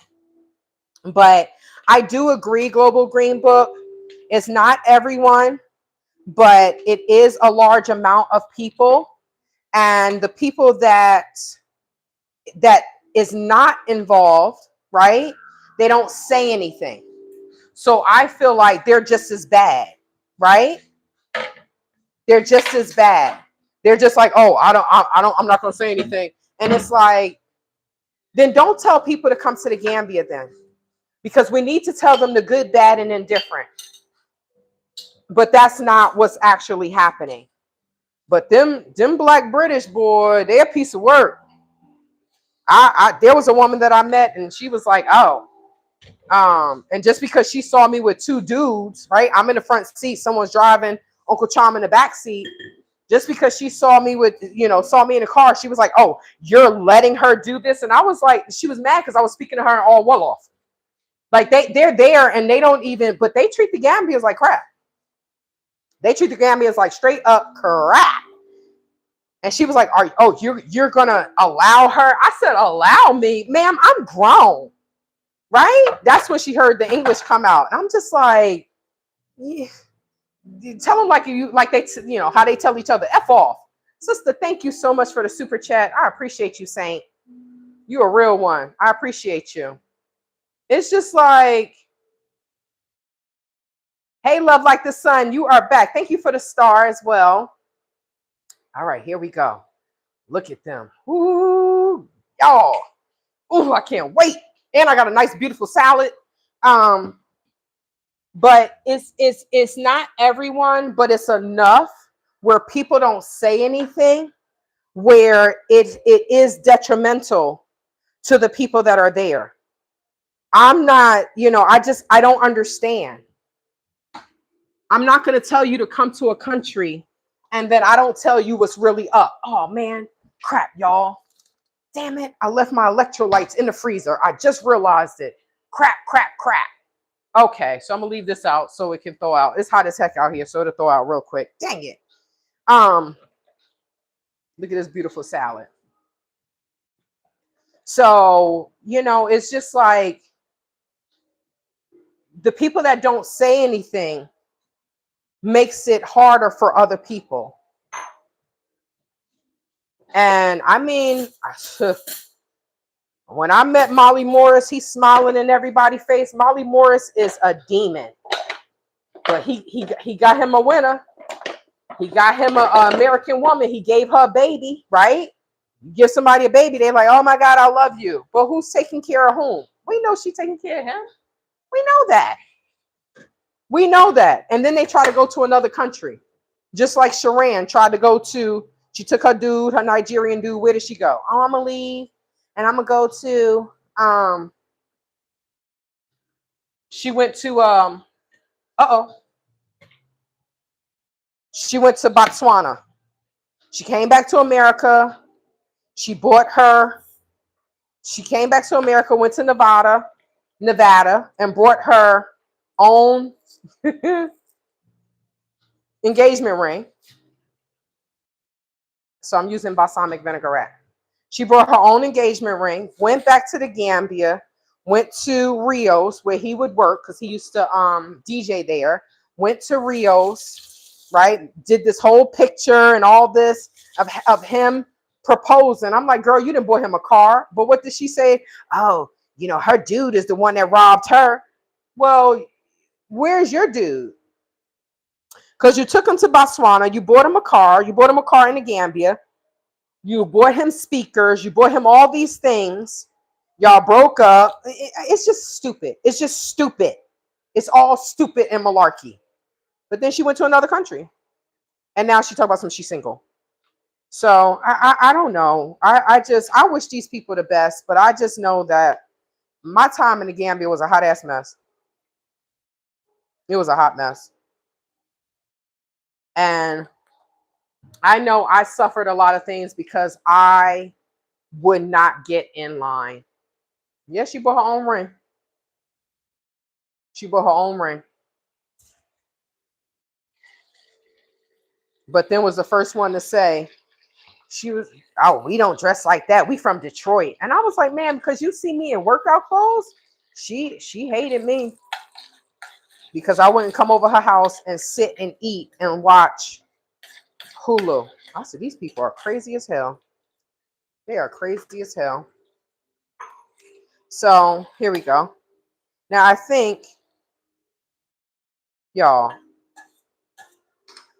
But I do agree, Global Green Book. It's not everyone, but it is a large amount of people. And the people that is not involved, right? They don't say anything. So I feel like they're just as bad, right? They're just as bad. They're just like, oh, I'm not going to say anything. And it's like, then don't tell people to come to the Gambia then, because we need to tell them the good, bad, and indifferent. But that's not what's actually happening. But them Black British, boy, they're a piece of work. There was a woman that I met and she was like, oh, and just because she saw me with 2 dudes, right? I'm in the front seat, someone's driving, Uncle Chom in the back seat. Just because she saw me in the car, she was like, oh, you're letting her do this? And I was like, she was mad because I was speaking to her in all Wolof. Like they're there and they don't even, but they treat the Gambians like crap. They treat the Gambians like straight up crap. And she was like, you're gonna allow her? I said, allow me? Ma'am, I'm grown. Right? That's when she heard the English come out. And I'm just like, yeah. Tell them like they, how they tell each other, F off. Sister, thank you so much for the super chat. I appreciate you, Saint. You're a real one. I appreciate you. It's just like, hey, love like the sun, you are back. Thank you for the star as well. All right, here we go. Look at them. Ooh, y'all. Ooh, I can't wait. And I got a nice, beautiful salad. But it's not everyone, but it's enough where people don't say anything, where it is detrimental to the people that are there. I'm not, I don't understand. I'm not going to tell you to come to a country and then I don't tell you what's really up. Oh man, crap, y'all. Damn it. I left my electrolytes in the freezer. I just realized it. Crap. Okay, so I'm gonna leave this out so it can thaw out. It's hot as heck out here, so it'll thaw out real quick. Dang it. Look at this beautiful salad. So, it's just like the people that don't say anything makes it harder for other people. And I mean, when I met Molly Morris, he's smiling in everybody's face. Molly Morris is a demon. But he got him a winner. He got him an American woman. He gave her a baby, right? You give somebody a baby, they're like, oh my God, I love you. But who's taking care of whom? We know she's taking care of him. We know that. We know that. And then they try to go to another country. Just like Sharon tried to go to, she took her dude, her Nigerian dude. Where did she go? Oh, I'm going to leave. And I'm going to go to, she went to, she went to Botswana. She came back to America. She came back to America, went to Nevada, and brought her own engagement ring. So I'm using balsamic vinaigrette. She brought her own engagement ring, went back to the Gambia, went to Rio's where he would work because he used to DJ there. Went to Rio's, right? Did this whole picture and all this of him proposing. I'm like, girl, you didn't buy him a car. But what did she say? Oh, her dude is the one that robbed her. Well, where's your dude? Because you took him to Botswana, you bought him a car, in the Gambia, you bought him speakers, you bought him all these things. Y'all broke up. It's just stupid. It's just stupid. It's all stupid and malarkey. But then she went to another country. And now she talk about she's single. So I don't know. I wish these people the best, but I just know that my time in the Gambia was a hot ass mess. It was a hot mess. And I know I suffered a lot of things because I would not get in line. Yes, she bought her own ring. She bought her own ring. But then was the first one to say, we don't dress like that. We from Detroit. And I was like, man, because you see me in workout clothes, she hated me because I wouldn't come over her house and sit and eat and watch Hulu. I said, these people are crazy as hell. They are crazy as hell. So here we go. Now I think, y'all,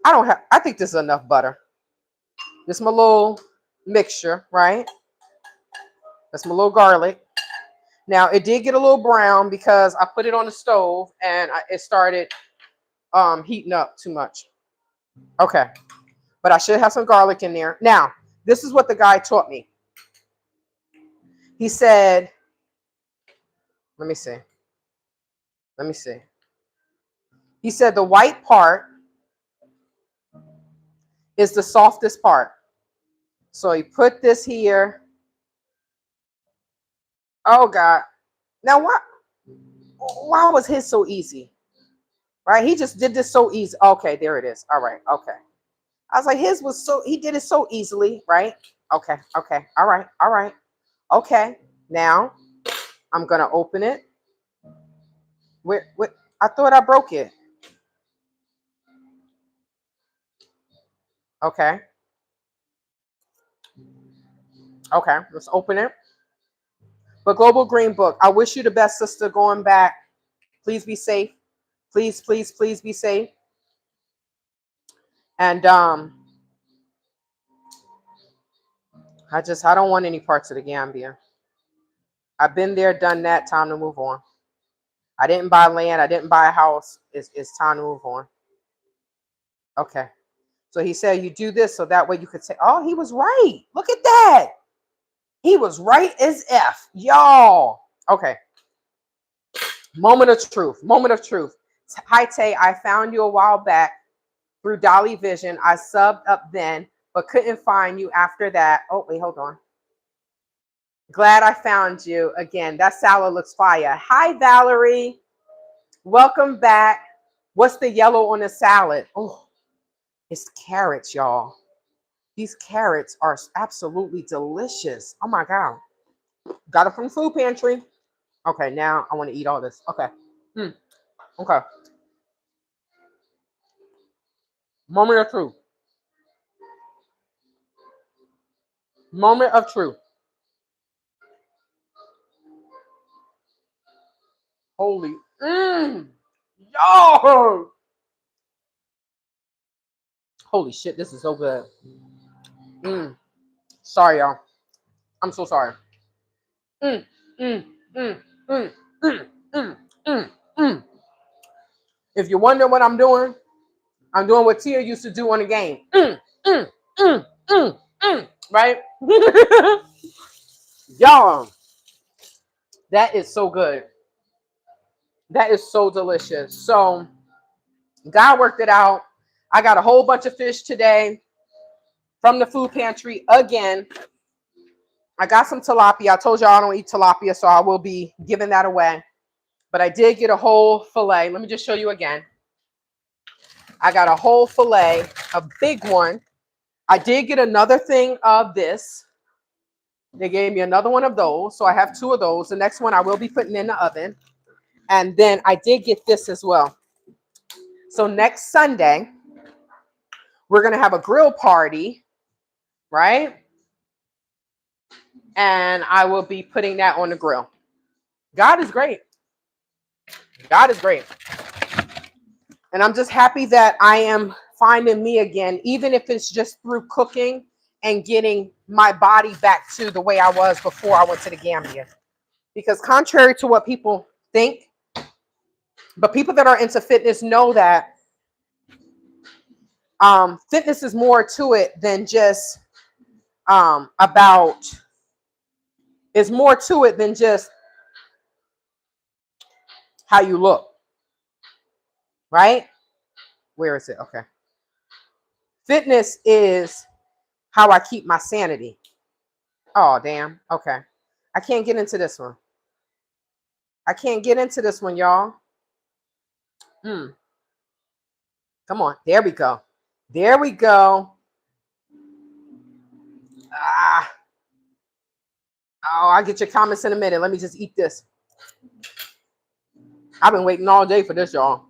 I think this is enough butter. This is my little mixture, right? That's my little garlic. Now it did get a little brown because I put it on the stove and it started heating up too much. Okay. But I should have some garlic in there. Now, this is what the guy taught me. He said, let me see. He said the white part is the softest part. So he put this here. Oh God. Now why was his so easy? Right? He just did this so easy. Okay, there it is. All right. Okay. I was like, he did it so easily, right? Okay. All right. Okay. Now I'm gonna open it. I thought I broke it. Okay. Okay, let's open it. But Global Green Book, I wish you the best, sister, going back. Please be safe. Please be safe. And I don't want any parts of the Gambia. I've been there, done that. Time to move on. I didn't buy land. I didn't buy a house. It's time to move on. Okay. So he said, you do this so that way you could say, oh, he was right. Look at that. He was right as F. Y'all. Okay. Moment of truth. Hi, Tay. I found you a while back through Dolly Vision. I subbed up then, but couldn't find you after that. Oh, wait, hold on. Glad I found you again. That salad looks fire. Hi, Valerie. Welcome back. What's the yellow on the salad? Oh, it's carrots, y'all. These carrots are absolutely delicious. Oh my God. Got it from the food pantry. Okay, now I want to eat all this. Okay. Okay. Moment of truth. Moment of truth. Holy. Yo. Holy shit, this is so good. Sorry, y'all. I'm so sorry. If you wonder what I'm doing what Tia used to do on the game. Right? Y'all, that is so good. That is so delicious. So, God worked it out. I got a whole bunch of fish today. from the food pantry again. I got some tilapia. I told y'all I don't eat tilapia, so I will be giving that away. But I did get a whole fillet. Let me just show you again. I got a whole fillet, a big one. I did get another thing of this. They gave me another one of those. So I have 2 of those. The next one I will be putting in the oven. And then I did get this as well. So next Sunday, we're going to have a grill party, right? And I will be putting that on the grill. God is great. God is great. And I'm just happy that I am finding me again, even if it's just through cooking and getting my body back to the way I was before I went to the Gambia. Because contrary to what people think, but people that are into fitness know that fitness is more to it than just it's more to it than just how you look, right? Where is it? Okay. Fitness is how I keep my sanity. Oh, damn. Okay. I can't get into this one. I can't get into this one, y'all. Come on. There we go. There we go. Oh, I'll get your comments in a minute. Let me just eat this. I've been waiting all day for this, y'all.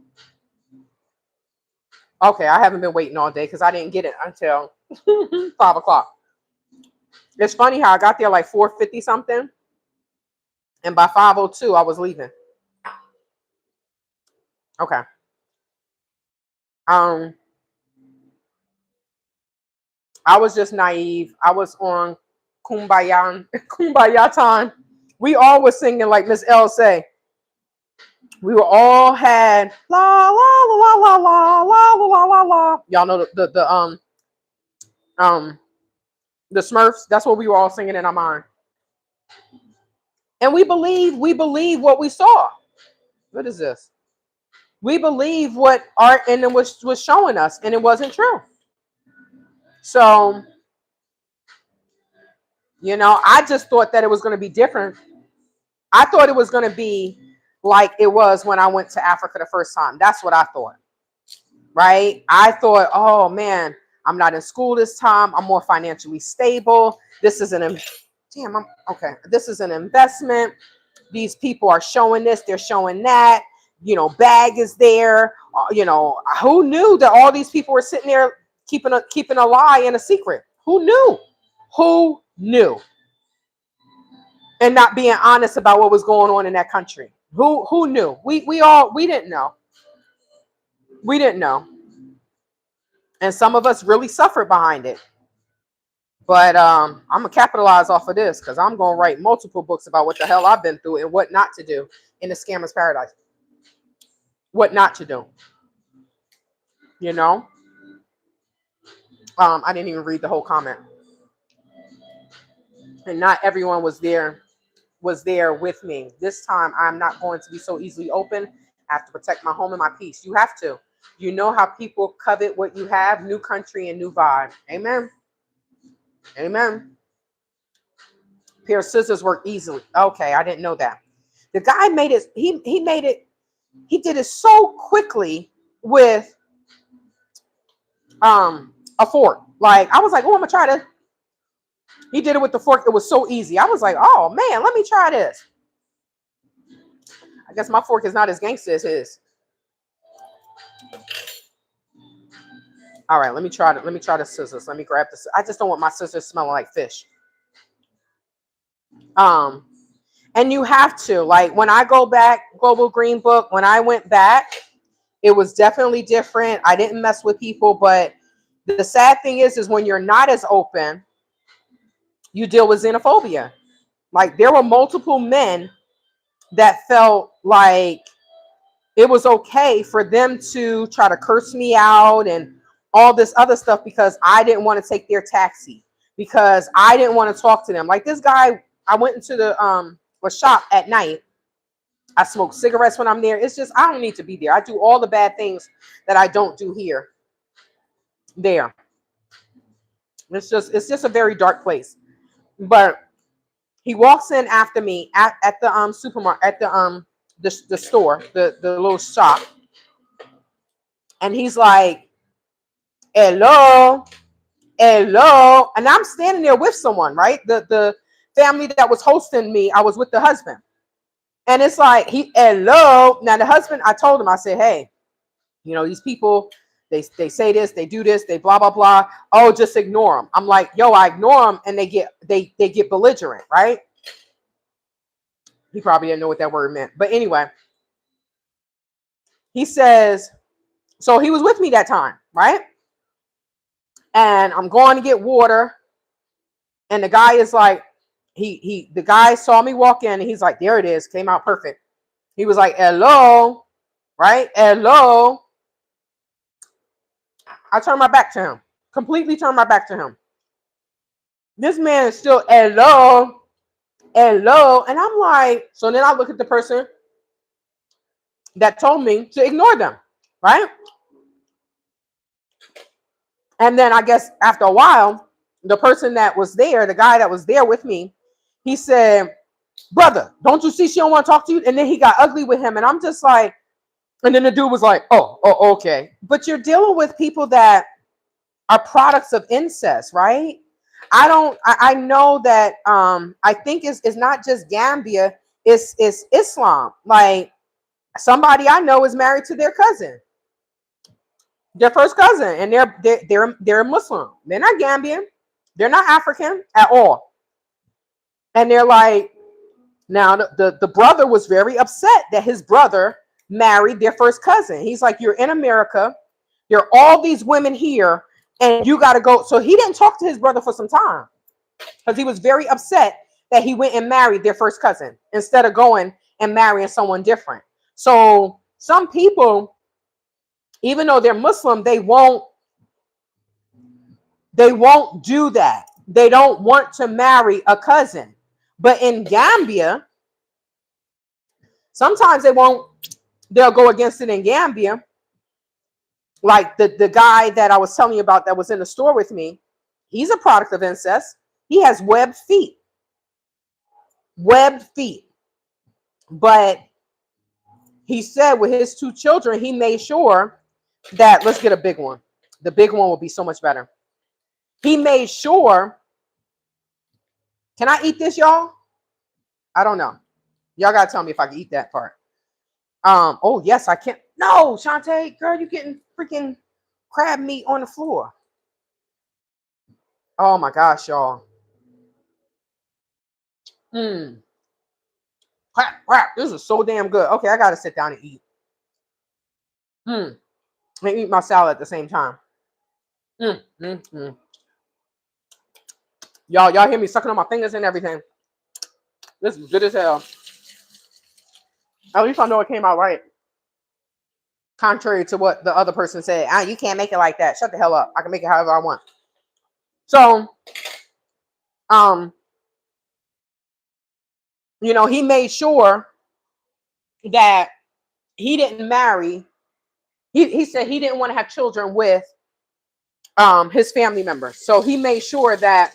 Okay, I haven't been waiting all day because I didn't get it until 5 o'clock. It's funny how I got there like 4:50 something. And by 5:02, I was leaving. Okay. I was just naive. I was on kumbaya time. We all were singing like Miss L say. We were all had la la la la la la la la la la. Y'all know the Smurfs. That's what we were all singing in our mind. And we believe what we saw. What is this? We believe what art and it was showing us, and it wasn't true. So, you know, I just thought that it was going to be different. I thought it was going to be like it was when I went to Africa the first time. That's what I thought. Right? I thought, oh man, I'm not in school this time. I'm more financially stable. This is This is an investment. These people are showing this. They're showing that. You know, bag is there. You know, who knew that all these people were sitting there keeping a lie and a secret? Who knew? Who knew? And not being honest about what was going on in that country. Who knew? We didn't know. We didn't know. And some of us really suffered behind it. But I'm gonna capitalize off of this because I'm gonna write multiple books about what the hell I've been through and what not to do in the scammer's paradise. What not to do. You know? I didn't even read the whole comment. And not everyone was there with me. This time I'm not going to be so easily open. I have to protect my home and my peace. You have to. You know how people covet what you have, new country and new vibe. Amen. Amen. Pair of scissors work easily. Okay, I didn't know that. The guy made it, he did it so quickly with a fork. Like I was like, oh, I'm gonna try this. He did it with the fork. It was so easy. I was like, oh man, let me try this. I guess my fork is not as gangster as his. All right, let me try the scissors. Let me grab this. I just don't want my scissors smelling like fish. And you have to, like when I go back, Global Green Book, when I went back, it was definitely different. I didn't mess with people, but the sad thing is when you're not as open, you deal with xenophobia. Like there were multiple men that felt like it was okay for them to try to curse me out and all this other stuff because I didn't want to take their taxi, because I didn't want to talk to them. Like this guy, I went into the shop at night. I smoke cigarettes when I'm there. It's just, I don't need to be there. I do all the bad things that I don't do here. There. It's just a very dark place. But he walks in after me at the supermarket, at the store, the little shop, and he's like, hello, hello. And I'm standing there with someone, right? The family that was hosting me, I was with the husband. And it's like, hello. Now the husband, I told him, I said, hey, these people, they say this, they do this, they blah, blah, blah. Oh, just ignore them. I'm like, yo, I ignore them and they get belligerent, right? He probably didn't know what that word meant. But anyway, he says, so he was with me that time, right? And I'm going to get water. And the guy is like, the guy saw me walk in and he's like, there it is. Came out perfect. He was like, hello, right? Hello. I turned my back to him. Completely turned my back to him. This man is still, hello, hello. And I'm like, so then I look at the person that told me to ignore them, right? And then I guess after a while, the person that was there, the guy that was there with me, he said, brother, don't you see she don't want to talk to you? And then he got ugly with him. And I'm just like, and then the dude was like, oh, okay. But you're dealing with people that are products of incest, right? I know that I think it's not just Gambia, it's Islam. Like somebody I know is married to their cousin, their first cousin, and they're Muslim. They're not Gambian, they're not African at all. And they're like, now the brother was very upset that his brother married their first cousin. He's like, you're in America, there are all these women here, and you got to go. So he didn't talk to his brother for some time because he was very upset that he went and married their first cousin instead of going and marrying someone different. So some people, even though they're Muslim, they won't do that. They don't want to marry a cousin. But in Gambia, sometimes they'll go against it in Gambia. Like the guy that I was telling you about that was in the store with me, he's a product of incest. He has webbed feet. But he said with his two children, he made sure that, let's get a big one. The big one will be so much better. He made sure, can I eat this, y'all? I don't know. Y'all got to tell me if I can eat that part. Oh, yes, I can. No, Shantae, girl, you getting freaking crab meat on the floor. Oh, my gosh, y'all. Crap. This is so damn good. Okay, I got to sit down and eat. And eat my salad at the same time. Y'all hear me sucking on my fingers and everything. This is good as hell. At least I know it came out right. Contrary to what the other person said. You can't make it like that. Shut the hell up. I can make it however I want. So, he made sure that he didn't marry. He said he didn't want to have children with his family members. So he made sure that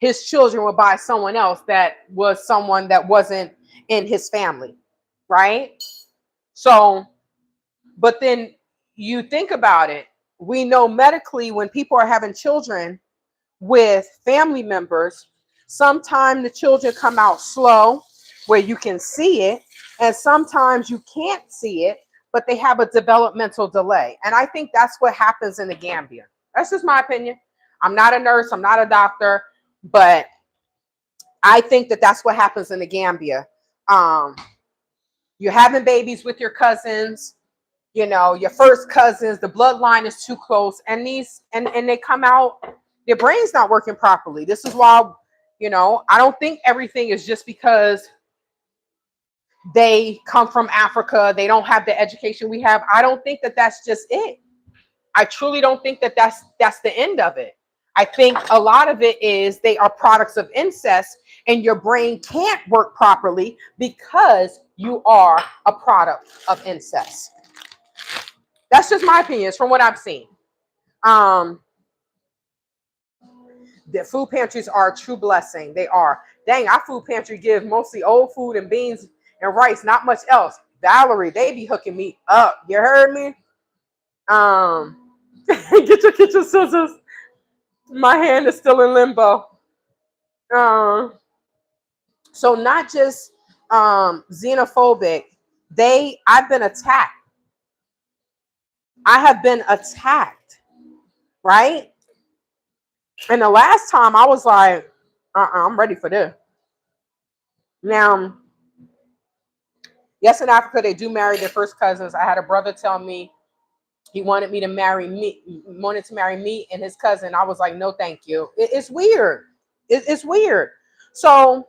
his children were by someone else that was someone that wasn't in his family, right? So, but then you think about it. We know medically when people are having children with family members, sometimes the children come out slow where you can see it, and sometimes you can't see it, but they have a developmental delay. And I think that's what happens in the Gambia. That's just my opinion. I'm not a nurse, I'm not a doctor, but I think that that's what happens in the Gambia. You're having babies with your cousins, your first cousins, the bloodline is too close, and they come out, their brain's not working properly. This is why, I don't think everything is just because they come from Africa, they don't have the education we have. I don't think that that's just it. I truly don't think that that's the end of it. I think a lot of it is they are products of incest, and your brain can't work properly because you are a product of incest. That's just my opinion. It's from what I've seen. The food pantries are a true blessing. They are. Dang, our food pantry gives mostly old food and beans and rice, not much else. Valerie, they be hooking me up. You heard me? Get your kitchen scissors. My hand is still in limbo. Um, so not just xenophobic, I've been attacked. I have been attacked, right? And the last time I was like, I'm ready for this. Now, yes, in Africa, they do marry their first cousins. I had a brother tell me he wanted me to marry me, wanted to marry me and his cousin. I was like, no, thank you. It's weird. It's weird. So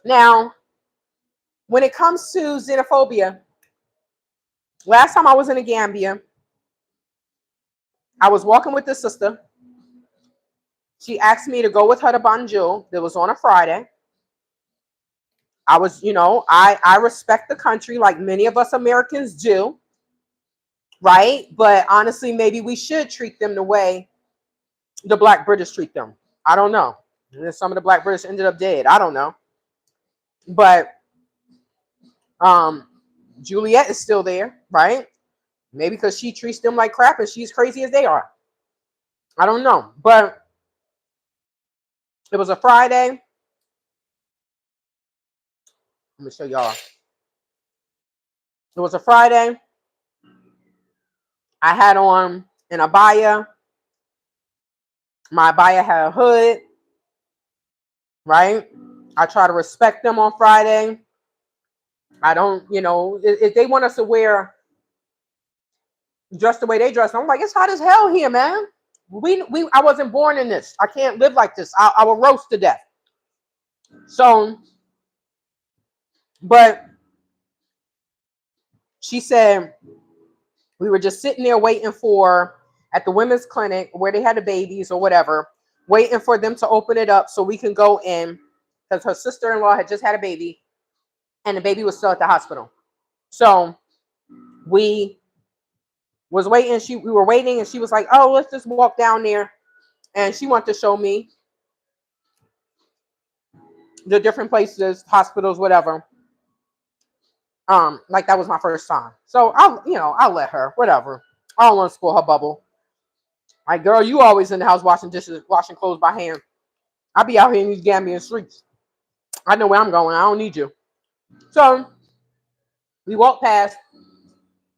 now, when it comes to xenophobia, last time I was in the Gambia, I was walking with this sister. She asked me to go with her to Banjul. That was on a Friday. I was, I respect the country like many of us Americans do, right? But honestly, maybe we should treat them the way the Black British treat them. I don't know. Some of the Black British ended up dead. I don't know. But Juliet is still there, right? Maybe because she treats them like crap and she's crazy as they are. I don't know. But it was a Friday. Let me show y'all. It was a Friday. I had on an abaya. My abaya had a hood, right? I try to respect them on Friday. I don't, if they want us to wear just the way they dress, I'm like, it's hot as hell here, man. I wasn't born in this. I can't live like this. I will roast to death. So, but she said we were just sitting there waiting at the women's clinic where they had the babies or whatever, waiting for them to open it up so we can go in because her sister-in-law had just had a baby and the baby was still at the hospital. So we was waiting. We were waiting and she was like, oh, let's just walk down there. And she wanted to show me the different places, hospitals, whatever. Like that was my first time. So I'll let her, whatever. I don't want to spoil her bubble. Like, girl, you always in the house washing dishes, washing clothes by hand. I'll be out here in these Gambian streets. I know where I'm going. I don't need you. So we walked past.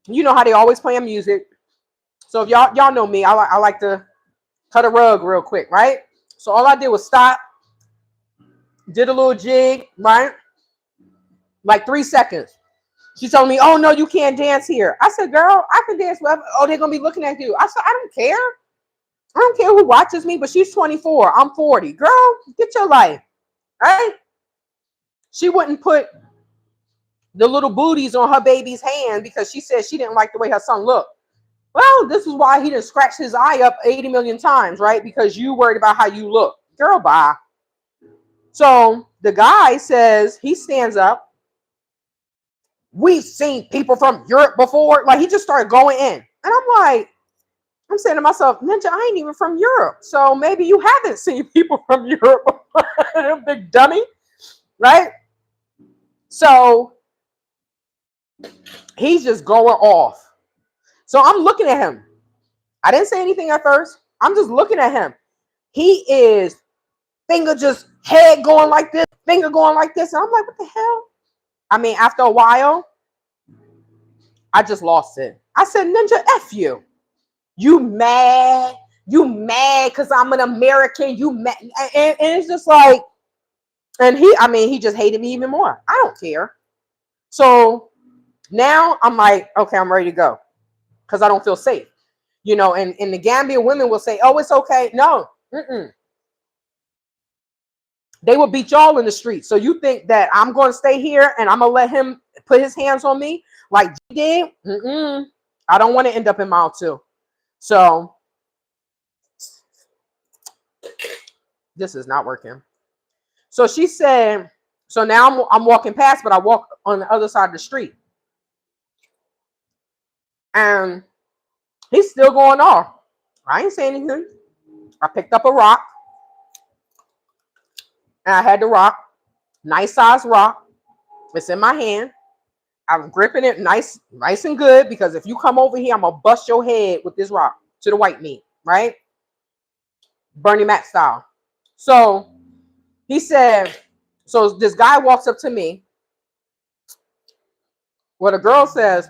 You know how they always playing music. So if y'all know me, I like to cut a rug real quick, right? So all I did was stop, did a little jig, right? Like 3 seconds. She told me, oh, no, you can't dance here. I said, girl, I can dance wherever. Oh, they're going to be looking at you. I said, I don't care. I don't care who watches me, but she's 24. I'm 40. Girl, get your life, right? She wouldn't put the little booties on her baby's hand because she said she didn't like the way her son looked. Well, this is why he didn't scratch his eye up 80 million times, right? Because you worried about how you look. Girl, bye. So the guy says, he stands up. We've seen people from Europe before. Like, he just started going in. And I'm saying to myself, Ninja, I ain't even from Europe. So maybe you haven't seen people from Europe before. Big dummy, right? So he's just going off. So I'm looking at him. I didn't say anything at first. I'm just looking at him. He is finger just head going like this, finger going like this. And I'm like, what the hell? I mean, after a while, I just lost it. I said, Ninja, F you. You mad? You mad because I'm an American? You mad? And it's just like, and he just hated me even more. I don't care. So now I'm like, okay, I'm ready to go because I don't feel safe. And the Gambia women will say, oh, it's okay. No. They will beat y'all in the street. So you think that I'm going to stay here and I'm going to let him put his hands on me like he did? I don't want to end up in mile 2. So this is not working. So she said, so now I'm walking past, but I walk on the other side of the street. And he's still going off. I ain't saying anything. I picked up a rock And I had the rock, nice size rock. It's in my hand. I'm gripping it nice and good, because if you come over here, I'm gonna bust your head with this rock to the white meat, right? Bernie Mac style. So he said, so this guy walks up to me. Well, the girl says,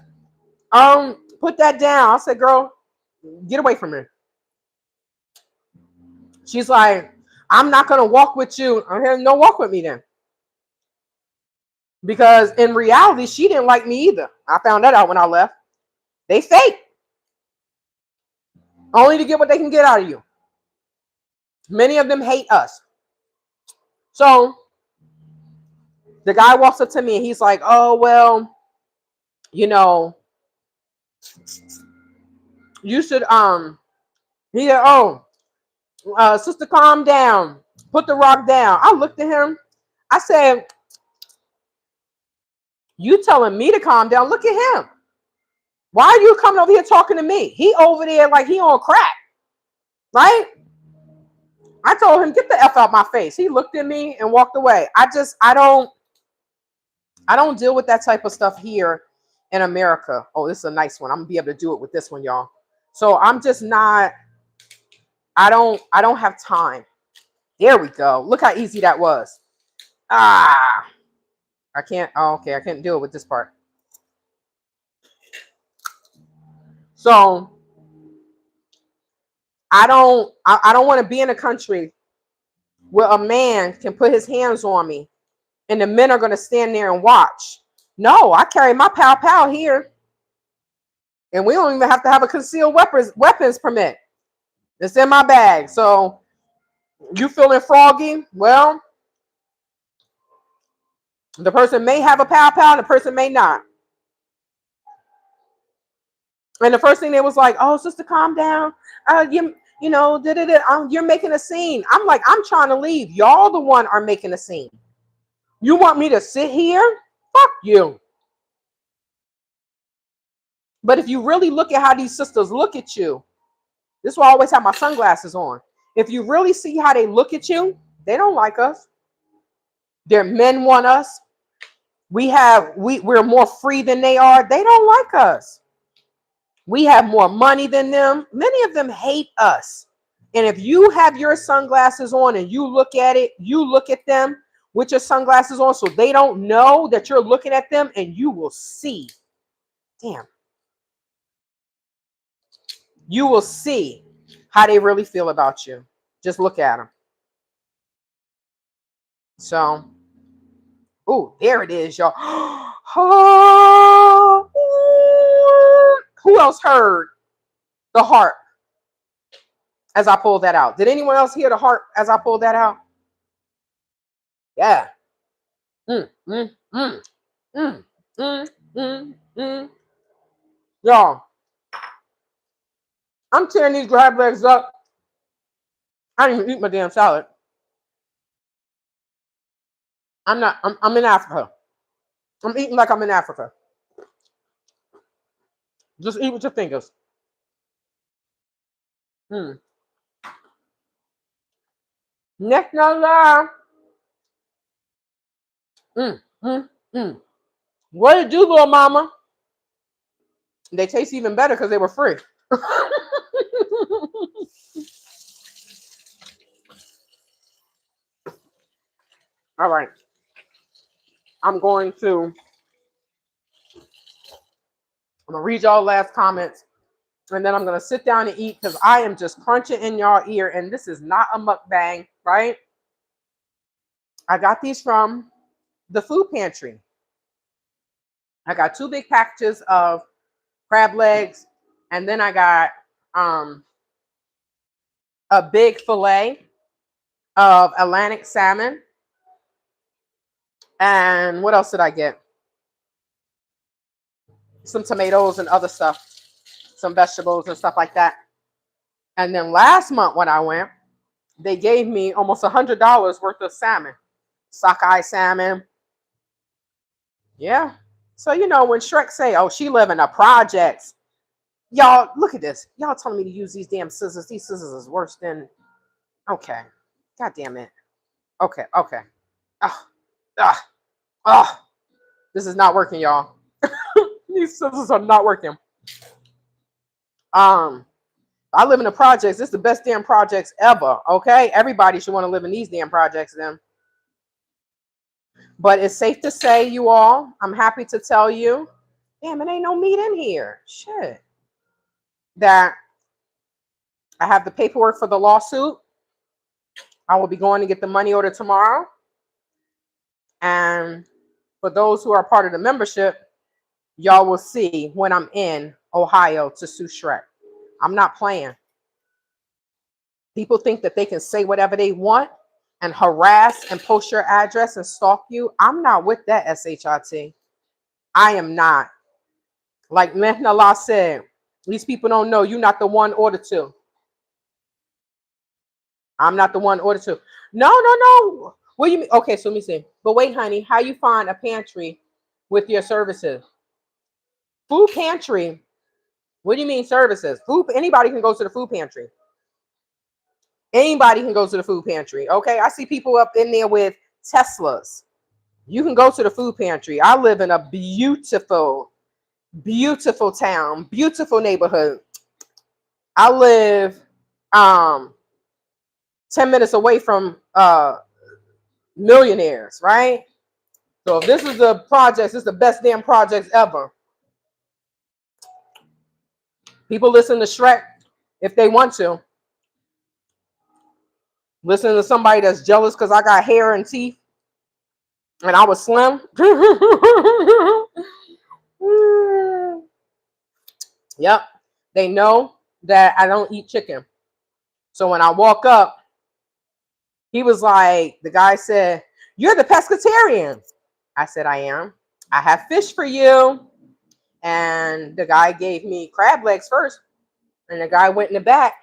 put that down. I said, girl, get away from me. She's like, I'm not gonna walk with you. I'm here, no walk with me then. Because in reality, she didn't like me either. I found that out when I left. They fake. Only to get what they can get out of you. Many of them hate us. So the guy walks up to me and he's like, oh, well, you know, you should, he said, oh, sister, calm down. Put the rock down. I looked at him. I said, you telling me to calm down? Look at him. Why are you coming over here talking to me? He over there like he on crack, right? I told him, get the F out my face. He looked at me and walked away. I don't deal with that type of stuff here in America. Oh, this is a nice one. I'm gonna be able to do it with this one, y'all. So I'm just not, I don't have time. There we go. Look how easy that was. I can't, oh, okay, I can't deal with this part. So I don't want to be in a country where a man can put his hands on me and the men are going to stand there and watch. No, I carry my pow here. And we don't even have to have a concealed weapons permit. It's in my bag. So you feeling froggy? Well, the person may have a pow, the person may not. And the first thing they was like, oh, sister, calm down. You know, you're making a scene. I'm like, I'm trying to leave. Y'all the one are making a scene. You want me to sit here? Fuck you. But if you really look at how these sisters look at you, this is why I always have my sunglasses on. If you really see how they look at you, they don't like us. Their men want us. We're more free than they are. They don't like us. We have more money than them. Many of them hate us. And if you have your sunglasses on and you look at them with your sunglasses on so they don't know that you're looking at them, and you will see. Damn. You will see how they really feel about you. Just look at them. So, oh, there it is, y'all. Who else heard the harp as I pulled that out? Did anyone else hear the harp as I pulled that out? Yeah. Y'all, I'm tearing these crab legs up. I didn't even eat my damn salad. I'm in Africa. I'm eating like I'm in Africa. Just eat with your fingers. Next, no lie. What did you do, little mama? They taste even better because they were free. All right. I'm going to read y'all last comments, and then I'm going to sit down and eat because I am just crunching in y'all ear, and this is not a mukbang, right? I got these from the food pantry. I got 2 big packages of crab legs, and then I got a big fillet of Atlantic salmon. And what else did I get? Some tomatoes and other stuff, some vegetables and stuff like that. And then last month when I went, they gave me almost $100 worth of salmon, sockeye salmon. Yeah. So, you know, when Shrek say, oh, she live in a projects, y'all, look at this. Y'all telling me to use these damn scissors. These scissors is worse than, okay. God damn it. Okay, okay. Ah, ah, ah. This is not working, y'all. These scissors are not working. I live in the projects. This is the best damn projects ever. Okay, everybody should want to live in these damn projects then. But it's safe to say, you all, I'm happy to tell you, damn, it ain't no meat in here. Shit. That I have the paperwork for the lawsuit. I will be going to get the money order tomorrow. And for those who are part of the membership, y'all will see when I'm in Ohio to sue Shrek. I'm not playing. People think that they can say whatever they want and harass and post your address and stalk you. I'm not with that, SHIT. I am not. Like Mehnala said, these people don't know you're not the one ordered to. I'm not the one ordered to. No, no, no. What do you mean? Okay, so let me see. But wait, honey, how you find a pantry with your services? Food pantry. What do you mean services? Food. Anybody can go to the food pantry. Anybody can go to the food pantry. Okay, I see people up in there with Teslas. You can go to the food pantry. I live in a beautiful, beautiful town, beautiful neighborhood. I live 10 minutes away from millionaires, right? So if this is the projects, this is the best damn projects ever. People listen to Shrek if they want to. Listen to somebody that's jealous because I got hair and teeth and I was slim. Yep. They know that I don't eat chicken. So when I walk up, he was like, the guy said, "You're the pescatarian." I said, "I am. I have fish for you." And the guy gave me crab legs first. And the guy went in the back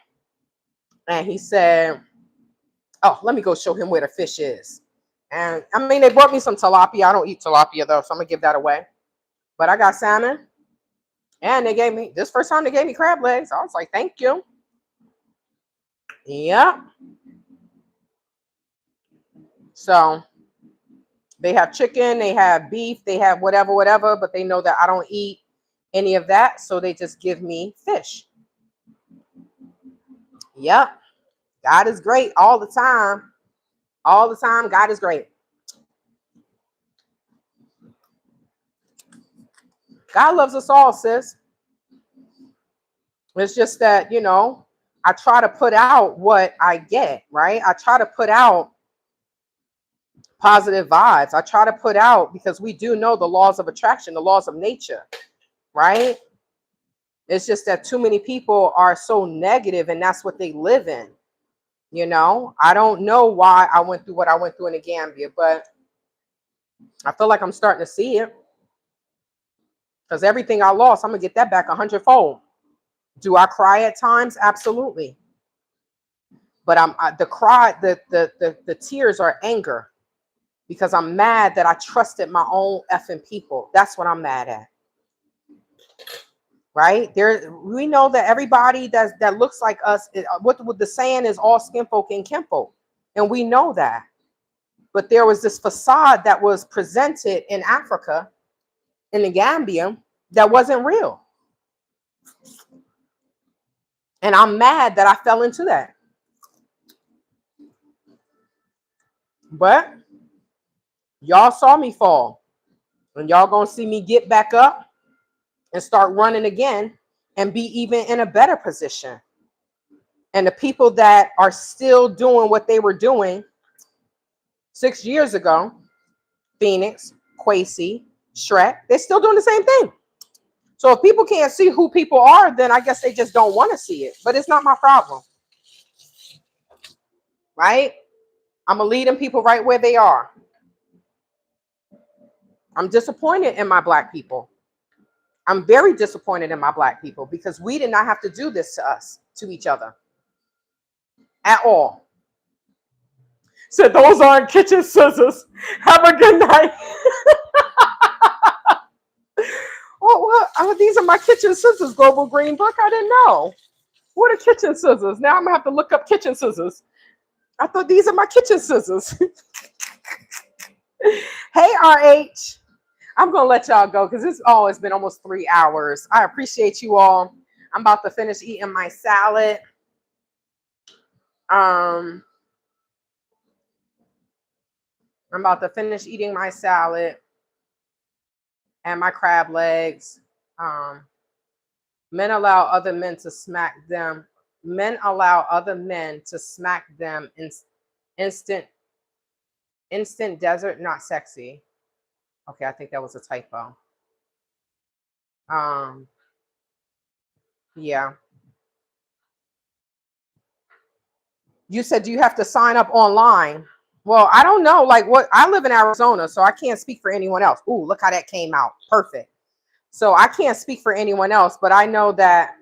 and he said, "Oh, let me go show him where the fish is." And I mean, they brought me some tilapia. I don't eat tilapia though, so I'm gonna give that away. But I got salmon. And they gave me, this first time they gave me crab legs. I was like, "Thank you." Yep. So they have chicken, they have beef, they have whatever, whatever, but they know that I don't eat any of that. So they just give me fish. Yep. God is great all the time. All the time, God is great. God loves us all, sis. It's just that, I try to put out what I get, right? I try to put out positive vibes. I try to put out, because we do know the laws of attraction, the laws of nature, right? It's just that too many people are so negative and that's what they live in. I don't know why I went through what I went through in the Gambia, but I feel like I'm starting to see it, because everything I lost, I'm gonna get that back 100-fold. Do I cry at times? Absolutely. But the tears are anger, because I'm mad that I trusted my own effing people. That's what I'm mad at. Right? We know that everybody that looks like us, what the saying is, all skin folk and kinfolk. And we know that. But there was this facade that was presented in Africa, in the Gambia, that wasn't real. And I'm mad that I fell into that. But y'all saw me fall. And y'all gonna see me get back up and start running again and be even in a better position. And the people that are still doing what they were doing 6 years ago, Phoenix, Quasi, Shrek, they're still doing the same thing. So if people can't see who people are, then I guess they just don't want to see it. But it's not my problem. Right? I'm going to lead them people right where they are. I'm disappointed in my Black people. I'm very disappointed in my Black people, because we did not have to do this to us, to each other, at all. So those aren't kitchen scissors. Have a good night. These are my kitchen scissors, Global Green Book. I didn't know. What are kitchen scissors? Now I'm going to have to look up kitchen scissors. I thought these are my kitchen scissors. Hey, RH. I'm going to let y'all go because it's been almost 3 hours. I appreciate you all. I'm about to finish eating my salad. I'm about to finish eating my salad and my crab legs. Men allow other men to smack them. Men allow other men to smack them in instant desert, not sexy. Okay, I think that was a typo. Yeah. You said, do you have to sign up online? Well, I don't know. Like what? I live in Arizona, so I can't speak for anyone else. Ooh, look how that came out. Perfect. So I can't speak for anyone else, but I know that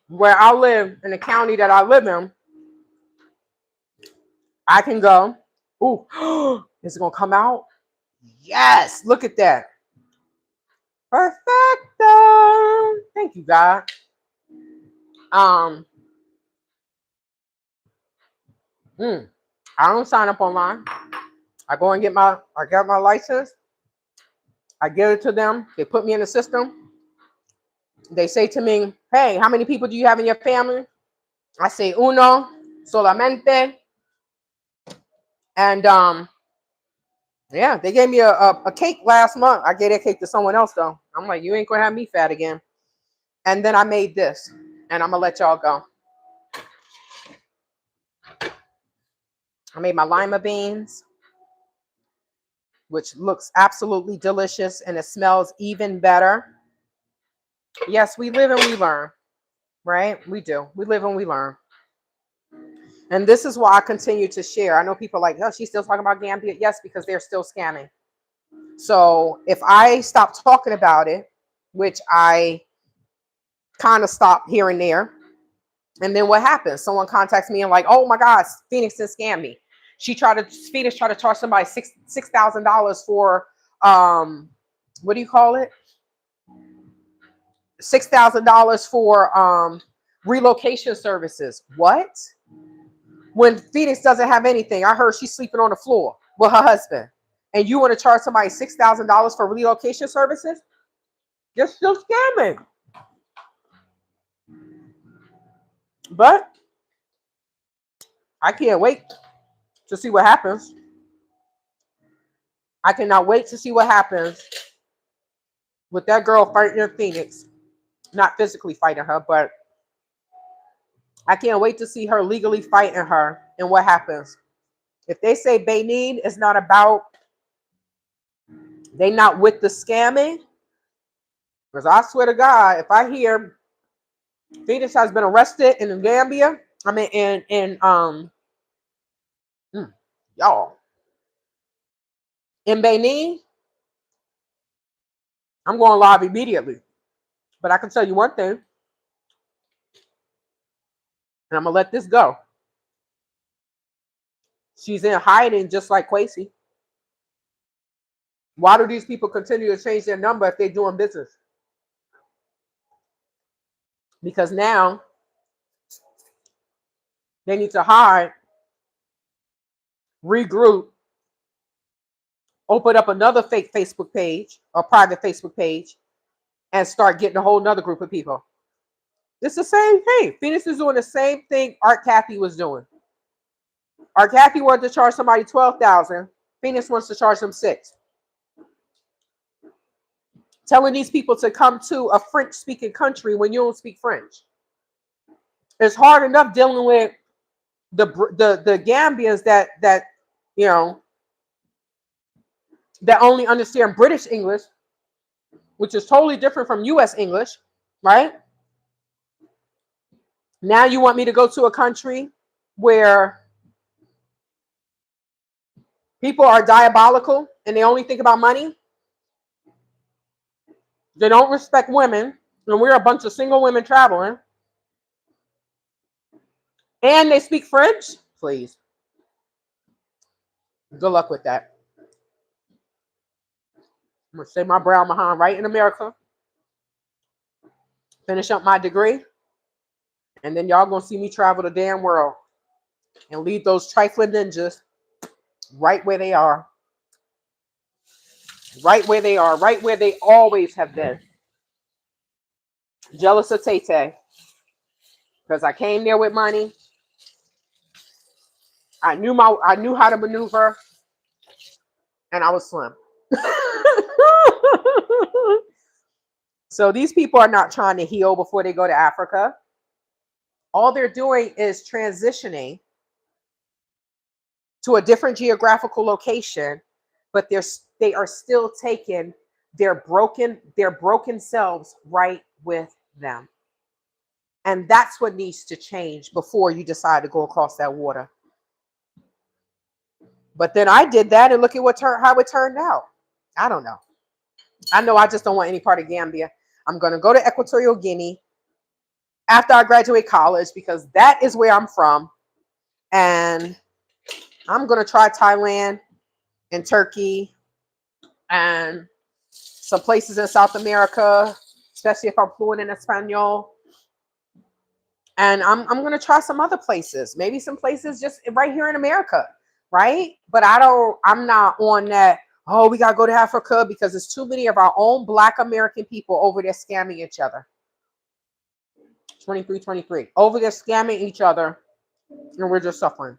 where I live in the county that I live in, I can go. Ooh, is it gonna come out? Yes, look at that. Perfecto. Thank you, God. I don't sign up online. I go and I get my license. I give it to them. They put me in the system. They say to me, hey, how many people do you have in your family? I say uno, solamente. And yeah, they gave me a cake last month. I gave that cake to someone else though. I'm like, you ain't gonna have me fat again. And then I made this, and I'm gonna let y'all go. I made my lima beans, which looks absolutely delicious, and it smells even better. Yes, we live and we learn, right? We do. We live and we learn. And this is why I continue to share. I know people are like, oh, she's still talking about Gambia. Yes, because they're still scamming. So if I stop talking about it, which I kind of stop here and there, and then what happens? Someone contacts me and like, oh my God, Phoenix didn't scam me. Phoenix tried to charge somebody $6,000 for what do you call it? $6,000 for relocation services. What? When Phoenix doesn't have anything. I heard she's sleeping on the floor with her husband. And you want to charge somebody $6,000 for relocation services? You're still scamming. But I can't wait to see what happens. I cannot wait to see what happens with that girl fighting in Phoenix. Not physically fighting her, but I can't wait to see her legally fighting her and what happens. If they say Benin is not about, they not with the scamming, because I swear to God, if I hear Phoenix has been arrested in Gambia, I mean y'all in Benin, I'm going live immediately. But I can tell you one thing, and I'm gonna let this go. She's in hiding just like Quasi. Why do these people continue to change their number if they're doing business? Because now they need to hide, regroup, open up another fake Facebook page or private Facebook page, and start getting a whole nother group of people. It's the same thing. Phoenix is doing the same thing Art Kathy was doing. Art Kathy wanted to charge somebody $12,000. Phoenix wants to charge them $6,000. Telling these people to come to a French-speaking country when you don't speak French. It's hard enough dealing with the Gambians that you know that only understand British English, which is totally different from US English, right? Now you want me to go to a country where people are diabolical and they only think about money. They don't respect women, and we're a bunch of single women traveling. And they speak French? Please. Good luck with that. I'm going to stay my brown behind right in America, finish up my degree, And then y'all gonna see me travel the damn world and leave those trifling ninjas right where they are. Right where they are. Right where they always have been. Jealous of Tay Tay. Because I came there with money. I knew how to maneuver. And I was slim. So these people are not trying to heal before they go to Africa. All they're doing is transitioning to a different geographical location, but they are still taking their broken selves right with them. And that's what needs to change before you decide to go across that water. But then I did that and look at how it turned out. I don't know. I know I just don't want any part of Gambia. I'm going to go to Equatorial Guinea after I graduate college because that is where I'm from. And I'm going to try Thailand and Turkey and some places in South America, especially if I'm fluent in Espanol. And I'm going to try some other places, maybe some places just right here in America, right? But I'm not on that, oh, we got to go to Africa because there's too many of our own Black American people over there scamming each other. 23 over there scamming each other, and we're just suffering.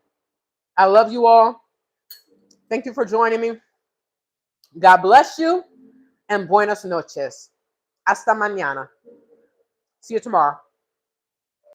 I love you all. Thank you for joining me. God bless you and buenas noches. Hasta mañana. See you tomorrow.